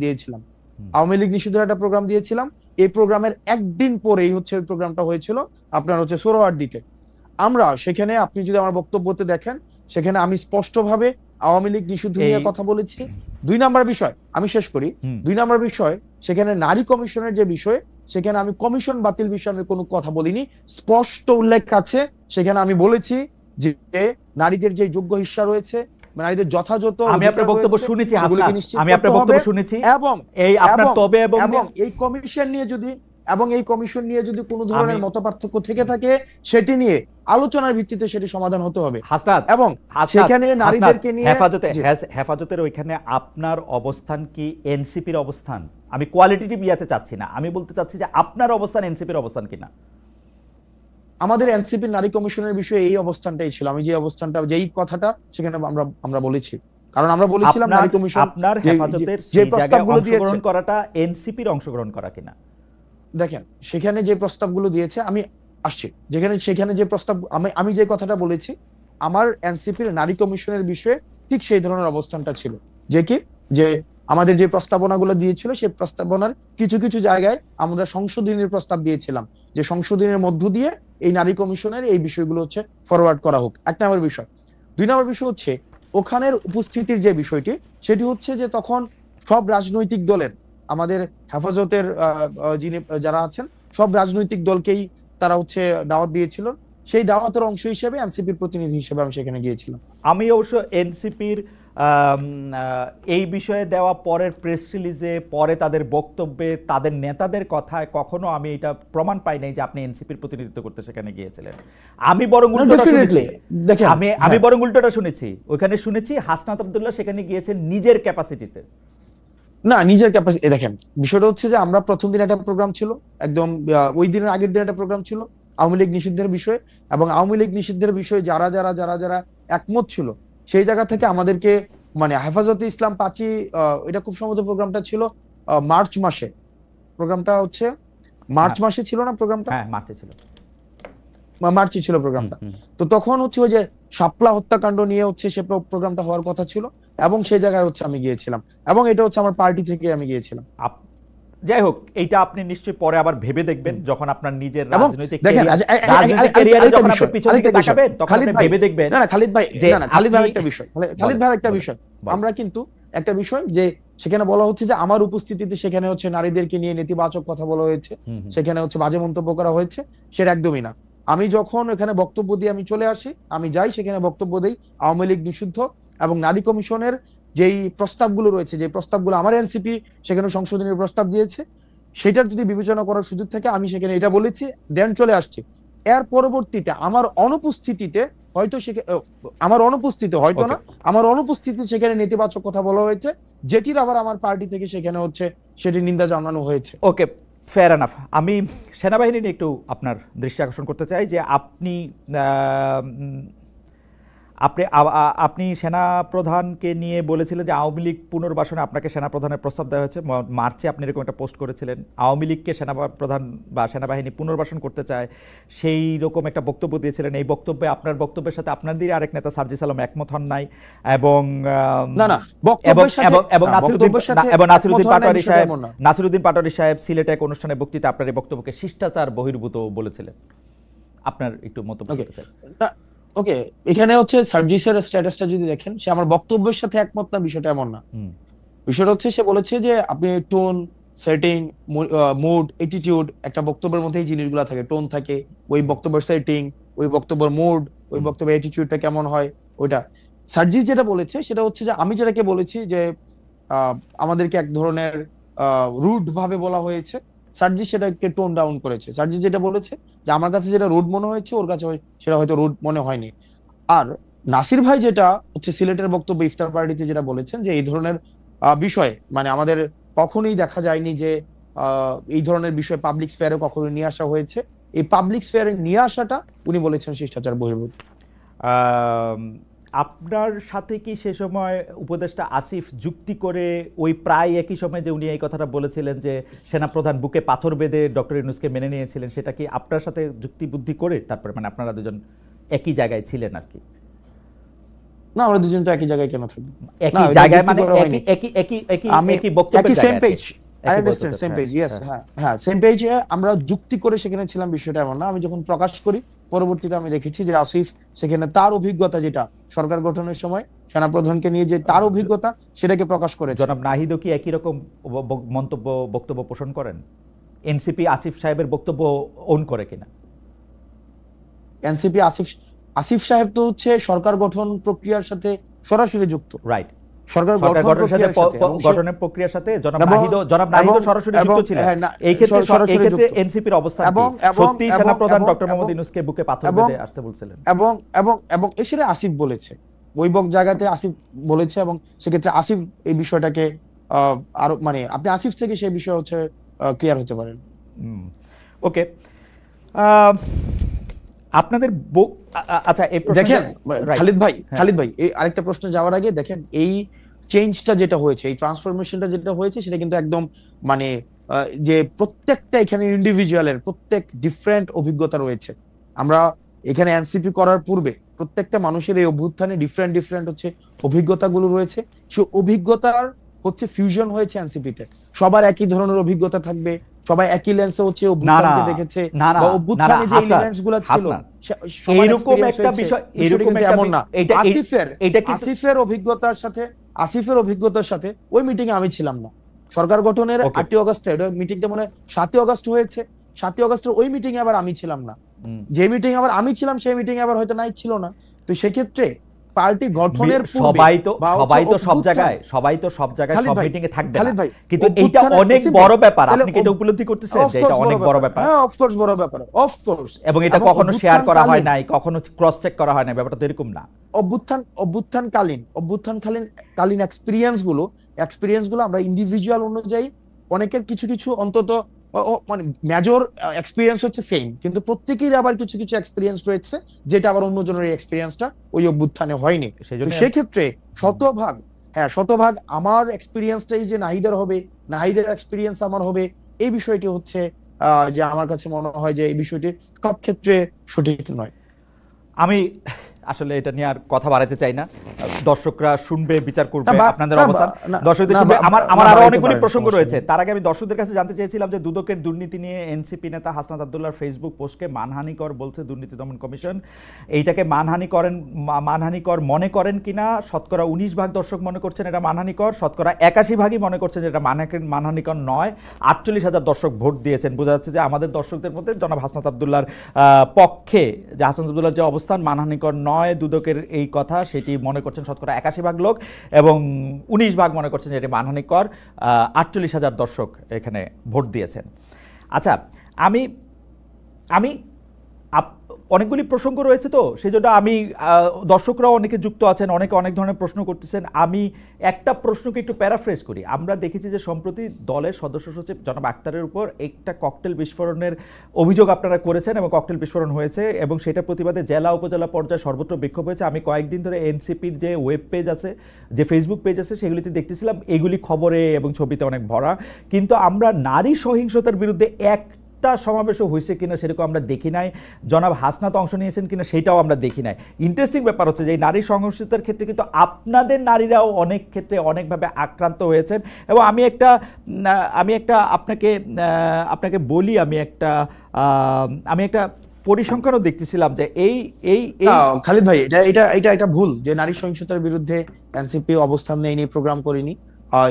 দিয়েছিলাম। এই প্রোগ্রামের একদিন পরেই ওই প্রোগ্রামটা হয়েছিল আপনার সোহরাওয়ার্দীতে। আমরা সেখানে, আপনি যদি আমার বক্তব্যতে দেখেন, সেখানে আমি স্পষ্টভাবে আওয়ামী লীগ নিষিদ্ধ নিয়ে কথা বলেছি। দুই নাম্বার বিষয়, আমি শেষ করি। সেখানে নারী কমিশনের যে বিষয়, সেখানে আমি কমিশন বাতিল বিষয়ে আমি কোনো কথা বলিনি, স্পষ্ট উল্লেখ আছে। সেখানে আমি বলেছি যে নারীদের যে যোগ্য হিস্সা রয়েছে, নারীদের যথাযথ আমি আপনার বক্তব্য শুনেছি হাসনাত, আমি আপনার বক্তব্য শুনেছি, এবং এই আপনার তবে এবং এই কমিশন নিয়ে যদি কোনো ধরনের মতপার্থক্য থেকে থাকে, সেটি নিয়ে আলোচনার ভিত্তিতে সেটি সমাধান হতে হবে। হাসনাত, এবং সেখানে নারীদেরকে নিয়ে হেফাজতের ওইখানে আপনার অবস্থান কি এনসিপির অবস্থান? আমি কোয়ালিটেটিভ ইয়াতে চাচ্ছি না, আমি বলতে চাচ্ছি যে আপনার অবস্থান এনসিপির অবস্থান কিনা। আমাদের এনসিপি নারী কমিশনের বিষয়ে এই অবস্থানটাই ছিল, আমি যেই কথাটা সেখানে আমরা বলেছি, কারণ আমরা বলেছিলাম নারী কমিশন আপনার হেফাজতের যে সেই জায়গায় প্রস্তাবগুলো দিয়েছে, অংশগ্রহণ করাটা এনসিপির অংশগ্রহণ করা কিনা। দেখেন সেখানে যে প্রস্তাবগুলো দিয়েছে, আমি আসছি সেখানে যে প্রস্তাব, আমি যে কথাটা বলেছি, আমার এনসিপির নারী কমিশনের বিষয়ে ঠিক সেই ধরনের অবস্থানটা ছিল, যে আমাদের যে প্রস্তাবনাগুলো দিয়েছিল, সেই প্রস্তাবনার কিছু কিছু জায়গায় আমরা সংশোধনের প্রস্তাব দিয়েছিলাম, যে সংশোধনের মধ্য দিয়ে এই নারী কমিশনের এই বিষয়গুলো ফরওয়ার্ড করা হোক। এক নম্বর বিষয়। দুই নম্বর বিষয় ওখানের উপস্থিতির যে বিষয়টি, সেটি যে তখন সব রাজনৈতিক দলের, আমাদের হেফাজতের যারা আছেন, সব রাজনৈতিক দলকেই তারা দাওয়াত দিয়েছিল। সেই দাওয়াতের অংশ হিসেবে এনসিপির প্রতিনিধি হিসেবে আমি সেখানে গিয়েছিলাম। আমি অবশ্য এনসিপির এই বিষয়ে দেওয়া পরের প্রেস রিলিজে, পরে তাদের বক্তব্যে, তাদের নেতাদের কথায় কখনো আমি এটা প্রমাণ পাই নাই যে আপনি এনসিপির প্রতিনিধিত্ব করতে সেখানে গিয়েছিলেন। আমি বরং উল্টোটা শুনেছি, আমি বরং উল্টোটা শুনেছি, ওইখানে শুনেছি হাসনাত আব্দুল্লাহ সেখানে গিয়েছেন নিজের ক্যাপাসিটিতে। না, নিজের ক্যাপাসিটি, দেখেন বিষয়টা যে আমরা প্রথম দিন একটা প্রোগ্রাম ছিল, একদম ওই দিনের আগের দিন একটা প্রোগ্রাম ছিল আওয়ামী লীগ নিষিদ্ধের বিষয়ে, এবং আওয়ামী লীগ নিষিদ্ধের বিষয়ে যারা যারা যারা যারা একমত ছিল, সেই জায়গা থেকে আমাদেরকে হেফাজতে ইসলাম পাঁচি, এটা খুব সম্ভবত প্রোগ্রামটা ছিল মার্চ মাসে, মার্চ মাসে ছিল না প্রোগ্রামটা? হ্যাঁ, মার্চে ছিল, মার্চে ছিল প্রোগ্রামটা। তো তখন ওই যে শাপলা হত্যাকাণ্ড নিয়ে সে প্রোগ্রামটা হওয়ার কথা ছিল, এবং সেই জায়গায় আমি গিয়েছিলাম, এবং এটা আমার পার্টি থেকে আমি গিয়েছিলাম। যাই হোক, এইটা আপনি নিশ্চয়ই পরে আবার ভেবে দেখবেন, যখন আপনার নিজের রাজনৈতিক ক্যারিয়ারে যখন আপনি পিছনে তাকাবেন, তখন আপনি ভেবে দেখবেন। না খালিদ ভাই, খালিদ ভাই একটা বিষয়, আমরা কিন্তু একটা বিষয় যে সেখানে বলা যে আমার উপস্থিতিতে সেখানে নারীদেরকে নিয়ে নেতিবাচক কথা বলা হয়েছে, সেখানে বাজে মন্তব্য করা হয়েছে, সেটা একদমই না। আমি যখন এখানে বক্তব্য দিয়ে আমি চলে আসি, আমি যাই সেখানে বক্তব্য দেই আওয়ামী লীগ নিষিদ্ধ এবং নারী কমিশনের যেই প্রস্তাবগুলো রয়েছে, যে প্রস্তাবগুলো আমার এনসিপি সেখানে সংশোধনের প্রস্তাব দিয়েছে, সেটার যদি বিবেচনা করার সুযোগ থাকে, আমি সেখানে এটা বলেছি, দেন চলে আসছি। এর পরবর্তীতে আমার অনুপস্থিতিতে সেখানে নেতিবাচক কথা বলা হয়েছে, যেটির আবার আমার পার্টি থেকে সেখানে সেটি নিন্দা জানানো হয়েছে। ওকে, ফেয়ার এনাফ। আমি সেনাবাহিনী নিয়ে একটু আপনার দৃষ্টি আকর্ষণ করতে চাই, যে আপনি সেনাপ্রধানকে নিয়ে বলেছিলেন যে আওয়ামী লীগ পুনর্বাসনে আপনাকে সেনাপ্রধানের প্রস্তাব দেওয়া হয়েছে। মার্চে আপনি এরকম একটা পোস্ট করেছিলেন, আওয়ামী লীগকে সেনাপ্রধান বা সেনাবাহিনী পুনর্বাসন করতে চায়, সেই রকম একটা বক্তব্য দিয়েছিলেন। এই বক্তব্যে, আপনার বক্তব্যের সাথে আপনাদেরই আরেক নেতা সার্জিস আলম একমত হন নাই, এবং নাসিরুদ্দিন পাটোয়ারী সাহেব সিলেটে এক অনুষ্ঠানে বক্তৃতা আপনার এই বক্তব্যকে শিষ্টাচার বহির্ভূত বলেছিলেন। আপনার একটু মন্তব্য করতে চাই। ওকে, এখানে হচ্ছে সার্জিসের স্ট্যাটাসটা যদি দেখেন, সে আমার বক্তব্যের সাথে একমত না, বিষয়টা এমন না। বিষয়টা হচ্ছে সে বলেছে যে আপনি টোন, সেটিং, মুড, অ্যাটিটিউড, একটা বক্তব্যের মধ্যে এই জিনিসগুলো থাকে, টোন থাকে, ওই বক্তব্যের সেটিং, ওই বক্তব্যের মুড, ওই বক্তব্যের অ্যাটিটিউডটা কেমন হয় ওইটা। সার্জিস যেটা বলেছে সেটা হচ্ছে যে আমি যেটাকে বলেছি যে আমাদেরকে এক ধরনের রুড ভাবে বলা হয়েছে, সার্জিস সেটাকে টোন ডাউন করেছে। সার্জিস যেটা বলেছে যে আমার কাছে যেটা রুড মনে হয়েছে ওর কাছে সেটা হয়তো রুড মনে হয়নি। আর নাসির ভাই যেটা হচ্ছে সিলেটের বক্তব্য ইফতার পার্টিতে যেটা বলেছেন যে এই ধরনের বিষয়ে মানে আমাদের কখনোই দেখা যায়নি যে এই ধরনের বিষয় পাবলিক স্ফেয়ারে কখনো নিয়ে আসা হয়েছে। এই পাবলিক স্ফেয়ারে নিয়ে আসাটা উনি বলেছেন শিষ্টাচার বহির্ভূত। আপনার সাথে কি সে সময় উপদেষ্টা আসিফ যুক্তি করে ওই প্রায় একই সময় যে উনি এই কথাটা বলেছিলেন যে সেনাপ্রধান বুকে পাথর বেঁধে ডক্টর ইউনূসকে মেনে নিয়েছিলেন, সেটা কি আপনার সাথে যুক্তি বুদ্ধি করে তারপরে, মানে আপনারা দুজন একই জায়গায় ছিলেন আর কি? না, আমরা দুজন তো একই জায়গায় কেন থাকবো? একই জায়গায় মানে একই বক্তব্যের same page, I understand, same page, yes, হ্যাঁ সেম পেজে আমরা যুক্তি করে সেখানে ছিলাম, বিষয়টা এমন না। আমি যখন প্রকাশ করি পরবর্তীতে আমি দেখেছি যে আসিফ সেখানে তার অভিজ্ঞতা, যেটা সরকার গঠনের সময় সেনাপ্রধানকে নিয়ে যে তার অভিজ্ঞতা সেটাকে প্রকাশ করেছে। জনাব নাহিদও কি একই রকম বক্তব্য পোষণ করেন? এনসিপি আসিফ সাহেবের বক্তব্য ওন করে কিনা? এনসিপি আসিফ সাহেব তো হচ্ছে সরকার গঠন প্রক্রিয়ার সাথে সরাসরি যুক্ত, রাইট? সরকার গঠনের প্রক্রিয়ার সাথে জনাব নাহিদও সরাসরি যুক্ত ছিলেন। এই ক্ষেত্রে এনসিপির অবস্থান কি? সত্যি সেনাপ্রধান ডক্টর মোহাম্মদ ইউনূসকে বুকে পাথর বেঁধে আসতে বলছিলেন? এবং এসে আসিফ বলেছে, ওই জায়গাতে আসিফ বলেছে, এবং সেক্ষেত্রে আসিফ এই বিষয়টাকে আরো মানে আপনি আসিফ থেকে সেই বিষয় হচ্ছে ক্লিয়ার হতে পারেন। ওকে, আপনাদের আচ্ছা এই দেখেন খালিদ ভাই এই আরেকটা প্রশ্ন যাওয়ার আগে দেখেন, এই চেঞ্জটা যেটা হয়েছে, এই ট্রান্সফরমেশনটা যেটা হয়েছে সেটা কিন্তু একদম মানে যে প্রত্যেকটা এখানে ইন্ডিভিজুয়ালের প্রত্যেক ডিফারেন্ট অভিজ্ঞতা রয়েছে। আমরা এখানে এনসিপি করার পূর্বে প্রত্যেকটা মানুষের এই অভ্যুত্থানে ডিফারেন্ট হচ্ছে অভিজ্ঞতাগুলো রয়েছে। সেই অভিজ্ঞতার হচ্ছে ফিউশন হয়েছে এনসিপিতে। সবার একই ধরনের অভিজ্ঞতা থাকবে, সবাই একই লেন্সে হচ্ছে অভ্যুত্থানকে দেখেছে, বা অভ্যুত্থানে যে এলিমেন্টসগুলো ছিল এরকম একটা বিষয়, এরকম এমন না। আসিফের অভিজ্ঞতার সাথে ওই মিটিং এ আমি ছিলাম না। সরকার গঠনের 8ই আগস্টে মিটিংটা মনে 7ই আগস্ট হয়েছে, 7ই আগস্টের ওই মিটিং এ আবার আমি ছিলাম না। যে মিটিং আবার আমি ছিলাম সেই মিটিং এ আবার হয়তো নাই ছিল না। তো সেক্ষেত্রে পার্টি গঠনের সবাই তো সব জায়গায় সব মিটিং এ থাকবে না, কিন্তু এটা অনেক বড় ব্যাপার। আপনি কি এটা উপলব্ধি করতেছেন যে এটা অনেক বড় ব্যাপার? হ্যাঁ, অফকোর্স বড় ব্যাপার, অফকোর্স। এবং এটা কখনো শেয়ার করা হয় নাই, কখনো ক্রস চেক করা হয় না, ব্যাপারটা তো এরকম না। অভ্যুত্থানকালীন এক্সপেরিয়েন্সগুলো আমরা ইন্ডিভিজুয়াল অনুযায়ী অনেকের কিছু অন্তত মানে মেজর এক্সপেরিয়েন্স হচ্ছে সেম, কিন্তু প্রত্যেকের আবার কিছু এক্সপেরিয়েন্স রয়েছে যেটা আবার অন্যজনের এক্সপেরিয়েন্সটা ওই অভ্যুত্থানে হয়নি। সেক্ষেত্রে শতভাগ আমার এক্সপেরিয়েন্সটাই যে নাহিদের হবে, নাহিদের এক্সপেরিয়েন্স আমার হবে, এই বিষয়টি হচ্ছে যে আমার কাছে মনে হয় যে এই বিষয়টি সব ক্ষেত্রে সঠিক নয়। আমি আসলে এটা নিয়ে আর কথা বাড়াতে চাই না, দর্শকরা শুনবে, বিচার করবে আপনাদের অবস্থান। দর্শকদের শুনবে। আমার আরো অনেকগুলি প্রসঙ্গ রয়েছে। তার আগে আমি দর্শকদের কাছে জানতে চেয়েছিলাম যে দুদকের দুর্নীতি নিয়ে এনসিপি নেতা হাসনাত আব্দুল্লাহর ফেসবুক পোস্টকে মানহানিকর বলছে দুর্নীতি দমন কমিশন। এইটাকে মানহানিকর মনে করেন কিনা? শতকরা 19% দর্শক মনে করছেন এটা মানহানিকর, শতকরা 81% মনে করছেন যে এটা মানহানিকর নয়। 48,000 দর্শক ভোট দিয়েছেন। বোঝা যাচ্ছে যে আমাদের দর্শকদের মধ্যে জনাব হাসনাত আব্দুল্লাহর পক্ষে, যে হাসনাত আব্দুল্লাহর যে অবস্থান মানহানিকর নয় দুদকের এই কথা, সেটি মনে করছেন শতকরা 81% লোক, এবং 19% মনে করছেন যে এটি মানহানিকর। 48,000 দর্শক এখানে ভোট দিয়েছেন। আচ্ছা, আমি অনেকগুলি প্রসঙ্গ রয়েছে, তো সেই জন্য আমি দর্শকরাও অনেকে যুক্ত আছেন, অনেকে অনেক ধরনের প্রশ্ন করতেছেন। আমি একটা প্রশ্নকে একটু প্যারাফ্রেজ করি। আমরা দেখেছি যে সম্প্রতি দলের সদস্য সচিব জনাব আক্তারের উপর একটা ককটেল বিস্ফোরণের অভিযোগ আপনারা করেছেন এবং ককটেল বিস্ফোরণ হয়েছে এবং সেটার প্রতিবাদে জেলা উপজেলা পর্যায়ে সর্বত্র বিক্ষোভ হয়েছে। আমি কয়েকদিন ধরে এনসিপির যে ওয়েব পেজ আছে, যে ফেসবুক পেজ আছে, সেগুলিতে দেখতেছিলাম এগুলি খবরে এবং ছবিতে অনেক ভরা, কিন্তু আমরা নারী সহিংসতার বিরুদ্ধে একটা সমাবেশও হয়েছে কিনা সেরকম আমরা দেখি নাই। জনাব হাসনাত অংশ নিয়েছেন কিনা সেটাও আমরা দেখি নাই। ইন্টারেস্টিং ব্যাপার হচ্ছে যে এই নারী সহিংসতার ক্ষেত্রে কিন্তু আপনাদের নারীরাও অনেক ক্ষেত্রে অনেকভাবে আক্রান্ত হয়েছেন। এবং আমি একটা আপনাকে বলি, আমি একটা পরিসংখ্যানও দেখতেছিলাম যে এই এই খালিদ ভাই, এটা ভুল যে নারী সহিংসতার বিরুদ্ধে এনসিপি অবস্থান নেয়নি, প্রোগ্রাম করিনি।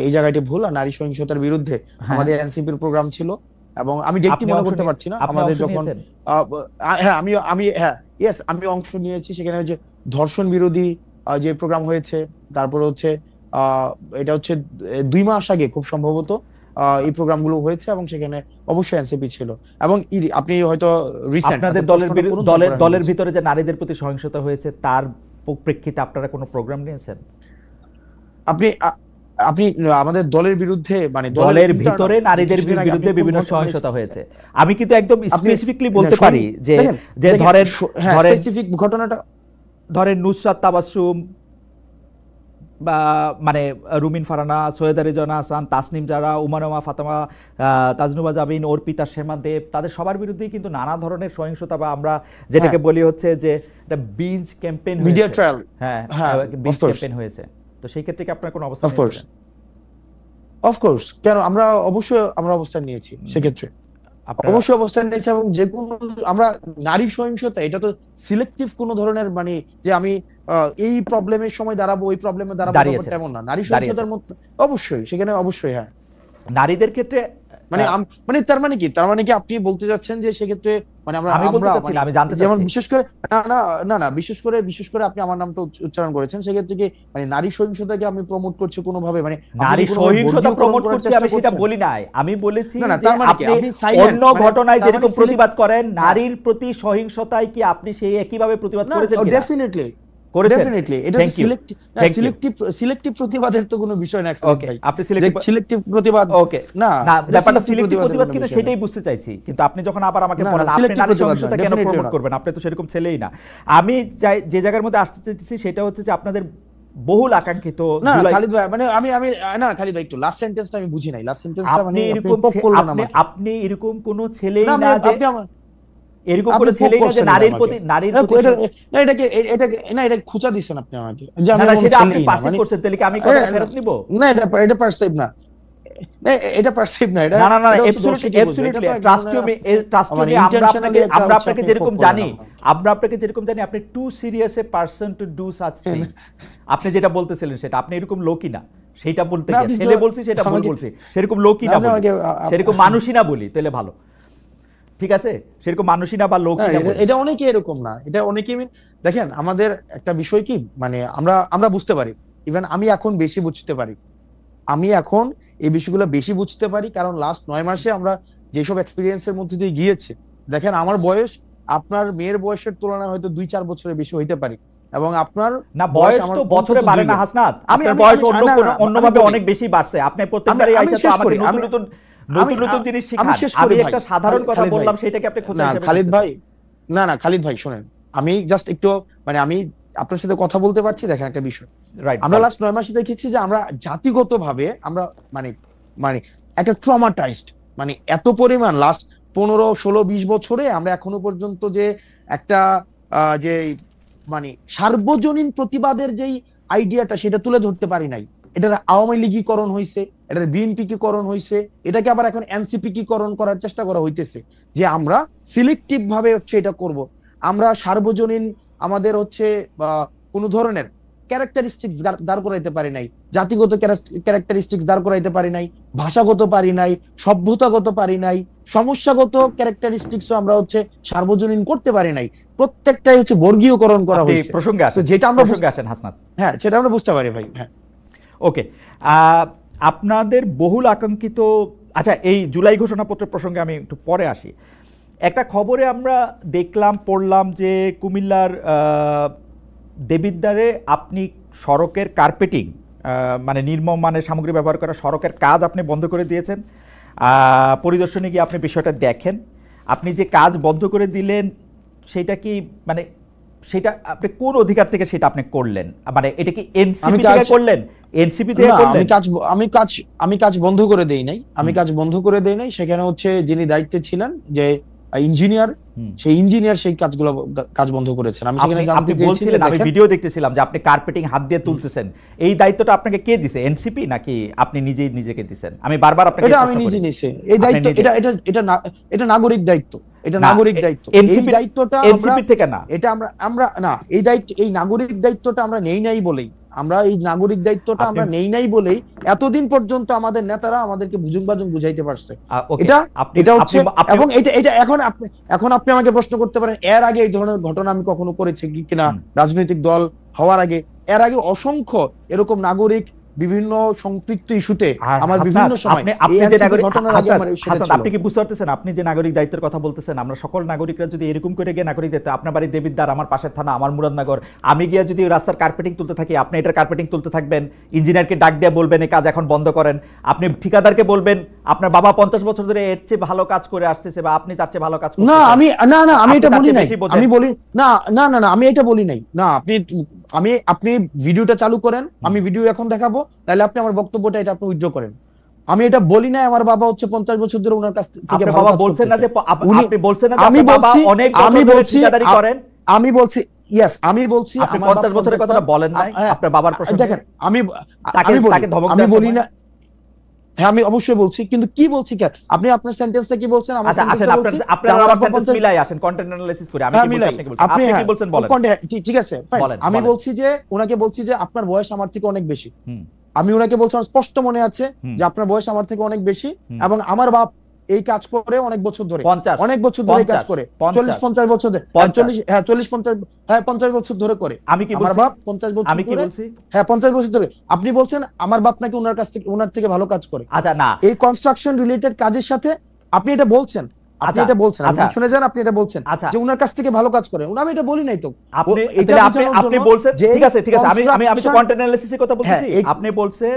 এই জায়গাটি ভুল। আর নারী সহিংসতার বিরুদ্ধে আমাদের এনসিপির প্রোগ্রাম ছিল এবং আমি ডেটটি মনে করতে পারছি না। আমাদের যখন হ্যাঁ আমি অংশ নিয়েছি সেখানে, যে ধর্ষণ বিরোধী যে প্রোগ্রাম হয়েছে, তারপরে হচ্ছে এটা হচ্ছে 2 মাস আগে খুব সম্ভবত এই প্রোগ্রামগুলো হয়েছে এবং সেখানে অবশ্যই এনসিপি ছিল। এবং আপনি হয়তো রিসেন্ট আপনাদের দলের ভিতরে যে নারীদের প্রতি সহিংসতা হয়েছে তার প্রেক্ষিতে আপনারা কোনো প্রোগ্রাম নিয়েছেন? আপনি আমাদের দলের বিরুদ্ধে, মানে দলের ভিতরে নারীদের বিরুদ্ধে বিভিন্ন সহিংসতা হয়েছে, আমি কিন্তু একদম স্পেসিফিকলি বলতে পারি যে স্পেসিফিক ঘটনাটা ধরেন নুসরাত তাবাসসুম বা মানে রুমিন ফারানা, সৈয়দা রেজওয়ানা হাসান, তাসনিম জারা, উমানুমা ফাতেমা, তাজনুবা জাবিন, অর্পিতা শেমা দেব, তাদের সবার বিরুদ্ধেই কিন্তু নানা ধরনের সহিংসতা বা আমরা যেটাকে বলি হচ্ছে যে এটা binge campaign, media trial, binge campaign হয়েছে। তো সেই ক্ষেত্রে কি আপনার কোনো অবস্থা? অফকোর্স, কেন আমরা অবস্থান নিয়েছি, সেক্ষেত্রে অবশ্যই অবস্থান নিয়েছি। এবং যে কোনো আমরা নারী সহিংসতা, এটা তো সিলেক্টিভ কোন ধরনের, মানে যে আমি এই প্রবলেমের সময় দাঁড়াবো, ওই প্রবলেমে দাঁড়াবো তেমন না। নারী সহিংসতার মধ্যে অবশ্যই, সেখানে অবশ্যই হ্যাঁ নারীদের ক্ষেত্রে তার মানে কি আপনি বলতে যাচ্ছেন যে সেক্ষেত্রে মানে আমি জানতে যেমন বিশেষ করে আপনি আমার নামটা উচ্চারণ করেছেন, সেক্ষেত্রে কি মানে নারী সহিংসতাকে আমি প্রমোট করছি কোনোভাবে, মানে নারী সহিংসতা প্রমোট করছি আমি সেটা বলি নাই। আমি বলেছি যে আপনি অন্য ঘটনায় যেরকম প্রতিবাদ করেন, নারীর প্রতি সহিংসতায় কি আপনি সেই একইভাবে প্রতিবাদ করেছেন? ডেফিনেটলি এটা সিলেক্টিভ প্রতিবাদের তো কোনো বিষয় না। আপনি সিলেক্টিভ প্রতিবাদ না, ব্যাপারটা সিলেক্টিভ প্রতিবাদ কিনা সেটাই বুঝতে চাইছি। কিন্তু আপনি যখন আবার আমাকে বলেন আপনি নারী সহিংসতা কেন প্রমোট করবেন, আপনি তো সেরকম ছেলেই না। আমি যে জায়গার মধ্যে আসতে চাইছি সেটা হচ্ছে যে আপনাদের বহুল আকাঙ্ক্ষিত খালিদ ভাই, মানে খালিদ ভাই একটু লাস্ট সেন্টেন্সটা আমি বুঝি নাই। লাস্ট সেন্টেন্সটা মানে আপনি এরকম কোন ছেলেই না যে এরকম করে ছেলেই না যে নারীর প্রতি এটা খুঁচা দিচ্ছেন আপনি আমাকে, যে আমি সেটা আপনি পারসিভ করছেন, তাহলে কি আমি কথা ফেরত নিব? না, এটা পারসিভ না, এটা পারসিভ না, এটা না অ্যাবসলিউটলি ট্রাস্ট মি, আমরা আপনাকে যেরকম জানি আপনি too serious a person to do such things. আপনি যেটা বলতেছিলেন সেটা আপনি এরকম লোকই না, সেটা বলতে গিয়ে ছেলে বলছি সেটা ভুল বলছি, সেরকম লোকই না, সেরকম মানুষই না বলি তাহলে ভালো, ঠিক আছে? সেরকম মানুষই না বা লোকই না, এটা অনেকে এরকম না, এটা অনেকে দেখেন আমাদের একটা বিষয় কি, মানে আমরা বুঝতে পারি, ইভেন আমি এখন বেশি বুঝতে পারি, আমি এখন এই বিষয়গুলো বেশি বুঝতে পারি, কারণ লাস্ট 9 মাসে আমরা যেসব এক্সপিরিয়েন্সের মধ্যে দিয়ে গিয়েছি, দেখেন আমার বয়স আপনার মেয়ের বয়সের তুলনায় হয়তো 2-4 বছরের বেশি হইতে পারি, এবং আপনার না বয়স তো বছরে বাড়ে না হাসনাত, আপনার বয়স অন্যভাবে অনেক বেশি বাড়ছে। আপনি প্রত্যেকবারই আইসা তো আমাকে নতুন জিনিস শিখান। আমি একটা সাধারণ কথা বললাম, সেটাকে আপনি খোঁচা হিসেবে খালিদ ভাই, না খালিদ ভাই শুনেন, আমি জাস্ট একটু মানে আমি আপনার সাথে কথা বলতে পারছি। দেখেন একটা বিষয়, আমরা লাস্ট 9 মাসে দেখেছি যে আমরা জাতিগতভাবে আমরা মানে একটা ট্রমাটাইজড, মানে এত পরিমাণ লাস্ট 15-16-20 বছরে আমরা এখনো পর্যন্ত যে একটা যে মানে সার্বজনীন প্রতিবাদের যেই আইডিয়াটা সেটা তুলে ধরতে পারি নাই। এটার আওয়ামী লীগীকরণ হয়েছে, এটার বিএনপিকীকরণ হয়েছে, এটাকে আবার এখন এনসিপিকীকরণ করার চেষ্টা করা হইতেছে, যে আমরা সিলেক্টিভ ভাবে হচ্ছে এটা করব। আমরা সার্বজনীন আমাদের হচ্ছে কোনো ধরনের ক্যারেক্টারিস্টিক্স দাঁড় করাইতে পারি নাই, জাতিগত ক্যারেক্টারিস্টিক্স দাঁড় করাইতে পারি নাই, ভাষাগত পারি নাই, সভ্যতাগত পারি নাই, সমস্যাগত ক্যারেক্টারিস্টিক্সও আমরা হচ্ছে সার্বজনীন করতে পারি নাই। প্রত্যেকটাই হচ্ছে বর্গীয়করণ করা হয়েছে। তো যেটা আমরা হ্যাঁ সেটা আমরা বুঝতে পারি ভাই। হ্যাঁ ওকে, আপনাদের বহুল আকাঙ্ক্ষিত, আচ্ছা এই জুলাই ঘোষণাপত্র প্রসঙ্গে আমি একটু পরে আসি। একটা খবরে আমরা দেখলাম, পড়লাম যে কুমিল্লার দেবিদ্বারে আপনি সড়কের কার্পেটিং, মানে নির্মম মানের সামগ্রী ব্যবহার করা সড়কের কাজ আপনি বন্ধ করে দিয়েছেন। পরিদর্শনে গিয়ে আপনি বিষয়টা দেখেন। আপনি যে কাজ বন্ধ করে দিলেন সেটা কি মানে সেটা আপনি কোন অধিকার থেকে সেটা আপনি করলেন? মানে এটা কি এনসিপি থেকে করলেন? এনসিপি থেকে করলেন? আমি কাজ বন্ধ করে দেই নাই। আমি কাজ বন্ধ করে দেই নাই। সেখানে হচ্ছে যিনি দায়িত্বে ছিলেন যে ইঞ্জিনিয়ার, সেই ইঞ্জিনিয়ার সেই কাজ বন্ধ করেছেন। আমি সেখানে জানতে চেয়েছিলাম, আমি ভিডিও দেখতেছিলাম যে আপনি কার্পেটিং হাত দিয়ে তুলতেছেন। এই দায়িত্বটা আপনাকে কে দিছে? এনসিপি নাকি আপনি নিজেই নিজেকে দিছেন? আমি বারবার আপনাকে এটা আমি নিজে নিছি। এই দায়িত্ব এটা নাগরিক দায়িত্ব। এটা নাগরিক দায়িত্ব। এই দায়িত্বটা এনসিপি থেকে না। এটা আমরা না, এই দায়িত্ব, এই নাগরিক দায়িত্বটা আমরা নেই নাই বলেই, আমরা এই নাগরিক দায়িত্বটা আমরা নেই নাই বলেই এতদিন পর্যন্ত আমাদের নেতারা আমাদেরকে বুঝুং বুঝাইতে পারছে। এটা হচ্ছে, এবং এটা এখন আপনি আমাকে প্রশ্ন করতে পারেন এর আগে এই ধরনের ঘটনা আমি কখনো করেছি কিনা রাজনৈতিক দল হওয়ার আগে। এর আগে অসংখ্য এরকম নাগরিক বিভিন্ন সম্পৃক্ত ইস্যুতে আমার বিভিন্ন সময় আপনি কি বুঝতে পারতেছেন? আপনি যে নাগরিক দায়িত্বের কথা বলতেছেন, আমরা সকল নাগরিকরা যদি এরকম করে গিয়ে নাগরিক দায়িত্ব, আপনার বাড়ি দেবিদ্বার, আমার পাশের থানা, আমার মুরাদনগর, আমি গিয়ে যদি রাস্তার কার্পেটিং তুলতে থাকি, আপনি এটার কার্পেটিং তুলতে থাকবেন, ইঞ্জিনিয়ারকে ডাক দিয়ে বলবেন এই কাজ এখন বন্ধ করেন, আপনি ঠিকাদারকে বলবেন আপনার বাবা 50 বছর ধরে এর চেয়ে ভালো কাজ করে আসতেছে বা আপনি তার চেয়ে ভালো কাজ করতেছেন। আমি এটা বলি নাই। আমি বলি না, আমি এটা বলি নাই। না, আপনি ভিডিওটা চালু করেন, আমি ভিডিও এখন দেখাবো, তাহলে আপনি আমার বক্তব্যটা এটা আপনি উইথড্র করেন। আমি এটা বলি না আমার বাবা হচ্ছে 50 বছর ধরে ওনার কাছ থেকে বাবা বলছেন না যে আপনি বলছেন না যে আপনি বাবা অনেক বছর ধরে ঠিকাদারি করেন। আমি বলছি ইয়েস, আমি বলছি আপনি 50 বছরের কথাটা বলেন নাই আপনার বাবার প্রসঙ্গে। দেখেন, আমি বলি না। হ্যাঁ, আমি অবশ্যই বলছি, কিন্তু কি বলছি কেন? আপনি আপনার সেন্টেন্সটা কি বলছেন? আমার সেন্টেন্সটা বলছি আপনার সেন্টেন্স মিলাই আসেন, কন্টেন্ট অ্যানালাইসিস করে। আমি কি বলছি আপনি কি বলছেন বলেন। ঠিক আছে, আমি বলছি যে ওনাকে বলছি যে আপনার বয়স আমার থেকে অনেক বেশি। আমি ওনাকে বলছি, আমার স্পষ্ট মনে আছে যে আপনার বয়স আমার থেকে অনেক বেশি, এবং আমার বাপ এই কাজ করে অনেক বছর ধরে, অনেক বছর ধরে কাজ করে, 40-50 বছর ধরে, 50 বছর ধরে করে। আমি কি আমার বাপ 50 বছর, আমি কি বলছি? হ্যাঁ, 50 বছর ধরে। আপনি বলছেন আমার বাপ নাকি ওনার থেকে ভালো কাজ করে। আচ্ছা, না, এই কনস্ট্রাকশন রিলেটেড কাজের সাথে আপনি এটা বলছেন, আপনি এটা বলছেন, শুনে যান, আপনি এটা বলছেন যে ওনার কাছ থেকে ভালো কাজ করে। আমি এটা বলি নাই তো। আপনি বলছেন, ঠিক আছে আমি তো কন্টেন্ট অ্যানালাইসিসের কথা বলছি। আপনি বলছেন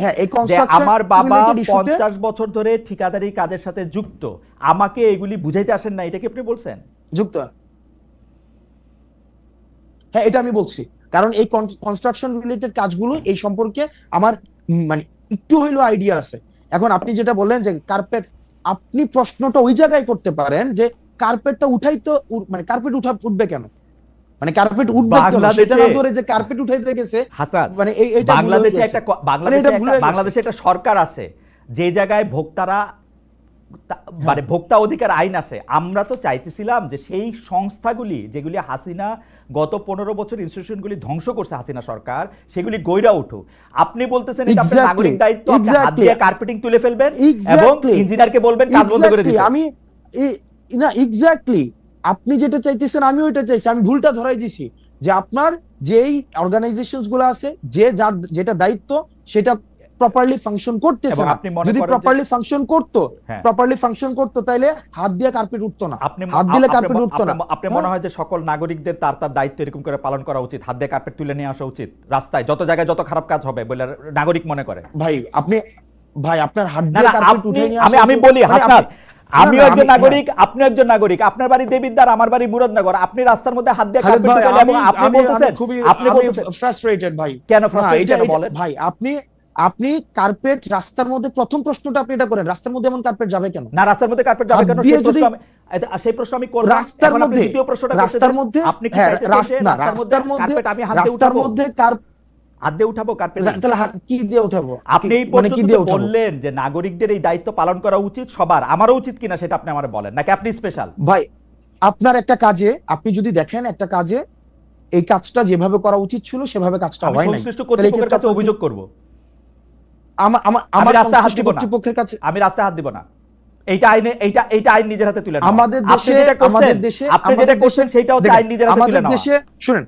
যে আমার বাবা 50 বছর ধরে ঠিকাদারি কাজের সাথে যুক্ত, আমাকে এগুলি বুঝাইতে আসেন না, এটা কি আপনি বলছেন? যুক্ত, হ্যাঁ, এটা আমি বলছি। কারণ এই কনস্ট্রাকশন রিলেটেড কাজগুলো এই সম্পর্কে আমার মানে একটু হইলেও আইডিয়া আছে। এখন আপনি যেটা বললেন যে কার্পেট, আপনি প্রশ্নটা ওই জায়গায় করতে পারেন যে কার্পেটটা উঠাইতো, মানে কার্পেট উঠবে কেন, মানে কার্পেট উঠবে কেন, সেটা না ধরে যে কার্পেট উঠাইতে গেছে। মানে এইটা বাংলাদেশে একটা সরকার আছে যে জায়গায় ভোক্তারা, মানে ভোক্তা অধিকার আইন আছে। আমরা তো চাইতেছিলাম যে সেই সংস্থাগুলি যেগুলি হাসিনা গত 15 বছর ইনস্টিটিউশনগুলি ধ্বংস করছে হাসিনা সরকার, সেগুলি গইরা উঠুক। আপনি বলতেছেন এটা আপনার নাগরিক দায়িত্ব, আপনি হাত দিয়ে কার্পেটিং তুলে ফেলবেন এবং ইঞ্জিনিয়ারকে বলবেন কাজ বন্ধ করে দিতে। আমি না, এক্স্যাক্টলি আপনি যেটা চাইতেছেন আমি ওইটা চাইছি। আমি ভুলটা ধরাই দিছি যে আপনার যেই অর্গানাইজেশনস গুলো আছে, যেটা দায়িত্ব সেটা প্রপারলি ফাংশন করতেছে না। যদি প্রপারলি ফাংশন করতো তাহলে হাত দিয়ে কার্পেট উঠতো না, হাত দিলে কার্পেট উঠতো না। আপনি মনে হয় যে সকল নাগরিকদের তার দায়িত্ব এরকম করে পালন করা উচিত, হাত দিয়ে কার্পেট তুলে নিয়ে আসা উচিত রাস্তায়, যত জায়গায় যত খারাপ কাজ হবে বলে নাগরিক মনে করে? ভাই আপনার হাত দিয়ে কার্পেট উঠে নিয়ে আসা, আমি বলি হাসনাত, আমিও একজন নাগরিক, আপনি একজন নাগরিক, আপনার বাড়ি দেবিদ্বার, আমার বাড়ি মুরাদনগর, আপনি রাস্তার মধ্যে হাত দিয়ে কার্পেট তুলে, এবং আপনি বলতেছেন আপনি ফ্রাস্ট্রেটেড। ভাই কেন ফ্রাস্ট্রেটেড বলেন? ভাই আপনি কার্পেট রাস্তার মধ্যে, প্রথম প্রশ্নটা আপনি এটা করেন, রাস্তার মধ্যে এমন কার্পেট যাবে কেন? না, রাস্তার মধ্যে কার্পেট যাবে কেন সেই প্রশ্ন আমি করব। রাস্তার মধ্যে, দ্বিতীয় প্রশ্নটা রাস্তার মধ্যে, আপনি কি চাইতেছেন রাস্তার মধ্যে আমি হাত দিয়ে উঠাবো কার্পেট? তাহলে কি দিয়ে উঠাবো? আপনি এই পর্যন্ত বললেন যে নাগরিকদের এই দায়িত্ব পালন করা উচিত সবার, আমারও উচিত কিনা সেটা আপনি আমারে বলেন, নাকি আপনি স্পেশাল? ভাই, আপনার একটা কাজে, আপনি যদি দেখেন একটা কাজে এই কাজটা যেভাবে করা উচিত ছিল সেভাবে কাজটা হয় নাই, সংশ্লিষ্ট কর্তৃপক্ষের কাছে অভিযোগ করব। আমার রাস্তায় হাত দিব না, কর্তৃপক্ষের কাছে আমি রাস্তায় হাত দিব না। এইটা আইন নিজের হাতে তুলে নেন। আমাদের দেশে আপনি যেটা করছেন সেটা হচ্ছে আইন নিজের হাতে তুলে নেওয়া। আমাদের দেশে শুনেন,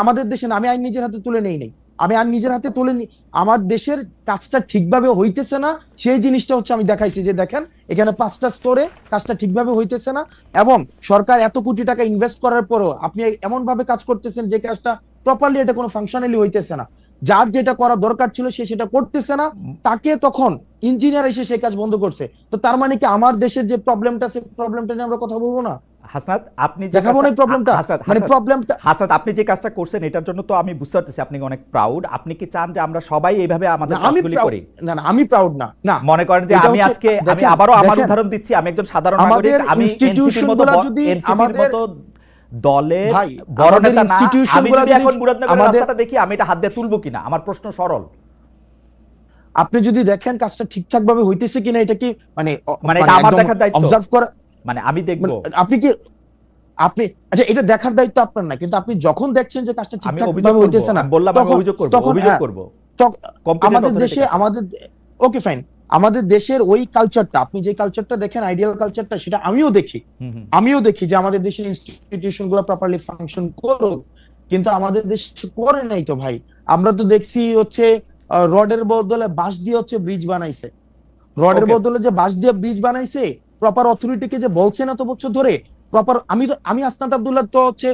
আমাদের দেশে না, আমি আইন নিজের হাতে তুলে নেই নাই। আমি আর নিজের হাতে তুলে নি, আমার দেশের কাজটা ঠিকভাবে হইতেছে না সেই জিনিসটা হচ্ছে আমি দেখাইছি যে দেখেন এখানে 5টা স্তরে কাজটা ঠিকভাবে হইতেছে না, এবং সরকার এত কোটি টাকা ইনভেস্ট করার পরও আপনি এমন ভাবে কাজ করতেছেন যে কাজটা প্রপারলি এটা কোনো ফাংশনালি হইতেছে না, যার যেটা করা দরকার ছিল সে সেটা করতেছে না, তাকে তখন ইঞ্জিনিয়ার এসে সেই কাজ বন্ধ করছে। তো তার মানে কি আমার দেশের যে প্রবলেমটা আছে প্রবলেমটা নিয়ে আমরা কথা বলবো না? হাসনাত, আপনি যে দেখাবো না এই প্রবলেমটা, মানে প্রবলেমটা। হাসনাত, আপনি যে কাজটা করছেন এটার জন্য তো আমি বুঝতে পারতেছি আপনি অনেক প্রাউড। আপনি কি চান যে আমরা সবাই এইভাবে আমাদের কাজগুলি করি? না না, আমি প্রাউড না। না, মনে করেন যে আমি আজকে আমি আবারও আমার উদাহরণ দিচ্ছি, আমি একজন সাধারণ নাগরিক, আমি এনসিপির মতো দলের বড় নেতা না, আমি যদি এখন মুরাদনগরের রাস্তাটা দেখি আমি এটা হাত দিয়ে তুলবো কিনা, আমার প্রশ্ন সরল। আপনি যদি দেখেন কাজটা ঠিকঠাক ভাবে হইতেছে কিনা, এটা কি মানে এটা আমার দেখার দায়িত্ব, অবজার্ভ করা, মানে আমি দেখবো। আপনি কি আপনি আচ্ছা এটা দেখার দায়িত্ব আপনার না, কিন্তু আপনি যখন দেখছেন যে কাজটা ঠিকঠাক ভাবে হইতেছে না, বললাম আমি অভিযোগ করব, অভিযোগ করব। আমাদের দেশে আমাদের ওকে ফাইন, আমাদের দেশের ওই কালচারটা, আপনি যে কালচারটা দেখেন আইডিয়াল কালচারটা, সেটা আমিও দেখি যে আমাদের দেশের ইনস্টিটিউশন গুলো প্রপারলি ফাংশন করুক, কিন্তু আমাদের দেশে করে নাই তো ভাই। আমরা তো দেখছি হচ্ছে রডের বদলে বাঁশ দিয়ে হচ্ছে ব্রিজ বানাইছে, রডের বদলে যে বাঁশ দিয়ে ব্রিজ বানাইছে, প্রপার অথরিটিকে যে বলছে না তো বছর ধরে প্রপার। আমি আসনাত আব্দুল্লাহ তো হচ্ছে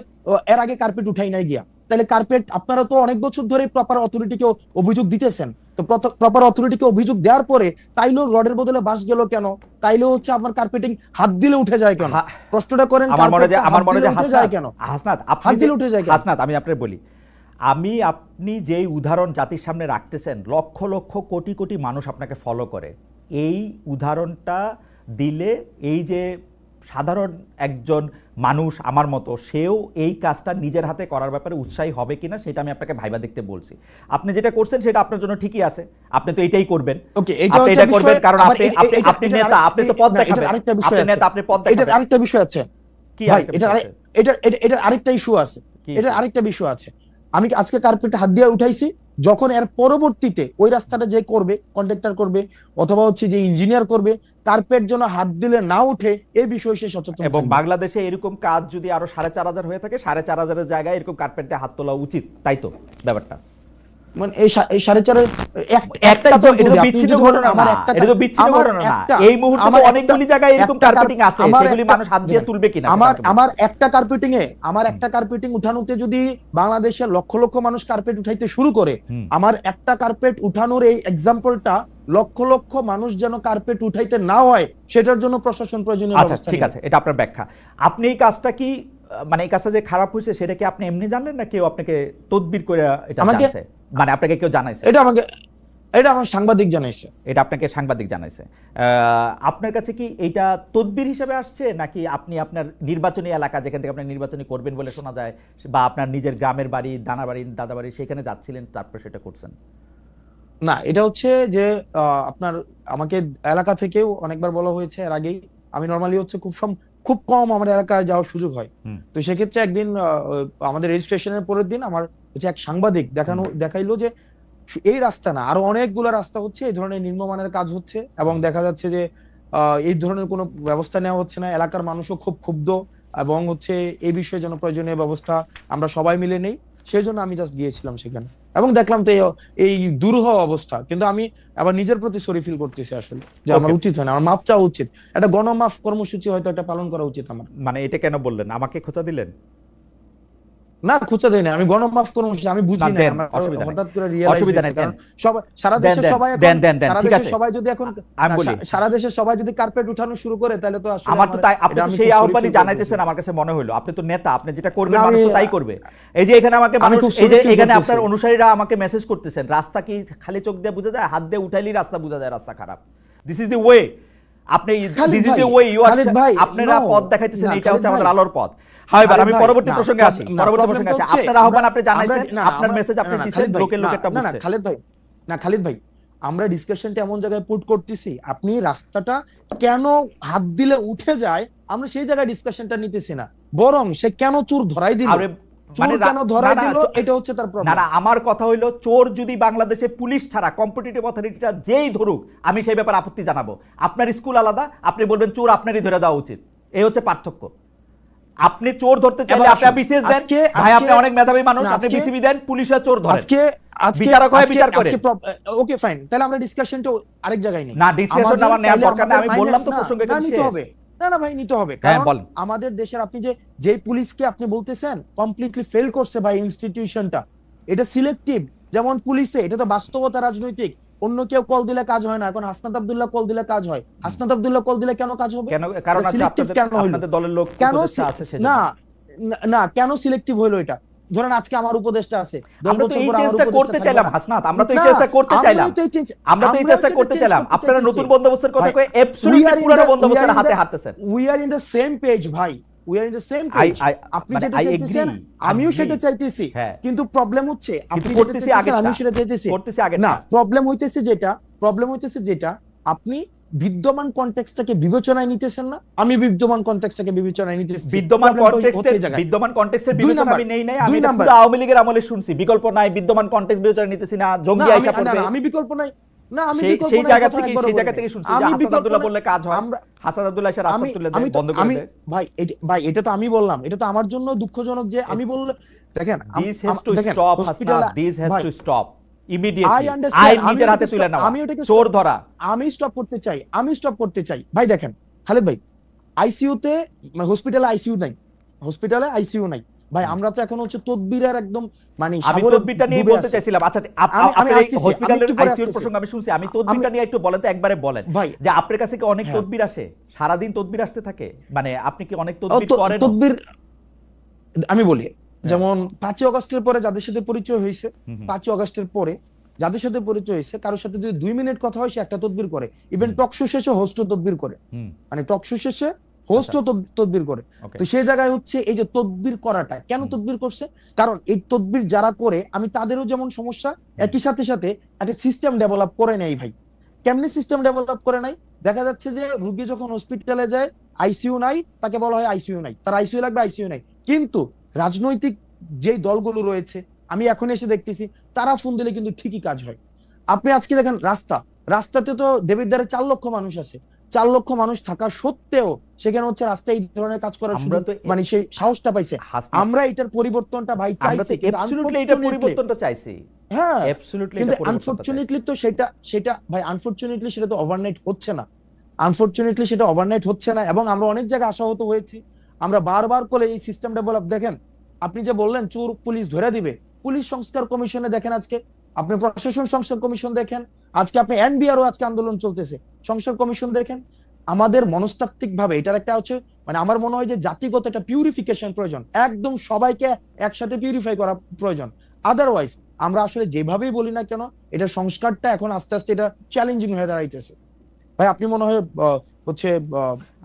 এর আগে কার্পেট উঠাই নাই গিয়া, তাহলে কার্পেট আপনারা তো অনেক বছর ধরে প্রপার অথরিটিকে অভিযোগ দিতেছেন, তো প্রপার অথরিটিকে অভিযোগ দেওয়ার পরে তাইলেও রডের বদলে বাঁশ গেল কেন? তাইলেও হচ্ছে আপনার কার্পেটিং হাত দিলে উঠে যায় কেন? প্রশ্নটা করেন। আমার মনে হয় যায় কেন হাসনাত, হাত দিলে উঠে যায় কেন? হাসনাত, আমি আপনাকে বলি, আপনি যেই উদাহরণ জাতির সামনে রাখতেছেন, লক্ষ লক্ষ কোটি কোটি মানুষ আপনাকে ফলো করে, এই উদাহরণটা দিলে এই যে সাধারণ একজন মানুষ আমার মতো, সেও এই কাজটা নিজের হাতে করার ব্যাপারে উৎসাহী হবে কিনা সেটা আমি আপনাকে ভাইবা দেখতে বলছি। আপনি যেটা করছেন সেটা আপনার জন্য ঠিকই আছে, আপনি তো এটাই করবেন, আপনি এটা করবেন কারণ আপনি নেতা, আপনি তো পথ দেখাবেন, আপনি নেতা, আপনি পথ দেখাবেন। এটার আরেকটা বিষয় আছে কি ভাই, এটার আরেকটা ইস্যু আছে, এটার আরেকটা বিষয় আছে। আমি আজকে কার্পেটে হাত দিয়ে উঠাইছি, যখন এর পরবর্তীতে ওই রাস্তাটা যে করবে, কন্ট্রাক্টর করবে অথবা হচ্ছে যে ইঞ্জিনিয়ার করবে, কার্পেট যেন হাত দিলে না উঠে এই বিষয়ে সে সচেতন। এবং বাংলাদেশে এরকম কাজ যদি আরো 4,500 হয়ে থাকে, 4,500 জায়গায় এরকম কার্পেট দিয়ে হাত তোলা উচিত, তাই তো ব্যাপারটা? মানে এই 4.5 একটা তো এটা বিচ্ছিন্ন ঘটনা না, এটা তো বিচ্ছিন্ন ঘটনা না, এই মুহূর্তে অনেকগুলি জায়গায় এরকম কার্পেটিং আছে, সেগুলি মানুষ হাত দিয়ে তুলবে কিনা? আমার একটা কার্পেটিং উঠানোতে যদি বাংলাদেশের লক্ষ লক্ষ মানুষ কার্পেট উঠাইতে শুরু করে, আমার একটা কার্পেট উঠানোর এই এক্সাম্পলটা লক্ষ লক্ষ মানুষ যেন কার্পেট উঠাইতে না হয় সেটার জন্য প্রশাসন প্রয়োজনীয় ব্যবস্থা। আচ্ছা ঠিক আছে, এটা আপনার ব্যাখ্যা। আপনি এই কাজটা কি, মানে এই কাজটা যে খারাপ হয়েছে সেটা কি আপনি এমনি জানলেন না কেউ আপনাকে তদবির করে এটা জানাইছে? মানে আপনাকে কেউ জানাইছে? এটা আমার সাংবাদিক জানাইছে। এটা আপনাকে সাংবাদিক জানাইছে। আপনার কাছে কি এটা তদবির হিসেবে আসছে, নাকি আপনি আপনার নির্বাচনী এলাকা যেখান থেকে আপনি নির্বাচনী করবেন বলে শোনা যায়, বা আপনার নিজের গ্রামের বাড়ি, দানাবাড়ি, দাদাবাড়ি, সেখানে যাচ্ছিলেন তারপর সেটা করছেন? না, এটা হচ্ছে যে আপনার আমাকে এলাকা থেকেও অনেকবার বলা হয়েছে এর আগেই। আমি নরমালি হচ্ছে খুব কম আমার এলাকায় যাওয়ার সুযোগ হয়, তো সেক্ষেত্রে একদিন আমাদের রেজিস্ট্রেশনের পরের দিন আমার হচ্ছে এক সাংবাদিক দেখাইলো যে এই রাস্তা না, আরো অনেকগুলো রাস্তা হচ্ছে এই ধরনের নিম্নমানের কাজ হচ্ছে, এবং দেখা যাচ্ছে যে এই ধরনের কোনো ব্যবস্থা নেওয়া হচ্ছে না। এলাকার মানুষও খুব ক্ষুব্ধ, এবং হচ্ছে এই বিষয়ে যেন প্রয়োজনীয় ব্যবস্থা আমরা সবাই মিলে নেই, সেই জন্য আমি জাস্ট গিয়েছিলাম সেখানে, এবং দেখলাম তো এই দুরূহ অবস্থা। কিন্তু আমি আবার নিজের প্রতি সরি ফিল করতেছি আসলে, যে আমার উচিত হয় না, আমার মাপ চাওয়া উচিত, একটা গণমাফ কর্মসূচি হয়তো একটা পালন করা উচিত আমার। মানে এটা কেন বললেন? আমাকে খোঁচা দিলেন? না, খুঁজে দেয় না, আমি গণমাফ কর্মসূচি আমি বুঝি না, হঠাৎ করে রিয়েলাইজ কারণ সারা দেশের সবাই যদি এখন সারা দেশের সবাই যদি কার্পেট উঠানো শুরু করে, তাহলে তো আসলে আমার তো তাই, আপনি তো সেই আহ্বানই জানাইতেছেন, আমার কাছে মনে হলো আপনি তো নেতা, আপনি যেটা করবেন মানুষ তো তাই করবে। এই যে এখানে আমাকে মানুষ, এই যে এখানে আপনার অনুসারীরা আমাকে মেসেজ করতেছেন, রাস্তা কি খালি চোখ দিয়ে বোঝা যায়? হাত দিয়ে উঠাইলেই রাস্তা বোঝা যায় রাস্তা খারাপ। দিস ইজ দ্য ওয়ে, আপনি this is the way you are, আপনারা পথ দেখাইতেছেন, এটা হচ্ছে আমাদের আলোর পথ। হাইবার আমি পরবর্তী প্রসঙ্গে আসি, আপনার আহ্বান আপনি জানাইছেন, আপনার মেসেজ আপনি দিচ্ছেন, লোকের লোকেরটা বুঝছে। খালিদ ভাই, আমরা ডিসকাশনটা এমন জায়গায় পুট করতেছি, আপনি রাস্তাটা কেন হাত দিলে উঠে যায় আমরা সেই জায়গায় ডিসকাশনটা নিতেছি না, বরং সে কেন চোর ধরাই দিল, কেন ধরাই দিল, এটা হচ্ছে তার প্রবলেম। না, আমার কথা হইলো চোর যদি বাংলাদেশে পুলিশ ছাড়া কম্পিটিটিভ অথরিটিটা যেই ধরুক, আমি সেই ব্যাপারে আপত্তি জানাবো। আপনার স্কুল আলাদা, আপনি বলবেন চোর আপনারই ধরে দেওয়া উচিত, এই হচ্ছে পার্থক্য। আপনি চোর ধরতে চাইলে আপনি বিসিএস দেন, ভাই আপনি অনেক মেধাবী মানুষ, আপনি বিসিবি দেন, পুলিশের চোর ধরেন। বিচারক হয়ে বিচার করেন। ওকে ফাইন, তাহলে আমরা ডিসকাশনটা আরেক জায়গায় নেই। না, ডিসকাশন আমার নেওয়ার দরকার নেই, আমি বললাম তো প্রসঙ্গে নিতে হবে। না ভাই, নিতে হবে, কারণ আমাদের দেশের আপনি যে পুলিশকে আপনি বলতেছেন কমপ্লিটলি ফেল করছে ভাই ইনস্টিটিউশনটা, এটা সিলেক্টিভ। যেমন পুলিশে এটা তো বাস্তবতা, রাজনৈতিক। অন্য কেউ কল দিলে কাজ হয় না, এখন হাসনাত আব্দুল্লাহ কল দিলে কাজ হয়। হাসনাত আব্দুল্লাহ কল দিলে কেন কাজ হবে? কেন? কারণ আপনাদের দলের লোক কেন না না কেন সিলেক্টিভ হলো এটা? ধরেন আজকে আমার উপদেষ্টা আছে, 10 বছর পর আমার উপদেষ্টা করতে চাইলাম হাসনাত, আমরা তো এই চেষ্টা করতে চাইলাম, আমরা তো এই চেষ্টা করতে চাইলাম। আপনারা নতুন বন্দোবস্তের কথা কই অ্যাবসলিউটলি পুরো বন্দোবস্তের হাতে হাঁটতেছেন। We are in the same page ভাই, we are in the same page. আপনি যেটা চাইতেছেন আমিও সেটা চাইতেছি, কিন্তু প্রবলেম হচ্ছে আপনি যেটা চাইতেছেন আমি সেটা চাইতেছি না। প্রবলেম হইতেছে যেটা আপনি বিদ্যমান কনটেক্সটটাকে বিবেচনায় নিতেছেন না, আমি বিদ্যমান কনটেক্সটটাকে বিবেচনায় নিতেছি। বিদ্যমান কনটেক্সটের বিবেচনা আমি নেই নাই, আমি পুরো আওয়ামী লীগের আমলে শুনছি বিকল্প নাই, বিদ্যমান কনটেক্সট বিবেচনা নিতেছি না, জঙ্গি আইসা পড়বে। আমি বিকল্প নাই, না আমি বিকল্প সেই জায়গা থেকে শুনছি যে হাসান আব্দুল্লাহ বললে কাজ হয়, হাসান আব্দুল্লাহ এসে রাস্তা তুলে দেয়, বন্ধ করে দেয়। ভাই এটা তো আমি বললাম, এটা তো আমার জন্য দুঃখজনক যে আমি বললে দেখেন this has to stop Hasnat, this has to stop immediately. আইন নিজের হাতে তুলে নাও, চোর ধরা। আমি স্টপ করতে চাই ভাই। দেখেন খালেদ ভাই, আইসিইউতে হসপিটালে আইসিইউ নাই ভাই। আমরা তো এখন হচ্ছে তদবিরের একদম মানে আমি তদবিরটা নিয়ে বলতে চাইছিলাম। আচ্ছা আপনি হসপিটালের আইসিইউর প্রসঙ্গ আমি শুনছি, আমি তদবিরটা নিয়ে একটু বলেন তো, একবারে বলেন যে আপনার কাছে কি অনেক তদবির আসে, সারা দিন তদবির আসতে থাকে, মানে আপনি কি অনেক তদবির করেন? তদবির আমি বলি, যেমন 5 আগস্টের পরে যাদের সাথে পরিচয় হয়েছে, 5 আগস্টের পরে যাদের সাথে পরিচয় হয়েছে, কারোর সাথে যদি 2 মিনিট কথা হয় সে একটা তদবির করে। ইভেন টকশো শেষে হোস্ট তদবির করে, মানে টকশো শেষে হোস্ট তদবির করে। তো সেই জায়গায় হচ্ছে এই যে তদবির করাটা কেন তদবির করছে, কারণ এই তদবির যারা করে আমি তাদেরও যেমন সমস্যা, একই সাথে একটা সিস্টেম ডেভেলপ করে নেই ভাই। কেমনি সিস্টেম ডেভেলপ করে নাই? দেখা যাচ্ছে যে রোগী যখন হসপিটালে যায় আইসিইউ নাই, তাকে বলা হয় আইসিইউ নাই, তার আইসিইউ লাগবে, আইসিইউ নাই। কিন্তু রাজনৈতিক যেই দলগুলো রয়েছে আমি এখন এসে দেখতেছি তারা ফোন দিলে কিন্তু ঠিকই কাজ হয়। আপনি আজকে দেখেন রাস্তাতে তো দেবিদ্বারে 4 লক্ষ মানুষ আছে, 4 লক্ষ মানুষ থাকা সত্ত্বেও সেখানে হচ্ছে রাস্তায় এই ধরনের কাজ করার মানে সেই সাহসটা পাইছে। আমরা এটার পরিবর্তনটা ভাই চাইছি, হ্যাঁ কিন্তু আনফরচুনেটলি তো সেটা ভাই আনফরচুনেটলি সেটা তো ওভারনাইট হচ্ছে না, এবং আমরা অনেক জায়গায় আশাহত হয়েছি। আমরা বারবার করে এই সিস্টেম ডেভেলপ, দেখেন আপনি যে বললেন চোর পুলিশ ধরে দিবে, পুলিশ সংস্কার কমিশনে দেখেন, আজকে আপনি প্রশাসন সংস্কার কমিশন দেখেন, আজকে আপনি এনবিআরও আজকে আন্দোলন চলতেছে, সংস্কার কমিশন দেখেন। আমাদের মনস্তাত্ত্বিক ভাবে এটার একটা হচ্ছে মানে আমার মনে হয় যে জাতিগত একটা পিউরিফিকেশন প্রয়োজন, একদম সবাইকে একসাথে পিউরিফাই করা প্রয়োজন। আদারওয়াইজ আমরা আসলে যেভাবেই বলি না কেন এটা সংস্কারটা এখন আস্তে আস্তে এটা চ্যালেঞ্জিং হয়ে দাঁড়াইতেছে ভাই। আপনি মনে হয় হচ্ছে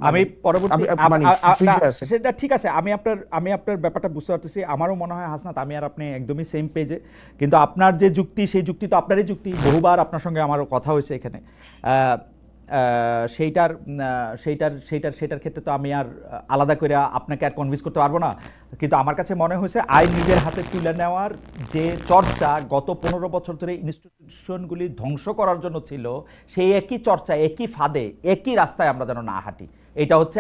আমি পরবর্তী সেটা ঠিক আছে, আমি আপনার ব্যাপারটা বুঝতে পারতেছি। আমারও মনে হয় হাসনাত আমি আর আপনি একদমই সেম পেজে, কিন্তু আপনার যে যুক্তি সেই যুক্তি তো আপনারই যুক্তি, বহুবার আপনার সঙ্গে আমারও কথা হয়েছে এখানে। সেইটার ক্ষেত্রে তো আমি আর আলাদা করে আপনাকে আর কনভিন্স করতে পারবো না। কিন্তু আমার কাছে মনে হয়েছে আইন নিজের হাতে তুলে নেওয়ার যে চর্চা গত 15 বছর ধরে ইনস্টিটিউশনগুলি ধ্বংস করার জন্য ছিল, সেই একই চর্চা, একই ফাঁদে, একই রাস্তায় আমরা যেন না হাঁটি, এটা হচ্ছে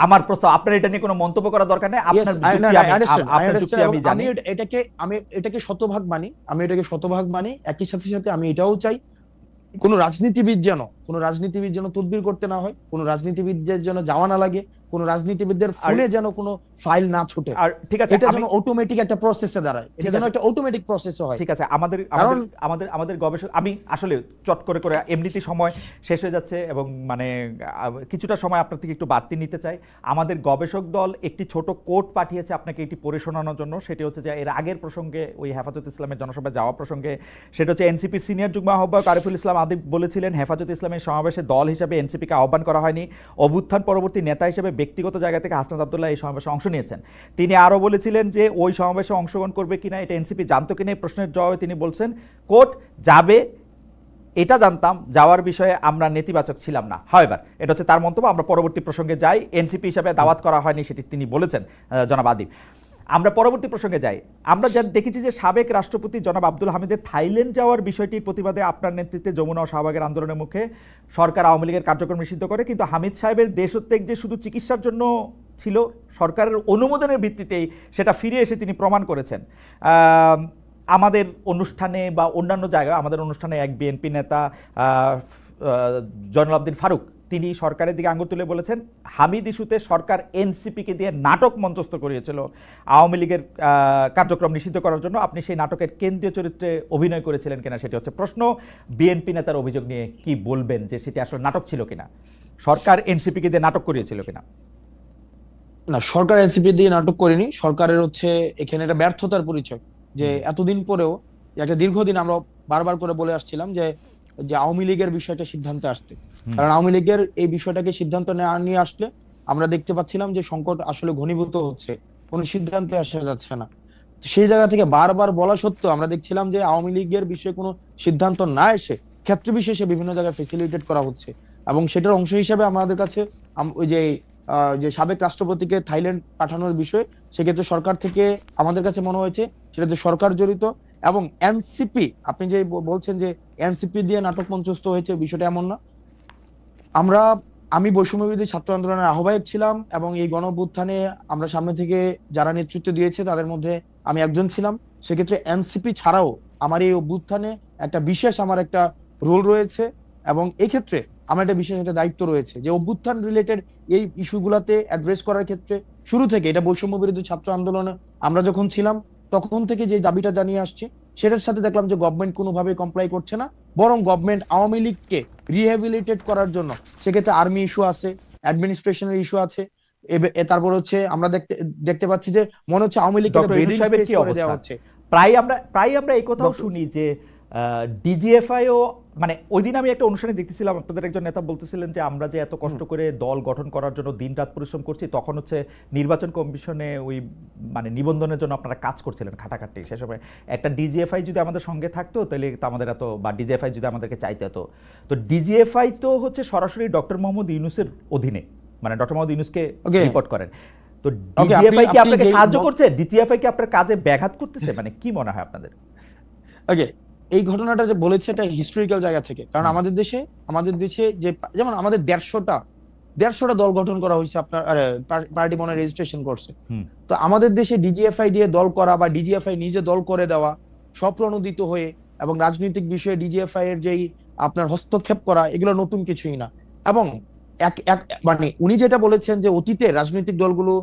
আমার প্রস্তাব। আপনার এটা নিয়ে কোনো মন্তব্য করার দরকার নেই, আপনার যুক্তি আমি জানি। এটাকে শতভাগ মানি, একই সাথে আমি এটাও চাই কোন রাজনীতিবিদ যেন তদবির করতে না হয়, কোন রাজনীতিবিদদের যেন যাওয়া না লাগে, কোন রাজনীতিবিদদের ফোনে যেন কোনো ফাইল না ছুটে। আর ঠিক আছে, এটা যেন অটোমেটিক একটা প্রসেসে দাঁড়ায়, এটা যেন একটা অটোমেটিক প্রসেস হয়। ঠিক আছে, আমাদের গবেষক, আমি আসলে চট করে এমনিতে সময় শেষ হয়ে যাচ্ছে এবং মানে কিছুটা সময় আপনার থেকে একটু বাড়তি নিতে চাই। আমাদের গবেষক দল একটি ছোট কোট পাঠিয়েছে আপনাকে এটি পড়ে শোনানোর জন্য। সেটি হচ্ছে যে এর আগের প্রসঙ্গে, ওই হেফাজত ইসলামের জনসভায় যাওয়া প্রসঙ্গে, সেটা হচ্ছে এনসিপির সিনিয়র যুগ্ম আহ্বায়ক আরিফুল ইসলাম আদিব বলেছিলেন, হেফাজত ইসলামের সমাবেশে দল হিসেবে এনসিপিকে আহ্বান করা হয়নি, অভ্যুত্থান পরবর্তী নেতা হিসেবে ব্যক্তিগত জায়গা থেকে হাসনাত আব্দুল্লাহ এই সমাবেশে অংশ নিয়েছেন। তিনি আরও বলেছিলেন যে ওই সমাবেশে অংশগ্রহণ করবে কিনা এটা এনসিপি জানতো কিনা, এই প্রশ্নের জবাবে তিনি বলছেন কোট যাবে এটা জানতাম, যাওয়ার বিষয়ে আমরা নেতিবাচক ছিলাম না। হাওয়েভার, এটা হচ্ছে তার মন্তব্য। আমরা পরবর্তী প্রসঙ্গে যাই। এনসিপি হিসাবে দাওয়াত করা হয়নি সেটি তিনি বলেছেন জনাব আদিব। আমরা পরবর্তী প্রসঙ্গে যাই। আমরা যা দেখেছি যে সাবেক রাষ্ট্রপতি জনাব আব্দুল হামিদের থাইল্যান্ড যাওয়ার বিষয়টির প্রতিবাদে আপনার নেতৃত্বে যমুনা ও শাহবাগের আন্দোলনের মুখে সরকার আওয়ামী লীগের কার্যক্রম নিষিদ্ধ করে, কিন্তু হামিদ সাহেবের দেশত্যাগ যে শুধু চিকিৎসার জন্য ছিল, সরকারের অনুমোদনের ভিত্তিতেই সেটা ফিরে এসে তিনি প্রমাণ করেছেন। আমাদের অনুষ্ঠানে বা অন্যান্য জায়গায় আমাদের অনুষ্ঠানে এক বিএনপি নেতা জয়নুল আবদিন ফারুক তিনি সরকারের দিকে আঙুল তুলে বলেছেন হামিদ ইস্যুতে সরকার এনসিপিকে দিয়ে নাটক মঞ্চস্থ করিয়েছিল আওয়ামী লীগের কার্যক্রম নিষিদ্ধ করার জন্য। আপনি সেই নাটকের কেন্দ্রীয় চরিত্রে অভিনয় করেছিলেন কিনা সেটি হচ্ছে প্রশ্ন। বিএনপি নেতার অভিযোগ নিয়ে কি বলবেন, যে সেটি আসলে নাটক ছিল কিনা, সরকার এনসিপিকে দিয়ে নাটক করিয়েছিল কিনা? না, সরকার এনসিপি দিয়ে নাটক করেনি। সরকারের হচ্ছে এখানে একটা ব্যর্থতার পরিচয়, যে এতদিন পরেও একটা দীর্ঘদিন আমরা বারবার করে বলে আসছিলাম যে যে আওয়ামী লীগের বিষয়টা সিদ্ধান্তে আসতে, কারণ আওয়ামী লীগের এই বিষয়টাকে সিদ্ধান্ত নিয়ে আসলে আমরা দেখতে পাচ্ছিলাম যে সংকট আসলে ঘনীভূত হচ্ছে, কোনো সিদ্ধান্তে আসা যাচ্ছে না। তো সেই জায়গা থেকে বারবার বলা সত্ত্বেও আমরা দেখছিলাম যে আওয়ামী লীগের বিষয়ে কোনো সিদ্ধান্ত না এসে ক্ষেত্র বিশেষে বিভিন্ন জায়গায় ফেসিলিটেট করা হচ্ছে, এবং সেটার অংশ হিসেবে আমাদের কাছে ওই যে যে সাবেক রাষ্ট্রপতিকে থাইল্যান্ড পাঠানোর বিষয়, সেক্ষেত্রে সরকার থেকে আমাদের কাছে মনে হয়েছে সেটাতে সরকার জড়িত। এবং এনসিপি, আপনি যে বলছেন যে এনসিপি দিয়ে নাটক মঞ্চস্থ হয়েছে, বিষয়টা এমন না। আমি বৈষম্য বিরোধী ছাত্র আন্দোলনের আহ্বায়ক ছিলাম, এবং এই গণঅভ্যুত্থানে আমরা সামনে থেকে যারা নেতৃত্ব দিয়েছে তাদের মধ্যে আমি একজন ছিলাম। সেক্ষেত্রে এনসিপি ছাড়াও আমার এই অভ্যুত্থানে একটা বিশেষ আমার একটা রোল রয়েছে, এবং এই ক্ষেত্রে আমার একটা বিশেষ একটা দায়িত্ব রয়েছে যে অভ্যুত্থান রিলেটেড এই ইস্যুগুলাতে অ্যাড্রেস করার ক্ষেত্রে শুরু থেকে, এটা বৈষম্য বিরোধী ছাত্র আন্দোলনে আমরা যখন ছিলাম তখন থেকে যে দাবিটা জানিয়ে আসছি, সেটার সাথে দেখলাম যে গভর্নমেন্ট কোনোভাবে কমপ্লাই করছে না, বরং গভর্নমেন্ট আওয়ামী লীগকে রিহ্যাবিলিটেট করার জন্য সেক্ষেত্রে আর্মি ইস্যু আছে, অ্যাডমিনিস্ট্রেশনের ইস্যু আছে। তারপর হচ্ছে আমরা দেখতে পাচ্ছি যে মনে হচ্ছে আওয়ামী লীগকে ব্রিদিং স্পেস করে দেওয়া হচ্ছে। প্রায় আমরা এই কথাও শুনি যে ডিজিএফআইও, মানে ওই দিন আমি একটা অনুষ্ঠানে দেখতেছিলাম, আপনাদের একজন নেতা বলতেছিলেন যে আমরা যে এত কষ্ট করে দল গঠন করার জন্য দিনরাত পরিশ্রম করছি, তখন হচ্ছে নির্বাচন কমিশনে ওই মানে নিবন্ধনের জন্য আপনারা কাজ করছিলেন খাটাখাটি। সে সময় একটা ডিজিএফআই যদি আমাদের সঙ্গে থাকতো তাহলে তো আমাদের এত, বা ডিজিএফআই যদি আমাদেরকে চাইতে হতো। তো ডিজিএফআই তো হচ্ছে সরাসরি ডক্টর মোহাম্মদ ইউনূসের অধীনে, মানে ডক্টর মোহাম্মদ ইউনূসকে রিপোর্ট করেন। তো ডিজিএফআই কি আপনাকে সাহায্য করছে? ডিজিএফআই কি আপনার কাজে ব্যাঘাত করতেছে? মানে কি মনে হয় আপনাদের? ওকে, এই ঘটনাটা যে বলেছে এটা হিস্টোরিক্যাল জায়গা থেকে, কারণ আমাদের দেশে যে যেমন আমাদের 150টা দল গঠন করা হয়েছে, আপনার পার্টি মনে রেজিস্ট্রেশন করছে। তো আমাদের দেশে ডিজিএফআই দিয়ে দল করা বা ডিজিএফআই নিজে দল করে দেওয়া, স্বপ্রণোদিত হয়ে, এবং রাজনৈতিক বিষয়ে ডিজিএফআই এর যেই আপনার হস্তক্ষেপ করা, এগুলো নতুন কিছুই না। এবং মানে উনি যেটা বলেছেন যে অতীতে রাজনৈতিক দলগুলো,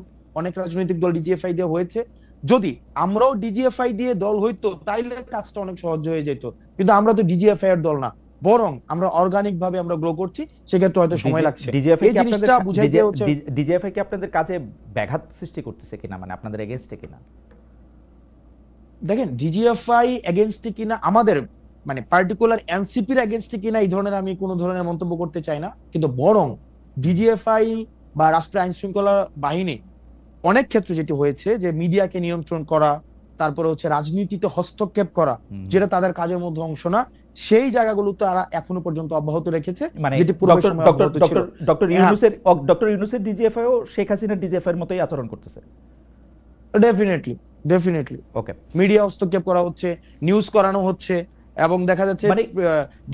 অনেক রাজনৈতিক দল ডিজিএফআই দিয়ে হয়েছে, যদি আমরাও ডিজিএফআই দিয়ে দল হইতো তাইলে কাজটা অনেক সহজ হয়ে যেত, কিন্তু আমরা তো ডিজিএফআই এর দল না, বরং আমরা অর্গানিক ভাবে আমরা গ্রো করছি, সেক্ষেত্রে হয়তো সময় লাগছে। এই জিনিসটা বুঝাইতে হচ্ছে। ডিজিএফআই কি আপনাদের কাজে ব্যাঘাত সৃষ্টি করতেছে কিনা, মানে আপনাদের এগেইনস্টে কিনা? দেখেন, ডিজিএফআই এগেইনস্টে কিনা, আমাদের মানে পার্টিকুলার এনসিপির এগেইনস্টে কিনা এই ধরনের আমি কোনো ধরনের মন্তব্য করতে চাই না, কিন্তু বরং ডিজিএফআই বা রাষ্ট্রীয় আইন শৃঙ্খলা বাহিনী অনেক ক্ষেত্রে যেটি হয়েছে যে মিডিয়াকে নিয়ন্ত্রণ করা, তারপরে হচ্ছে রাজনীতিতে হস্তক্ষেপ করা, যেটা তাদের কাজের মধ্যে অংশ না, সেই জায়গাগুলো তারা এখনো পর্যন্ত অব্যাহত রেখেছে, মানে যেটি পূর্বে সময় অব্যাহত ছিল। ডক্টর ইউনূসের ডিজিএফআই ও শেখ হাসিনার ডিজিএফআই এর মতোই আচরণ করতেছে। ডেফিনেটলি ওকে, মিডিয়া হস্তক্ষেপ করা হচ্ছে, নিউজ করানো হচ্ছে, এবং দেখা যাচ্ছে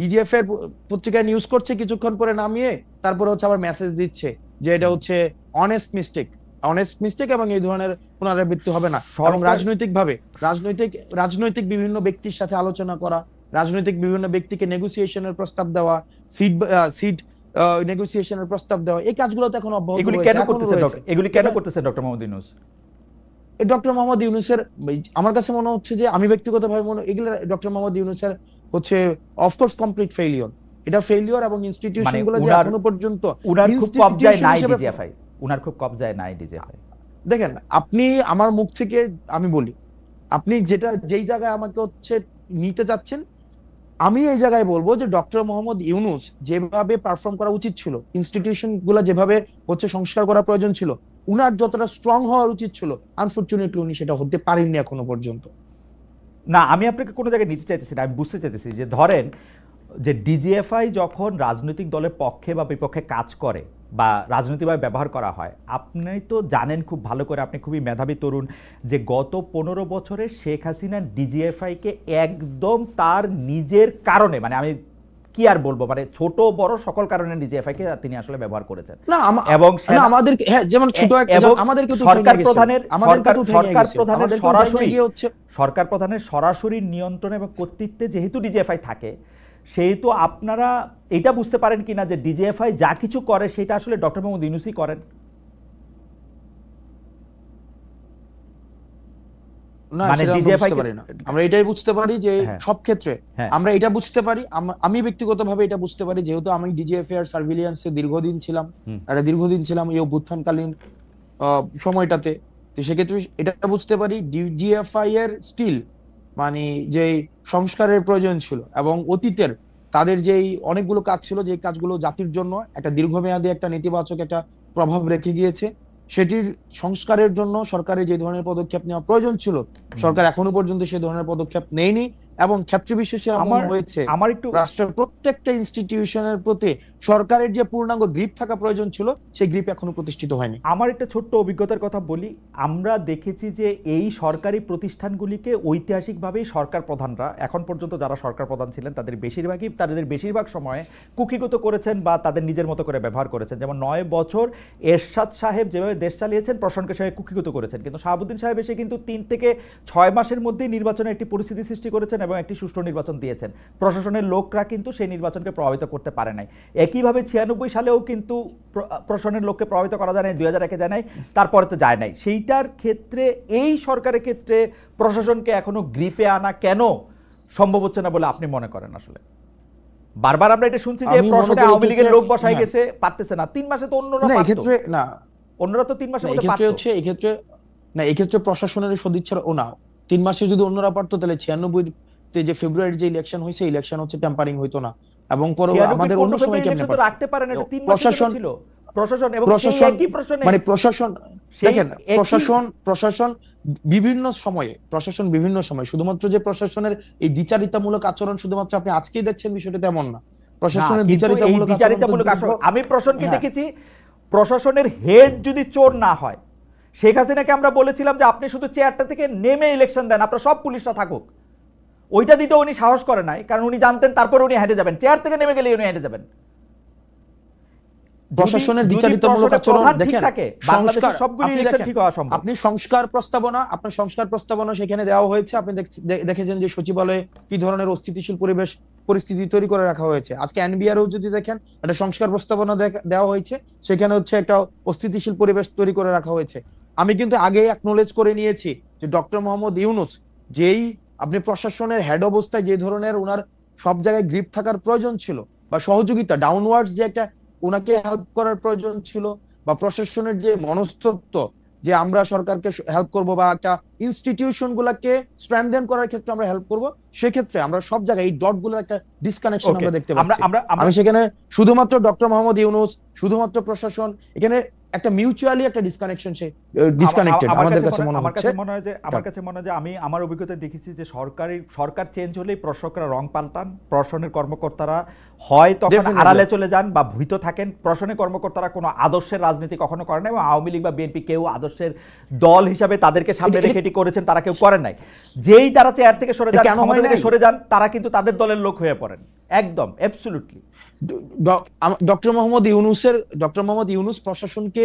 ডিজিএফ এর পত্রিকায় নিউজ করছে, কিছুক্ষণ পরে নামিয়ে তারপরে হচ্ছে আবার মেসেজ দিচ্ছে যে এটা হচ্ছে অনেস্ট মিস্টেক এবং এই ধরনের পুনরাবৃত্তি হবে না। এবং রাজনৈতিক বিভিন্ন ব্যক্তির সাথে আলোচনা করা, রাজনৈতিক বিভিন্ন ব্যক্তিকে নেগোসিয়েশনের প্রস্তাব দেওয়া, সিড নেগোসিয়েশনের প্রস্তাব দেওয়া, এই কাজগুলো তো এখন অব্যাহত রয়েছে। এগুলি কেন করতেছে ডক্টর মোহাম্মদ ইউনূস? ডক্টর মোহাম্মদ ইউনূসের, আমার কাছে মনে হচ্ছে যে, আমি ব্যক্তিগতভাবে এগুলো ডক্টর মোহাম্মদ ইউনূসের হচ্ছে অফকোর্স কমপ্লিট ফেইলিওর, এটা ফেইলিওর, এবং ইনস্টিটিউশনগুলো যে এখনো পর্যন্ত উনার খুব কবজায় নাই ডিজিএফআই। দেখেন, আপনি আমার মুখ থেকে আমি বলি, আপনি যেই জায়গায় আমাকে হচ্ছে নিতে যাচ্ছেন, আমি এই জায়গায় বলবো যে ডক্টর মোহাম্মদ ইউনূস যেভাবে পারফর্ম করা উচিত ছিল, ইনস্টিটিউশন গুলা যেভাবে হচ্ছে সংস্কার করা প্রয়োজন ছিল, উনার যতটা স্ট্রং হওয়া উচিত ছিল, আনফরচুনেটলি উনি সেটা হতে পারেননি এখনো পর্যন্ত। না, আমি আপনাকে কোনো জায়গায় নিতে চাইতেছি না, আমি বুঝতে চাইতেছি যে ধরেন যে ডিজিএফআই যখন রাজনৈতিক দলের পক্ষে বা বিপক্ষে কাজ করে বা রাজনৈতিকভাবে ব্যবহার করা হয়, আপনি তো জানেন খুব ভালো করে, আপনি খুবই মেধাবী তরুণ, যে গত 15 বছরে শেখ হাসিনা ডিজিএফআইকে একদম তার নিজের কারণে, মানে আমি কি আর বলবো, মানে ছোট বড় সকল কারণে ডিজিএফআই কে তিনি আসলে ব্যবহার করেছেন। না এবং আমাদের যেমন ছোট আমাদেরকে তো সরকার প্রধানের সরাসরি নিয়ন্ত্রণ এবং কর্তৃত্বে যেহেতু ডিজিএফআই থাকে, সেহেতু আপনারা এটা বুঝতে পারেন কিনা যে ডিজিএফআই যা কিছু করে সেটা আসলে ডক্টর মোহাম্মদ ইউনূসই করেন? মানে ডিজিএফআই আমরা এটাই বুঝতে পারি যে সব ক্ষেত্রে আমরা এটা বুঝতে পারি, আমি ব্যক্তিগতভাবে এটা বুঝতে পারি, যেহেতু আমি ডিজিএফআই এর সার্ভিলিয়েন্সে দীর্ঘদিন ছিলাম এই অভ্যুত্থানকালীন সময়টাতে। তো সেক্ষেত্রে এটা বুঝতে পারি ডিজিএফআই এর স্টিল মানে যে সংস্কারের প্রয়োজন ছিল এবং অতীতের তাদের যেই অনেকগুলো কাজ ছিল, যে কাজগুলো জাতির জন্য একটা দীর্ঘমেয়াদী একটা নেতিবাচক একটা প্রভাব রেখে গিয়েছে, সেটির সংস্কারের জন্য সরকারের যে ধরনের পদক্ষেপ নেওয়া প্রয়োজন ছিল সরকার এখনো পর্যন্ত সেই ধরনের পদক্ষেপ নেয়নি। এবং ক্ষেত্র বিশেষে এমন হয়েছে রাষ্ট্রের প্রত্যেকটা ইনস্টিটিউশনের প্রতি সরকারের যে পূর্ণাঙ্গ গ্রিপ থাকা প্রয়োজন ছিল সেই গ্রিপ এখনো প্রতিষ্ঠিত হয়নি। আমার একটা ছোট্ট অভিজ্ঞতার কথা বলি, আমরা দেখেছি যে এই সরকারি প্রতিষ্ঠানগুলিকে ঐতিহাসিকভাবেই সরকার প্রধানরা এখন পর্যন্ত যারা সরকার প্রধান ছিলেন তাদের বেশিরভাগ সময়ে কুক্ষিগত করেছেন বা তাদের নিজের মতো করে ব্যবহার করেছেন। যেমন 9 বছর এরশাদ সাহেব যেভাবে দেশ চালিয়েছেন প্রশাসনকে সে কুক্ষিগত করেছেন, কিন্তু শাহাবুদ্দিন সাহেব এসে কিন্তু 3 থেকে 6 মাসের মধ্যেই নির্বাচনের একটি পরিস্থিতি সৃষ্টি করেছেন এবং একটি সুষ্ঠু নির্বাচন দিয়েছেন। প্রশাসনের লোকরা কিন্তু সেই নির্বাচনকে প্রভাবিত করতে পারে নাই। একইভাবে 96 সালেও কিন্তু প্রশাসনের লোককে প্রভাবিত করা যায় নাই, 2001-এ যায় নাই, তারপরে তো যায় নাই। সেইটার ক্ষেত্রে এই সরকারের ক্ষেত্রে প্রশাসনকে এখনো গ্রিপে আনা কেন সম্ভব হচ্ছে না বলে আপনি মনে করেন? আসলে বারবার আমরা এটা শুনছি যে প্রশাসনে আওয়ামী লীগের লোক বসাই গেছে, পারতেছে না। 3 মাসে তো অন্যরা তো 3 মাসের মধ্যে পারতো। এই ক্ষেত্রে প্রশাসনের সদিচ্ছার না 3 মাসে যদি অন্যরা পারতো তাহলে 96 যে ফেব্রুয়ারি যে ইলেকশন হয়েছে ইলেকশন হচ্ছে টেম্পারিং হইতো না। এবং পরে আমাদের অন্য সময় কেমনে রাখতে পারেন, এটা 3 মাস ছিল প্রশাসন এবং সেই একই প্রশাসনে মানে প্রশাসন বিভিন্ন সময়ে শুধুমাত্র যে প্রশাসনের এই দ্বিচারিতামূলক আচরণ শুধুমাত্র আপনি আজকেই দেখছেন বিষয়টা তেমন না। প্রশাসনের দ্বিচারিতামূলক আচরণ আমি প্রশাসনকে দেখেছি। প্রশাসনের হেড যদি চোর না হয়, শেখ হাসিনাকে আমরা বলেছিলাম যে আপনি শুধু চেয়ারটা থেকে নেমে ইলেকশন দেন, আপনার সব পুলিশরা থাকুক। ওইটা দিতে উনি সাহস করে নাই, কারণ উনি জানতেন তারপর উনি হেঁটে যাবেন, চেয়ার থেকে নেমে গেলে উনি হেঁটে যাবেন। প্রশাসনের দ্বিচারিতামূলক আচরণ দেখেন, বাংলাদেশের সবগুলো ইলেকশন ঠিক হওয়া সম্ভব। আপনি আপনার সংস্কার প্রস্তাবনা সেখানে দেওয়া হয়েছে, আপনি দেখেছেন যে সচিবালয়ে কি ধরনের অস্থিতিশীল পরিস্থিতি তৈরি করে রাখা হয়েছে। আজকে এনবিআরও যদি দেখেন একটা সংস্কার প্রস্তাবনা দেওয়া হয়েছে, সেখানে হচ্ছে একটা অস্থিতিশীল পরিবেশ তৈরি করে রাখা হয়েছে। আমি কিন্তু আগে অ্যাকনোলেজ করে নিয়েছি যে ডক্টর মোহাম্মদ ইউনূস যেই আপনি প্রশাসনের হেড অবস্থায় যে ধরনের ওনার সব জায়গায় গ্রিপ থাকার প্রয়োজন ছিল বা সহযোগিতা ডাউনওয়ার্ডস যে একটা ওনাকে হেল্প করার প্রয়োজন ছিল, বা প্রশাসনের যে মনস্তত্ব যে আমরা সরকারকে হেল্প করব বা একটা ইনস্টিটিউশন গুলাকে স্ট্রেংথেন করার ক্ষেত্রে আমরা হেল্প করব, সেক্ষেত্রে আমরা সব জায়গায় এই ডট গুলোর একটা ডিসকানেকশন আমরা দেখতে পাচ্ছি। আমি সেখানে শুধুমাত্র ডক্টর মোহাম্মদ ইউনূস, শুধুমাত্র প্রশাসন, এখানে একটা মিউচুয়ালি একটা ডিসকানেক্টেড আমাদের কাছে মনে হচ্ছে। আমার কাছে মনে হয় যে আমি আমার অভিজ্ঞতায় দেখেছি যে সরকার চেঞ্জ হলেই প্রশাসকরা রং পাল্টান, প্রশাসনের কর্মকর্তারা হয় তখন আড়ালে চলে যান বা ভীত থাকেন। প্রশাসনের কর্মকর্তারা কোনো আদর্শের রাজনীতি কখনো করেন না এবং আওয়ামী লীগ বা বিএনপি কেউ আদর্শের দল হিসাবে তাদেরকে সামনে রেখে এটি করেছেন তারা কেউ করেন নাই। যেই তারা চেয়ার থেকে সরে যান তারা কিন্তু তাদের দলের লোক হয়ে পড়েন, একদম অ্যাবসলিউটলি। ডক্টর মোহাম্মদ ইউনূস প্রশাসনকে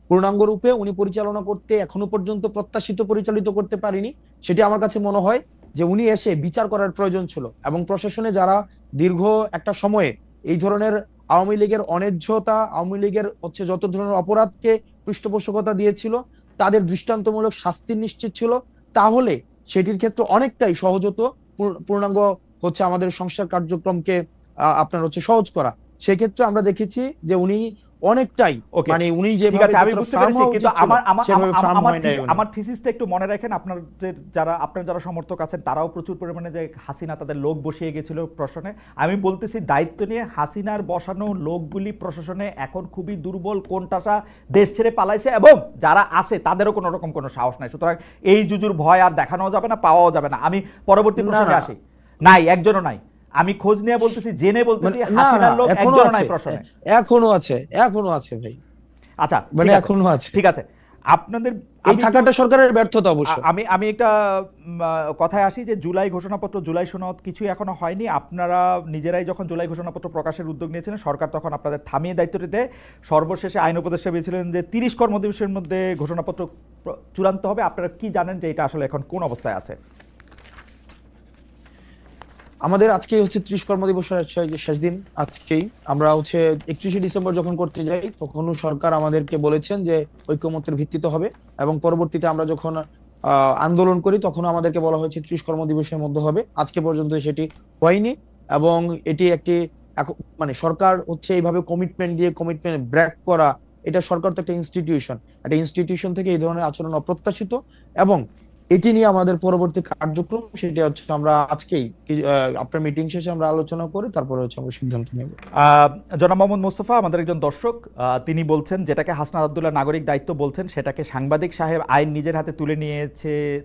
পূর্ণাঙ্গ রূপে উনি পরিচালনা করতে এখনো পর্যন্ত পরিচালিত করতে পারেনি। সেটি আমার কাছে মনে হয় যে উনি এসে বিচার করার প্রয়োজন ছিল এবং প্রশাসনে যারা দীর্ঘ একটা সময়ে এই ধরনের আওয়ামী লীগের অন্যায্যতা, আওয়ামী লীগের হচ্ছে যত ধরনের অপরাধকে পৃষ্ঠপোষকতা দিয়েছিল তাদের দৃষ্টান্তমূলক শাস্তি নিশ্চিত ছিল, তাহলে সেটির ক্ষেত্রে অনেকটাই সহজ হতো পূর্ণাঙ্গ হচ্ছে আমাদের সংস্কার কার্যক্রমকে আপনার হচ্ছে সহজ করা। সেক্ষেত্রে আমরা দেখেছি যে উনি অনেকটাই মানে উনি যেভাবে আমার থিসিসটা একটু মনে রাখেন, আপনার যারা সমর্থক আছেন তারাও প্রচুর পরিমাণে যে হাসিনা তাদের লোক বসিয়ে গেছিল প্রশাসনে। আমি বলতেছি দায়িত্ব নিয়ে হাসিনার বসানো লোকগুলি প্রশাসনে এখন খুবই দুর্বল, কোনটা দেশ ছেড়ে পালাইছে এবং যারা আছে তাদেরও কোনো রকম কোনো সাহস নাই। সুতরাং এই জুজুর ভয় আর দেখানো যাবে না, পাওয়াও যাবে না। আমি পরবর্তী প্রশ্নে আসি। নাই, একজনও নাই। আমি খোঁজ নিয়ে বলতেছি, জেনে বলতেছি হাসিনার লোক একজনও নাই প্রশ্নে। এখনো আছে ভাই। আচ্ছা, মানে এখনো আছে। ঠিক আছে। আপনাদের এই থাকাটা সরকারের ব্যর্থতা অবশ্য। আমি একটা কথায় আসি যে জুলাই ঘোষণাপত্র, জুলাই সনদ কিছুই এখনো হয়নি। আপনারা নিজেরাই যখন জুলাই ঘোষণাপত্র প্রকাশের উদ্যোগ নিয়েছিলেন, সরকার তখন আপনাদের থামিয়ে দায়িত্বটি দেয়। সর্বশেষে আইন উপদেষ্টা বলেছিলেন যে 30 কর্মদিবসের মধ্যে ঘোষণাপত্র চূড়ান্ত হবে। আপনারা কি জানেন যে এটা আসলে এখন কোন অবস্থায় আছে? আমাদের আজকে হচ্ছে 30 কর্মদিবসের শেষ দিন। আজকেই আমরা হচ্ছে 31শে ডিসেম্বর যখন করতে যাই, তখনও সরকার আমাদেরকে বলেছেন যে ঐকমত্যের ভিত্তিতে হবে, এবং পরবর্তীতে আমরা যখন আন্দোলন করি তখন আমাদেরকে বলা হয়েছে 30 কর্মদিবসের মধ্যে হবে। আজকে পর্যন্ত সেটি হয়নি, এবং এটি একটি মানে সরকার হচ্ছে এইভাবে কমিটমেন্ট দিয়ে কমিটমেন্ট ব্রেক করা, এটা সরকার তো একটা ইনস্টিটিউশন, একটা ইনস্টিটিউশন থেকে এই ধরনের আচরণ অপ্রত্যাশিত। এবং এটি নিয়ে আমাদের পরবর্তী কার্যক্রম সেটা হচ্ছে আমরা আজকেই আপনার মিটিং শেষে আমরা আলোচনা করে তারপরে হচ্ছে আমরা সিদ্ধান্ত নেব। জনাব মোহাম্মদ মোস্তফা আমাদের একজন দর্শক, তিনি বলছেন যেটাকে হাসনাত আব্দুল্লাহ নাগরিক দায়িত্ব বলছেন, সেটাকে সাংবাদিক সাহেব আইন নিজের হাতে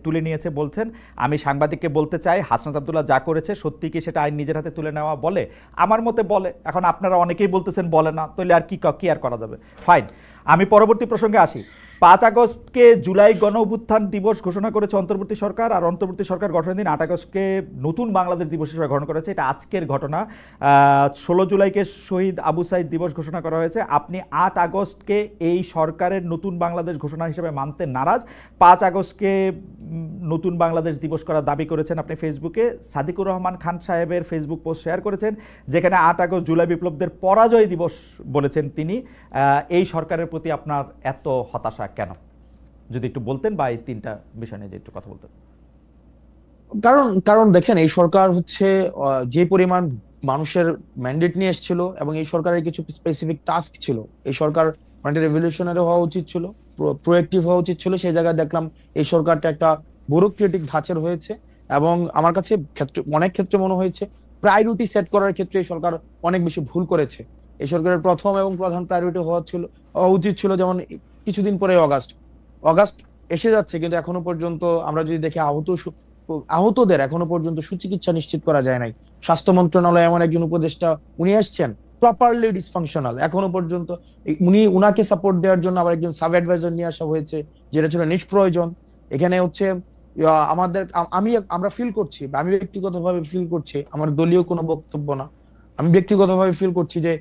তুলে নিয়েছে বলছেন। আমি সাংবাদিককে বলতে চাই, হাসনাত আব্দুল্লাহ যা করেছে সত্যি কি সেটা আইন নিজের হাতে তুলে নেওয়া বলে? আমার মতে বলে। এখন আপনারা অনেকেই বলতেছেন বলে না, তাহলে আর কি আর করা যাবে? ফাইন, আমি পরবর্তী প্রসঙ্গে আসি। 5 আগস্টকে জুলাই গণ অভ্যুত্থান দিবস ঘোষণা করেছে অন্তর্বর্তী সরকার, আর অন্তর্বর্তী সরকার গঠনের দিন 8 আগস্টকে নতুন বাংলাদেশ দিবস হিসেবে গ্রহণ করেছে। এটা আজকের ঘটনা। 16 জুলাইকে শহীদ আবু সাইদ দিবস ঘোষণা করা হয়েছে। আপনি 8 আগস্টকে এই সরকারের নতুন বাংলাদেশ ঘোষণা হিসেবে মানতে নারাজ। 5 আগস্টকে নতুন বাংলাদেশ দিবস করার দাবি করেছেন আপনি ফেসবুকে। সাদিকুর রহমান খান সাহেবের ফেসবুক পোস্ট শেয়ার করেছেন, যেখানে 8 আগস্ট জুলাই বিপ্লবদের পরাজয় দিবস বলেছেন তিনি। এই সরকারের প্রতি আপনার এত হতাশা কেন? যদি একটু বলতেন, বা এই 3টা বিষয় নিয়ে একটু কথা বলতেন। কারণ দেখেন, এই সরকার হচ্ছে যে পরিমাণ মানুষের ম্যান্ডেট নিয়ে এসেছিল, এবং এই সরকারের কিছু স্পেসিফিক টাস্ক ছিল। এই সরকার মানে রেভলিউশনারি হওয়া উচিত ছিল, প্রোয়েক্টিভ হওয়া উচিত ছিল। সেই জায়গায় দেখলাম এই সরকারটা একটা ব্যুরোক্রেটিক ধাঁচের হয়েছে, এবং আমার কাছে অনেক ক্ষেত্রে মনে হয়েছে প্রায়োরিটি সেট করার ক্ষেত্রে এই সরকার অনেক বেশি ভুল করেছে। এই সরকারের প্রথম এবং প্রধান প্রায়োরিটি হওয়া উচিত ছিল, যেমন কিছুদিন পরে অগাস্ট এসে যাচ্ছে, কিন্তু এখনো পর্যন্ত আমরা যদি দেখি আহতদের এখনো পর্যন্ত সুচিকিৎসা নিশ্চিত করা যায় নাই। স্বাস্থ্য মন্ত্রণালয় এমন একজন উপদেষ্টা উনি আসছেন প্রপারলি ডিসফাংশনাল, এখনো পর্যন্ত উনাকে সাপোর্ট দেওয়ার জন্য আবার একজন সাব অ্যাডভাইজার নিয়ে আসা হয়েছে, যেটা ছিল নিষ্প্রয়োজন। এখানে হচ্ছে আমরা ফিল করছি, আমি ব্যক্তিগতভাবে ফিল করছি, আমার দলীয় কোনো বক্তব্য না, আমি ব্যক্তিগতভাবে ফিল করছি যে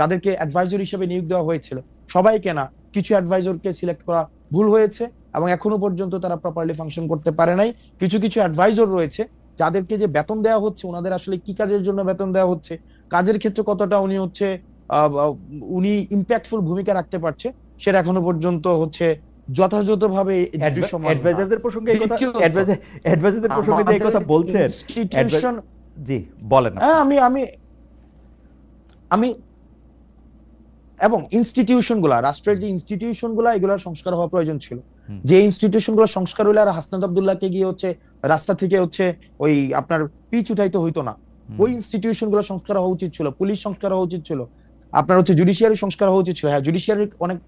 যাদেরকে অ্যাডভাইজার হিসেবে নিয়োগ দেওয়া হয়েছিল সবাইকে না, কিছু অ্যাডভাইজারকে সিলেক্ট করা ভুল হয়েছে, এবং এখনো পর্যন্ত তারা প্রপারলি ফাংশন করতে পারে নাই। কিছু অ্যাডভাইজার রয়েছে যাদেরকে যে বেতন দেওয়া হচ্ছে, ওনাদের আসলে কি কাজের জন্য বেতন দেওয়া হচ্ছে, কাজের ক্ষেত্রে কতটা উনি ইম্প্যাক্টফুল ভূমিকা রাখতে পারছে, সেটা এখনো পর্যন্ত হচ্ছে যথাযথভাবে অ্যাডভাইজারদের প্রসঙ্গে যে কথা বলছেন, জি বলেন। আমি এবং ইনস্টিটিউশন গুলা, রাষ্ট্রের যে ইনস্টিটিউশন গুলা, এগুলোর সংস্কার হওয়া প্রয়োজন ছিল। যে ইনস্টিটিউশন গুলো সংস্কার হইলে আর হাসনাত আব্দুল্লাহকে গিয়ে হচ্ছে রাস্তা থেকে হচ্ছে ওই আপনার পিচ উঠাইতে হইতো না। ওই ইনস্টিটিউশন গুলো সংস্কার হওয়া উচিত ছিল, পুলিশ সংস্কার হওয়া উচিত ছিল, আপনার হচ্ছে জুডিশিয়ারি সংস্কার হওয়া উচিত ছিল। হ্যাঁ, জুডিশিয়ারির অনেক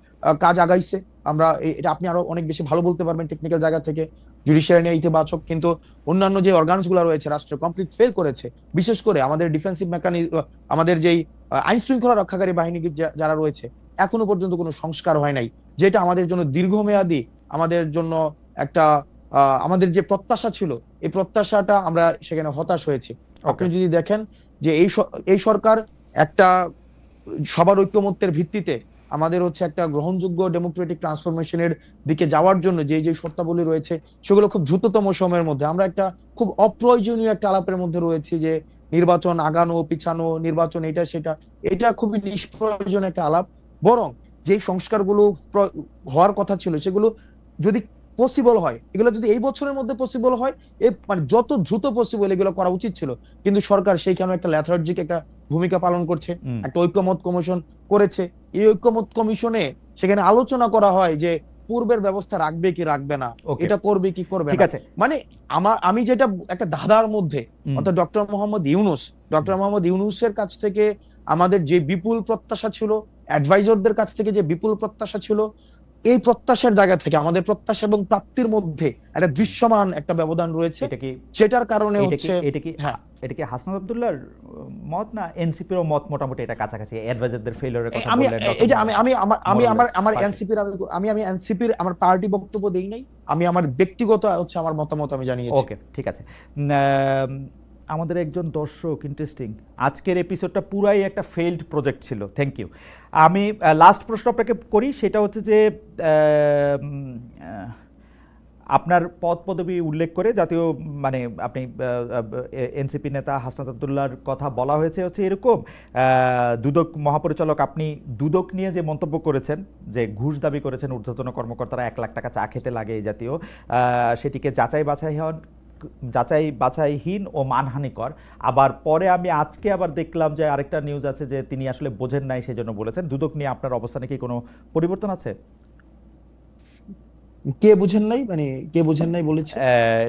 কাজ আগাইছে, আমরা এটা আপনি আরো অনেক বেশি ভালো বলতে পারবেন টেকনিক্যাল জায়গা থেকে, জুডিশিয়ারি নিয়ে ইতিবাচক, কিন্তু অন্যান্য যে অর্গানস গুলো রয়েছে রাষ্ট্রে কমপ্লিট ফেল করেছে। বিশেষ করে আমাদের ডিফেন্সিভ মেকানিজম, আমাদের যেই আইন শৃঙ্খলা রক্ষাকারী বাহিনী যারা রয়েছে, এখনো পর্যন্ত কোনো সংস্কার হয় নাই, যেটা আমাদের জন্য দীর্ঘমেয়াদী, আমাদের জন্য একটা আমাদের যে প্রত্যাশা ছিল, এই প্রত্যাশাটা আমরা সেখানে হতাশ হয়েছি। আপনি যদি দেখেন যে এই সরকার একটা সবার ঐক্যমত্যের ভিত্তিতে আমাদের হচ্ছে একটা গ্রহণযোগ্য ডেমোক্রেটিক ট্রান্সফরমেশনের দিকে যাওয়ার জন্য যে শর্তাবলী রয়েছে, সেগুলো খুব দ্রুততম সময়ের মধ্যে, আমরা একটা খুব অপ্রয়োজনীয় একটা আলাপের মধ্যে রয়েছি যে নির্বাচন আগানো পিছানো, নির্বাচন এটা সেটা, এটা খুবই নিষ্প্রয়োজন একটা আলাপ। বরং যে সংস্কারগুলো হওয়ার কথা ছিল সেগুলো যদি পসিবল হয়, এগুলো যদি এই বছরের মধ্যে পসিবল হয়, মানে যত দ্রুত পসিবল এগুলো করা উচিত ছিল। কিন্তু সরকার সেইখানে একটা ল্যাথার্জিক একটা ভূমিকা পালন করছে, একটা ঐক্যমত কমিশন করেছে। এই ঐক্যমত কমিশনে সেখানে আলোচনা করা হয় যে পূর্বের ব্যবস্থা রাখবে কি রাখবে না, এটা করবে কি করবে না। মানে আমি যেটা একটা ধাঁধার মধ্যে, অর্থাৎ ডক্টর মোহাম্মদ ইউনূসের কাছ থেকে আমাদের যে বিপুল প্রত্যাশা ছিল, অ্যাডভাইজারদের কাছ থেকে যে বিপুল প্রত্যাশা ছিল, এই প্রত্যাশার জায়গা থেকে আমাদের প্রত্যাশা এবং প্রাপ্তির মধ্যে একটা দৃশ্যমান একটা ব্যবধান রয়েছে, এটা কি সেটার কারণে এটা কি হচ্ছে এটা কি হ্যাঁ এটা কি হাসনাত আব্দুল্লাহর মত, না এনসিপির মত মোটামুটি এটা কাছাকাছি, অ্যাডভাইজারদের ফেলিওরের কথা আমি বললেন এই যে আমি মোরালের আমার পার্টি? এনসিপির আমি এনসিপির আমার পার্টি বক্তব্য দেই নাই, আমি আমার ব্যক্তিগত হচ্ছে আমার মতামত আমি জানিয়েছি। ওকে, ঠিক আছে। আমাদের একজন দর্শক, ইন্টারেস্টিং, আজকের এপিসোডটা পুরাই একটা ফেইল্ড প্রজেক্ট ছিল, থ্যাংক ইউ। আমি লাস্ট প্রশ্ন আপনাকে করি, সেটা হচ্ছে যে আপনার পদ পদবি উল্লেখ করে জাতীয় মানে আপনি এনসিপি নেতা হাসনাত আব্দুল্লাহর কথা বলা হয়েছে হচ্ছে এরকম, দুদক মহাপরিচালক, আপনি দুদক নিয়ে যে মন্তব্য করেছেন যে ঘুষ দাবি করেছেন ঊর্ধ্বতন কর্মকর্তারা 1 লাখ টাকা চা খেতে লাগে এই জাতীয়, সেটিকে যাচাই বাছাইহীন ও মানহানিকর। আবার পরে আমি আজকে আবার দেখলাম যে আরেকটা নিউজ আছে যে তিনি আসলে বোঝেন নাই, সেজন্য বলেছেন। দুদক নিয়ে আপনার অবস্থানে কি কোনো পরিবর্তন আছে? কে বুঝেন নাই, মানে কে বুঝেন নাই বলেছে?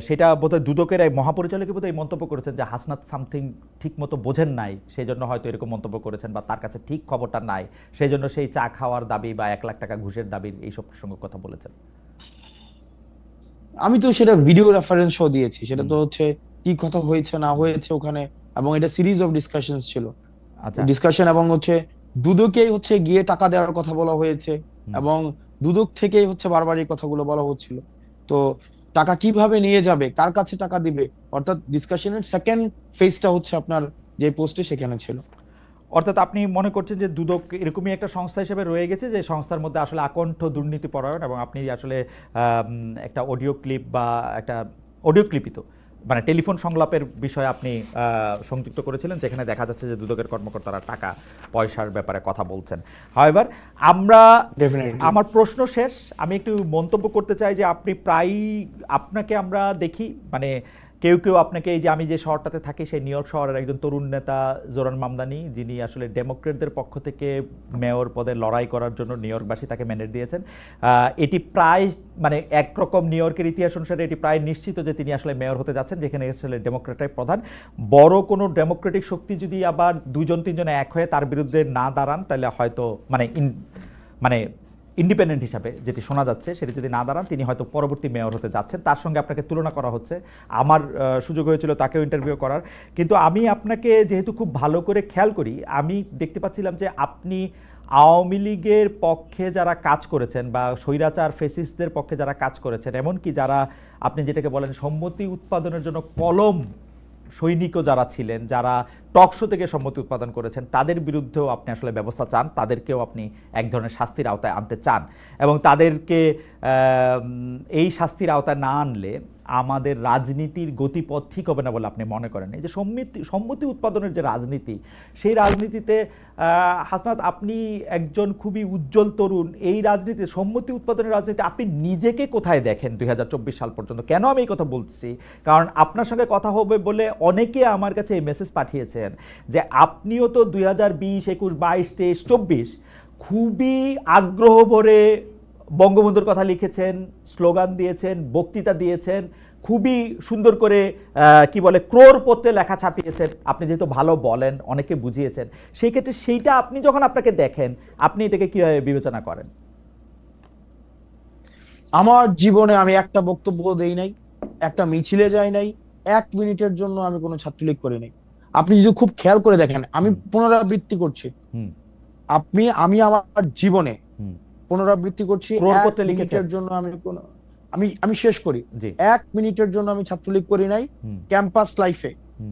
সেটা বোধহয় দুদকের এই মহাপরিচালক বোধহয় এই মন্তব্য করেছেন যে হাসনাত সামথিং ঠিক মতো বোঝেন নাই, সেই জন্য হয়তো এরকম মন্তব্য করেছেন, বা তার কাছে ঠিক খবরটা নাই, সেই জন্য সেই চা খাওয়ার দাবি বা 1 লাখ টাকা ঘুষের দাবির এইসব প্রসঙ্গ কথা বলেছেন। আমি তো সেটা ভিডিও রেফারেন্স শো দিয়েছি, সেটা তো হচ্ছে কি কথা হয়েছে না হয়েছে ওখানে, এবং এটা সিরিজ অফ ডিসকাশন ছিল, আচ্ছা। ডিসকাশন, এবং হচ্ছে দুদকেই হচ্ছে গিয়ে টাকা দেওয়ার কথা বলা হয়েছে, এবং দুদক থেকেই হচ্ছে বারবার এই কথাগুলো বলা হচ্ছিল। তো টাকা কিভাবে নিয়ে যাবে, কার কাছে টাকা দিবে, অর্থাৎ ডিসকাশনের সেকেন্ড ফেজটা হচ্ছে আপনার যে পোস্টে সেখানে ছিল। অর্থাৎ আপনি মনে করছেন যে দুদক এরকমই একটা সংস্থা হিসেবে রয়ে গেছে, যে সংস্থার মধ্যে আসলে আকণ্ঠ দুর্নীতি পরায়ণ, এবং আপনি আসলে একটা অডিও ক্লিপ বা একটা অডিও ক্লিপিত মানে টেলিফোন সংলাপের বিষয়ে আপনি সংযুক্ত করেছিলেন, যেখানে দেখা যাচ্ছে যে দুদকের কর্মকর্তারা টাকা পয়সার ব্যাপারে কথা বলছেন। হাওয়েভার আমার প্রশ্ন শেষ, আমি একটু মন্তব্য করতে চাই যে আপনি প্রায়ই আপনাকে আমরা দেখি, মানে কেউ কেউ আপনাকে, এই যে আমি যে শহরটাতে থাকি সেই নিউ ইয়র্ক শহরের একজন তরুণ নেতা জোরান মামদানি, যিনি আসলে ডেমোক্রেটদের পক্ষ থেকে মেয়র পদে লড়াই করার জন্য নিউ ইয়র্কবাসী তাকে ম্যান্ডেট দিয়েছেন। এটি প্রায় মানে একরকম নিউ ইয়র্কের ইতিহাস অনুসারে এটি প্রায় নিশ্চিত যে তিনি আসলে মেয়র হতে যাচ্ছেন, যেখানে আসলে ডেমোক্রেটরাই প্রধান। বড় কোনো ডেমোক্রেটিক শক্তি যদি আবার 2-3 এক হয়ে তার বিরুদ্ধে না দাঁড়ান, তাহলে হয়তো মানে ইন্ডিপেন্ডেন্ট হিসাবে যেটি শোনা যাচ্ছে সেটি যদি না দাঁড়ান, তিনি হয়তো পরবর্তী মেয়র হতে যাচ্ছেন। তার সঙ্গে আপনাকে তুলনা করা হচ্ছে, আমার সুযোগ হয়েছিল তাকেও ইন্টারভিউ করার, কিন্তু আমি আপনাকে যেহেতু খুব ভালো করে খেয়াল করি, আমি দেখতে পাচ্ছিলাম যে আপনি আওয়ামী লীগের পক্ষে যারা কাজ করেছেন বা স্বৈরাচার ফেসিস্টদের পক্ষে যারা কাজ করেছেন, এমনকি যারা আপনি যেটাকে বলেন সম্মতি উৎপাদনের জন্য কলম সৈনিকও যারা ছিলেন, যারা টকশো থেকে সম্মতি উৎপাদন করেছেন, তাদের বিরুদ্ধেও আপনি আসলে ব্যবস্থা চান, তাদেরকেও আপনি এক ধরনের শাস্তির আওতায় আনতে চান, এবং তাদেরকে এই শাস্তির আওতায় না আনলে আমাদের রাজনীতির গতিপথ ঠিক হবে না বলে আপনি মনে করেন? এই যে সম্মতি উৎপাদনের যে রাজনীতি, সেই রাজনীতিতে হাসনাত আপনি একজন খুবই উজ্জ্বল তরুণ, এই রাজনীতি সম্মতি উৎপাদনের রাজনীতি আপনি নিজেকে কোথায় দেখেন 2024 সাল পর্যন্ত? কেন আমি এই কথা বলছি, কারণ আপনার সঙ্গে কথা হবে বলে অনেকে আমার কাছে এই মেসেজ পাঠিয়েছেন যে আপনিও তো 2020, 21, 22, 23, 24 খুবই আগ্রহ ভরে বঙ্গবন্ধুর কথা লিখেছেন, স্লোগান দিয়েছেন, বক্তৃতা দিয়েছেন, খুবই সুন্দর করে কি বলে ক্রোড় পত্রে লেখা ছাপিয়েছেন, আপনি যেহেতু ভালো বলেন, অনেকে বুঝিয়েছেন, সেই ক্ষেত্রে সেইটা আপনি যখন আপনাকে দেখেন, আপনি এটাকে কিভাবে বিবেচনা করেন? আমার জীবনে আমি একটা বক্তব্য দেই নাই, একটা মিছিলে যাই নাই, 1 মিনিটের জন্য আমি কোনো ছাত্রলীগ করি নাই। আপনি যদি খুব খেয়াল করে দেখেন, আমি পুনরাবৃত্তি করছি, আমি আমার জীবনে পুনরাবৃত্তি করছি, 1 মিনিটের জন্য আমি শেষ করি, 1 মিনিটের জন্য আমি ছাত্রলীগ করি নাই। ক্যাম্পাস লাইফে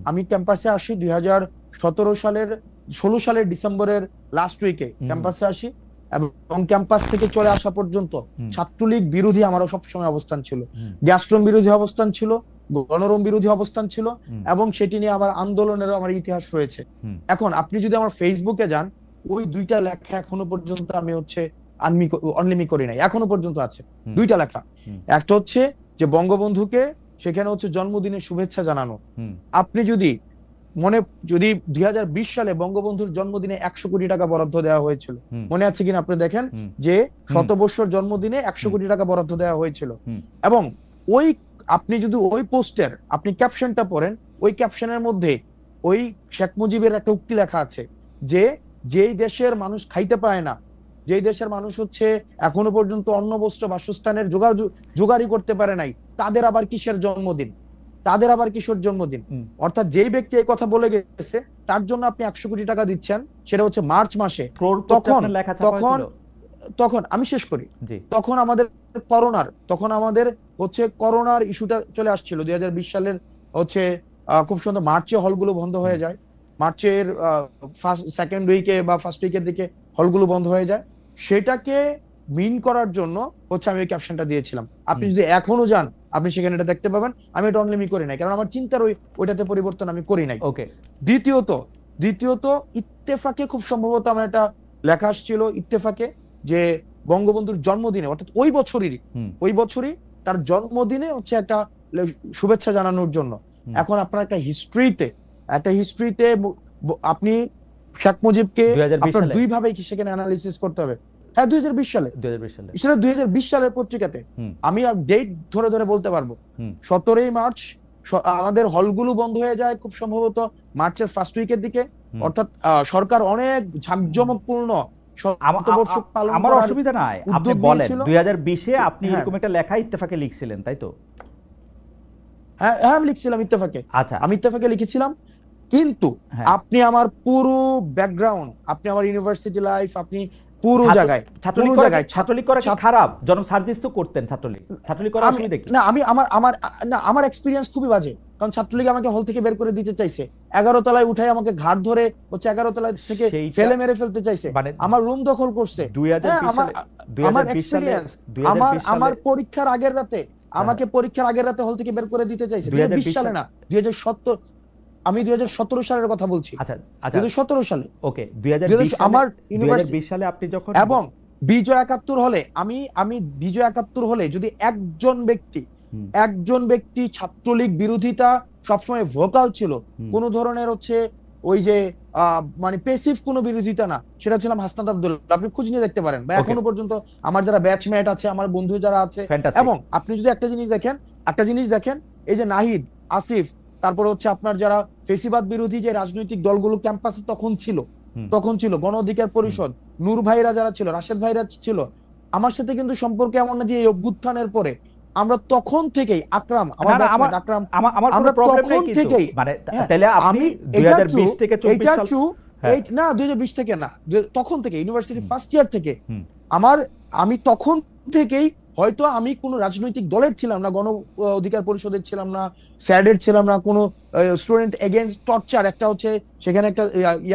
আমি ক্যাম্পাসে আসি 2016 সালের ডিসেম্বরের লাস্ট উইকে ক্যাম্পাসে আসি, এবং ক্যাম্পাস থেকে চলে আসা পর্যন্ত ছাত্রলীগ বিরোধী আমারও সবসময় অবস্থান ছিল, গ্যাস্ট্রম বিরোধী অবস্থান ছিল, গণরম বিরোধী অবস্থান ছিল, এবং সেটি নিয়ে আমার আন্দোলনেরও আমার ইতিহাস রয়েছে। এখন আপনি যদি আমার ফেসবুকে যান, ওই 2টা লেখা এখনো পর্যন্ত আমি হচ্ছে অনলিমি করি নাই, এখনো পর্যন্ত আছে 2টা লেখা। একটা হচ্ছে যে বঙ্গবন্ধুকে সেখানে হচ্ছে জন্মদিনের শুভেচ্ছা জানানো। আপনি যদি 2020 সালে বঙ্গবন্ধুর জন্মদিনে 100 কোটি টাকা বরাদ্দ দেওয়া হয়েছিল, মনে আছে কিনা আপনি দেখেন, যে শতবর্ষর জন্মদিনে 100 কোটি টাকা বরাদ্দ দেওয়া হয়েছিল, এবং আপনি যদি ওই পোস্টের আপনি ক্যাপশনটা পড়েন, ওই ক্যাপশনের মধ্যে ওই শেখ মুজিবের একটা উক্তি লেখা আছে যে যেই দেশের মানুষ খাইতে পায় না, যেই দেশের মানুষ হচ্ছে এখনো পর্যন্ত অন্ন বস্ত্র বাসস্থানের জোগাড়ই করতে পারে নাই, তাদের আবার কিসের জন্মদিন, তাদের আবার কিশোর জন্মদিন? অর্থাৎ যেই ব্যক্তি এই কথা বলে গেছে তার জন্য আপনি 100 কোটি টাকা দিচ্ছেন, সেটা হচ্ছে মার্চ মাসে। তখন তখন তখন আমি শেষ করি। তখন আমাদের হচ্ছে করোনার ইস্যুটা চলে আসছিল 2020 সালের হচ্ছে খুব সুন্দর মার্চে হলগুলো বন্ধ হয়ে যায়, মার্চের সেকেন্ড উইকে বা ফার্স্ট উইকের দিকে হলগুলো বন্ধ হয়ে যায়। সেটাকে মিন করার জন্য হচ্ছে আমি ওই ক্যাপশনটা দিয়েছিলাম। আপনি যদি এখনো যান আপনি সেখানে এটা দেখতে পাবেন। আমি এটা অনলিমি করি নাই, কারণ আমার চিন্তার ওইটাতে পরিবর্তন আমি করি নাই। ওকে। দ্বিতীয়ত ইত্তেফাকে খুব সম্ভবত আমার একটা লেখা আসছিল ইত্তেফাকে, যে বঙ্গবন্ধুর জন্মদিনে অর্থাৎ ওই বছরই তার জন্মদিনে হচ্ছে একটা শুভেচ্ছা জানানোর জন্য। এখন আপনার একটা হিস্ট্রিতে আপনি শেখ মুজিবকে আপনার দুই ভাবে সেখানে অ্যানালিসিস করতে হবে। হ্যাঁ, 2020 সালে, সেটা 2020 সালের পত্রিকাতে আমি ডেট ধরে ধরে বলতে পারবো। 17ই মার্চ আমাদের হলগুলো বন্ধ হয়ে যায় খুব সম্ভবত মার্চের ফার্স্ট উইকের দিকে, অর্থাৎ সরকার অনেক ঝাঁকজমকপূর্ণ আমার অসুবিধা নাই, আপনি বলেন 2020-এ আপনি এরকম একটা লেখা ইত্তেফাকে লিখছিলেন, তাই তো? হ্যাঁ, আমি লিখছিলাম ইত্তেফাকে। আচ্ছা, আমি ইত্তেফাকে লিখেছিলাম, কিন্তু আপনি আমার পুরো ব্যাকগ্রাউন্ড, আপনি আমার ইউনিভার্সিটি লাইফ, আপনি পুরো জায়গায় ছাত্রলীগ করা কি খারাপ? জনাব সার্জিস তো করতেন ছাত্রলীগ করা অসুবিধা কি? না, আমার এক্সপেরিয়েন্স খুবই বাজে, কারণ ছাত্রলীগ আমাকে হল থেকে বের করে দিতে চাইছে, 11 তলায় উঠাই আমাকে ঘাট ধরে হচ্ছে 11 তলায় থেকে ফেলে মেরে ফেলতে চাইছে, আমার রুম দখল করছে। আমার এক্সপেরিয়েন্স, আমার পরীক্ষার আগের রাতে আমাকে হল থেকে বের করে দিতে চাইছে। 2020 সালে না, 2017, আমি 2017 সালের কথা বলছি। আচ্ছা, 2017 সালে। ওকে, 2020 সালে আপনি যখন, এবং বিজয় 71 হলে আমি বিজয় 71 হলে যদি একজন ব্যক্তি ছাত্রলীগ বিরোধিতা সবসময় ভোকাল ছিল, কোন ধরনের হচ্ছে ওই যে মানে পেসিভ কোনো বিরোধিতা না, সেটা ছিলাম হাসনাত আব্দুল্লাহ। আপনি খোঁজ নিয়ে দেখতে পারেন, বা এখনো পর্যন্ত আমার যারা ব্যাচমেট আছে, আমার বন্ধু যারা আছে। এবং আপনি যদি একটা জিনিস দেখেন, এই যে নাহিদ, আসিফ, তারপরে হচ্ছে আপনার যারা ফেসিবাদ বিরোধী যে রাজনৈতিক দলগুলো ক্যাম্পাসে তখন ছিল গণ অধিকার পরিষদ, নূর ভাইরা যারা ছিল, রাশেদ ভাইরা ছিল, আমার সাথে কিন্তু সম্পর্কে এমন না যে এই অভ্যুত্থানের পরে আমরা তখন থেকেই আকরাম, আমরা তখন থেকেই, আমি 2020 থেকে না, তখন থেকে ইউনিভার্সিটি ফার্স্ট ইয়ার থেকে আমি তখন থেকেই, হয়তো আমি কোনো রাজনৈতিক দলের ছিলাম না, গণ অধিকার পরিষদের ছিলাম না, স্যাডের ছিলাম না, কোনো স্টুডেন্ট এগেইনস্ট টর্চার, একটা হচ্ছে সেখানে একটা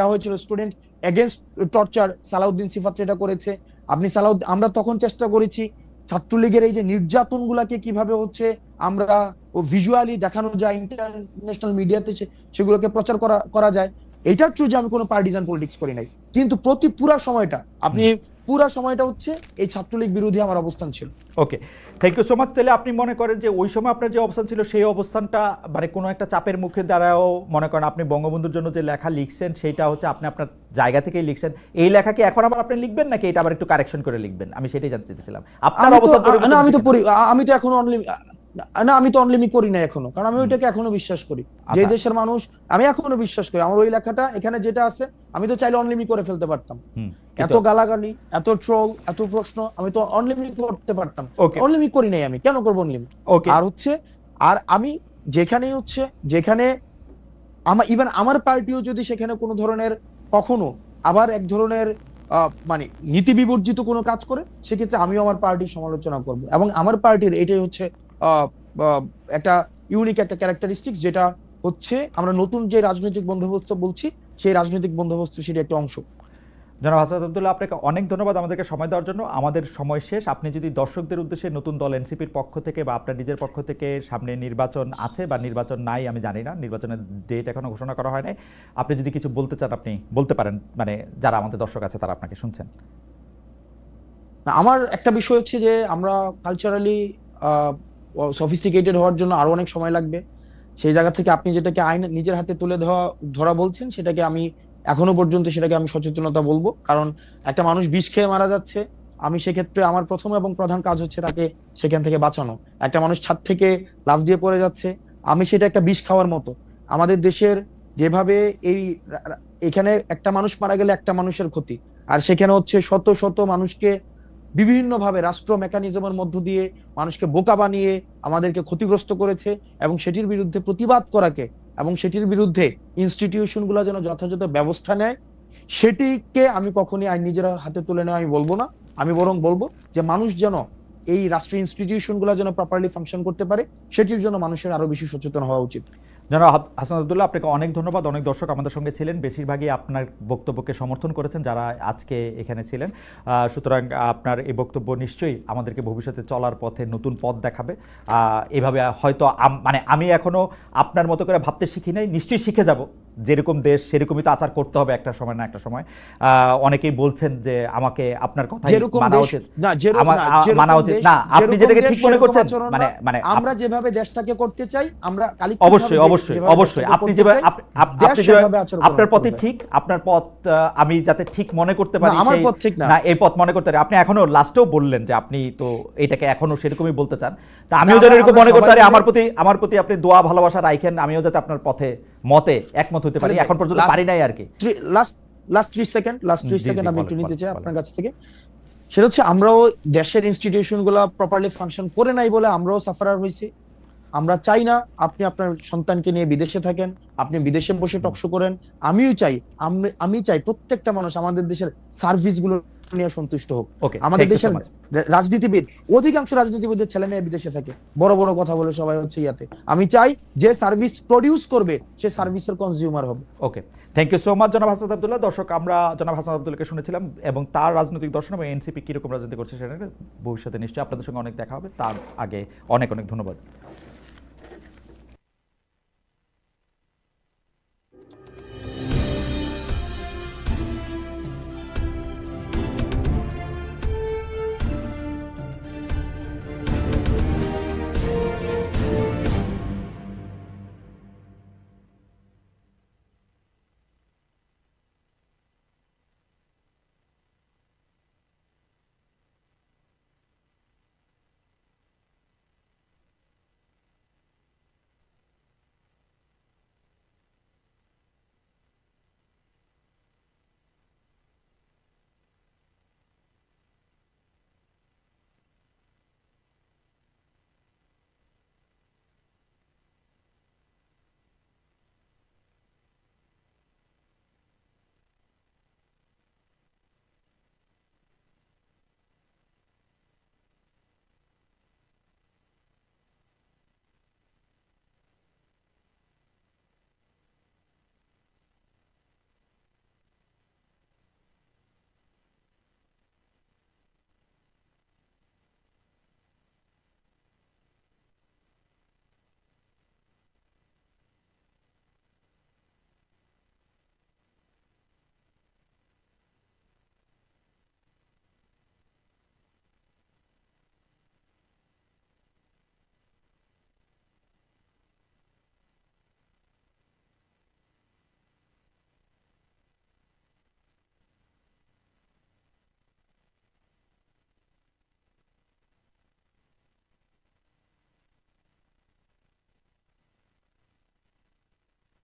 হয়েছিল স্টুডেন্ট এগেইনস্ট টর্চার, সালাউদ্দিন সিফাত এটা করেছে। আমরা তখন চেষ্টা করেছি ছাত্রলীগের এই যে নির্যাতন গুলাকে কিভাবে হচ্ছে আমরা ভিজুয়ালি দেখানো যায়, ইন্টারন্যাশনাল মিডিয়াতে সেগুলোকে প্রচার করা যায়। এটা ট্রু যে আমি কোনো পার্টিজান পলিটিক্স করি নাই, কিন্তু পুরা সময়টা হচ্ছে এই ছাত্রলীগ বিরোধী আমার অবস্থান ছিল। ওকে, থ্যাংক ইউ সো মাচ। তাহলে আপনি মনে করেন যে ওই সময় আপনার যে অবস্থান ছিল সেই অবস্থানটা মানে কোনো একটা চাপের মুখে দ্বারাও মনে করেন আপনি বঙ্গবন্ধুর জন্য যে লেখা লিখছেন সেটা হচ্ছে আপনি আপনার জায়গা থেকেই লিখছেন। এই লেখা কি এখন আবার আপনি লিখবেন নাকি এটা আবার একটু কারেকশন করে লিখবেন? আমি সেটাই জানতে চাইছিলাম আপনার অবস্থান। আমি তো অনলিমি করি না এখনো, কারণ আমি ওইটাকে এখনো বিশ্বাস করি, যে দেশের মানুষ আমি এখনো বিশ্বাস করি। আমার ওই লেখাটা এখানে যেটা আছে, আমি তো চাইলে অনলিমি করে ফেলতে পারতাম। এত গালাগালি, এত ট্রোল, এত প্রশ্ন, আমি তো অনলিমি করতে পারতাম। অনলিমি করি নাই, আমি কেন করবো অনলিমি? আর আমি যেখানে ইভেন আমার পার্টিও যদি সেখানে কোনো ধরনের কখনো আবার এক ধরনের মানে নীতি বিবর্জিত কোনো কাজ করে, সেক্ষেত্রে আমিও আমার পার্টির সমালোচনা করব। এবং আমার পার্টির এটাই হচ্ছে একটা ইউনিক একটা ক্যারেক্টারিস্টিক্স, যেটা হচ্ছে আমরা নতুন যে রাজনৈতিক বন্দোবস্ত বলছি, সেই রাজনৈতিক বন্দোবস্ত সেটা একটা অংশ। জনাব হাসনাত আব্দুল্লাহ, আপনাকে অনেক ধন্যবাদ আমাদেরকে সময় দেওয়ার জন্য। আমাদের সময় শেষ। আপনি যদি দর্শকদের উদ্দেশ্যে নতুন দল এনসিপির পক্ষ থেকে বা আপনার নিজের পক্ষ থেকে, সামনে নির্বাচন আছে বা নির্বাচন নাই আমি জানি না, নির্বাচনের ডেট এখনো ঘোষণা করা হয় নাই, আপনি যদি কিছু বলতে চান আপনি বলতে পারেন, মানে যারা আমাদের দর্শক আছে তারা আপনাকে শুনছেন। আমার একটা বিষয় হচ্ছে যে আমরা কালচারালি সফিস্টিকেটেড হওয়ার জন্য আরো অনেক সময় লাগবে। সেই জায়গা থেকে আপনি যেটাকে আইন নিজের হাতে তুলে ধরা বলছেন, সেটাকে আমি এখনো পর্যন্ত আমি সচেতনতা বলবো। কারণ একটা মানুষ বিষ খেয়ে মারা যাচ্ছে, আমি সেক্ষেত্রে আমার প্রথম এবং প্রধান কাজ হচ্ছে তাকে সেখান থেকে বাঁচানো। একটা মানুষ ছাদ থেকে লাফ দিয়ে পড়ে যাচ্ছে, আমি সেটা একটা বিষ খাওয়ার মতো। আমাদের দেশের যেভাবে এখানে একটা মানুষ মারা গেলে একটা মানুষের ক্ষতি, আর সেখানে হচ্ছে শত শত মানুষকে বিভিন্নভাবে রাষ্ট্র মেকানিজমের মধ্য দিয়ে মানুষকে বোকা বানিয়ে আমাদেরকে ক্ষতিগ্রস্ত করেছে, এবং সেটির বিরুদ্ধে প্রতিবাদ করাকে এবং সেটির বিরুদ্ধে ইনস্টিটিউশন গুলো যেন যথাযথ ব্যবস্থা নেয়, সেটিকে আমি কখনই আইন নিজের হাতে তুলে নেওয়া আমি বলবো না। আমি বরং বলবো যে মানুষ যেন এই রাষ্ট্রীয় ইনস্টিটিউশন গুলো যেন প্রপারলি ফাংশন করতে পারে, সেটির জন্য মানুষের আরো বেশি সচেতন হওয়া উচিত। জনাব হাসান আব্দুল্লাহ, আপনাকে অনেক ধন্যবাদ। অনেক দর্শক আমাদের সঙ্গে ছিলেন, বেশিরভাগই আপনার বক্তব্যকে সমর্থন করেছেন যারা আজকে এখানে ছিলেন। সুতরাং আপনার এই বক্তব্য নিশ্চয়ই আমাদেরকে ভবিষ্যতে চলার পথে নতুন পথ দেখাবে। এভাবে হয়তো মানে আমি এখনো আপনার মতো করে ভাবতে শিখি নাই, নিশ্চয়ই শিখে যাব। যেরকম দেশ সেরকমই তো আচার করতে হবে একটা সময় না একটা সময়। অনেকেই বলছেন যে আমাকে আপনার কথা মানা উচিত মানা উচিত না, আপনি যেটাকে ঠিক মনে করছেন, মানে আমরা যেভাবে দেশটাকে করতে চাই আমরা অবশ্যই অবশ্যই অবশ্যই আপনি যেভাবে আপনার পথই ঠিক, আপনার পথ আমি যাতে ঠিক মনে করতে পারি, আমার পথ ঠিক না, এই পথ মনে করতে পারি। আপনি এখনো লাস্টেও বললেন যে আপনি তো এটাকে এখনো সেরকমই বলতে চান, তা আমিও যেন এরকম মনে করতে পারি, আমার প্রতি আপনি দোয়া ভালোবাসা রাখেন, আমিও যাতে আপনার পথে মতে একমত হতে পারি। এখন পর্যন্ত পারি নাই আর কি। লাস্ট 3 সেকেন্ড আমি একটু নিতে চাই আপনার কাছ থেকে। সেটা হচ্ছে আমরাও দেশের ইনস্টিটিউশন গুলা প্রপারলি ফাংশন করে নাই বলে আমরাও সাফারার হয়েছি। আমরা চাই না আপনি আপনার সন্তানকে নিয়ে বিদেশে থাকেন, আপনি বিদেশে বসে টকশো করেন। আমি চাই প্রত্যেকটা মানুষ আমাদের দেশের সার্ভিস গুলো নিয়ে সন্তুষ্ট হোক। আমাদের দেশের রাজনীতিবিদ, অধিকাংশ রাজনীতিবিদের ছেলে মেয়ে বিদেশে থাকে, বড় বড় কথা বলে সবাই হচ্ছে ইয়াতে। আমি চাই যে সার্ভিস প্রডিউস করবে সে সার্ভিসের কনজিউমার হবে। ওকে, থ্যাংক ইউ সো মাচ জনাব হাসান আব্দুল্লাহ। দর্শক, আমরা জনাব হাসান আব্দুল্লাহকে শুনেছিলাম এবং তার রাজনৈতিক দর্শন এবং এনসিপি কিরকম রাজনীতি করছে সেটা ভবিষ্যতে নিশ্চয়ই আপনাদের সঙ্গে অনেক দেখা হবে। তার আগে অনেক অনেক ধন্যবাদ।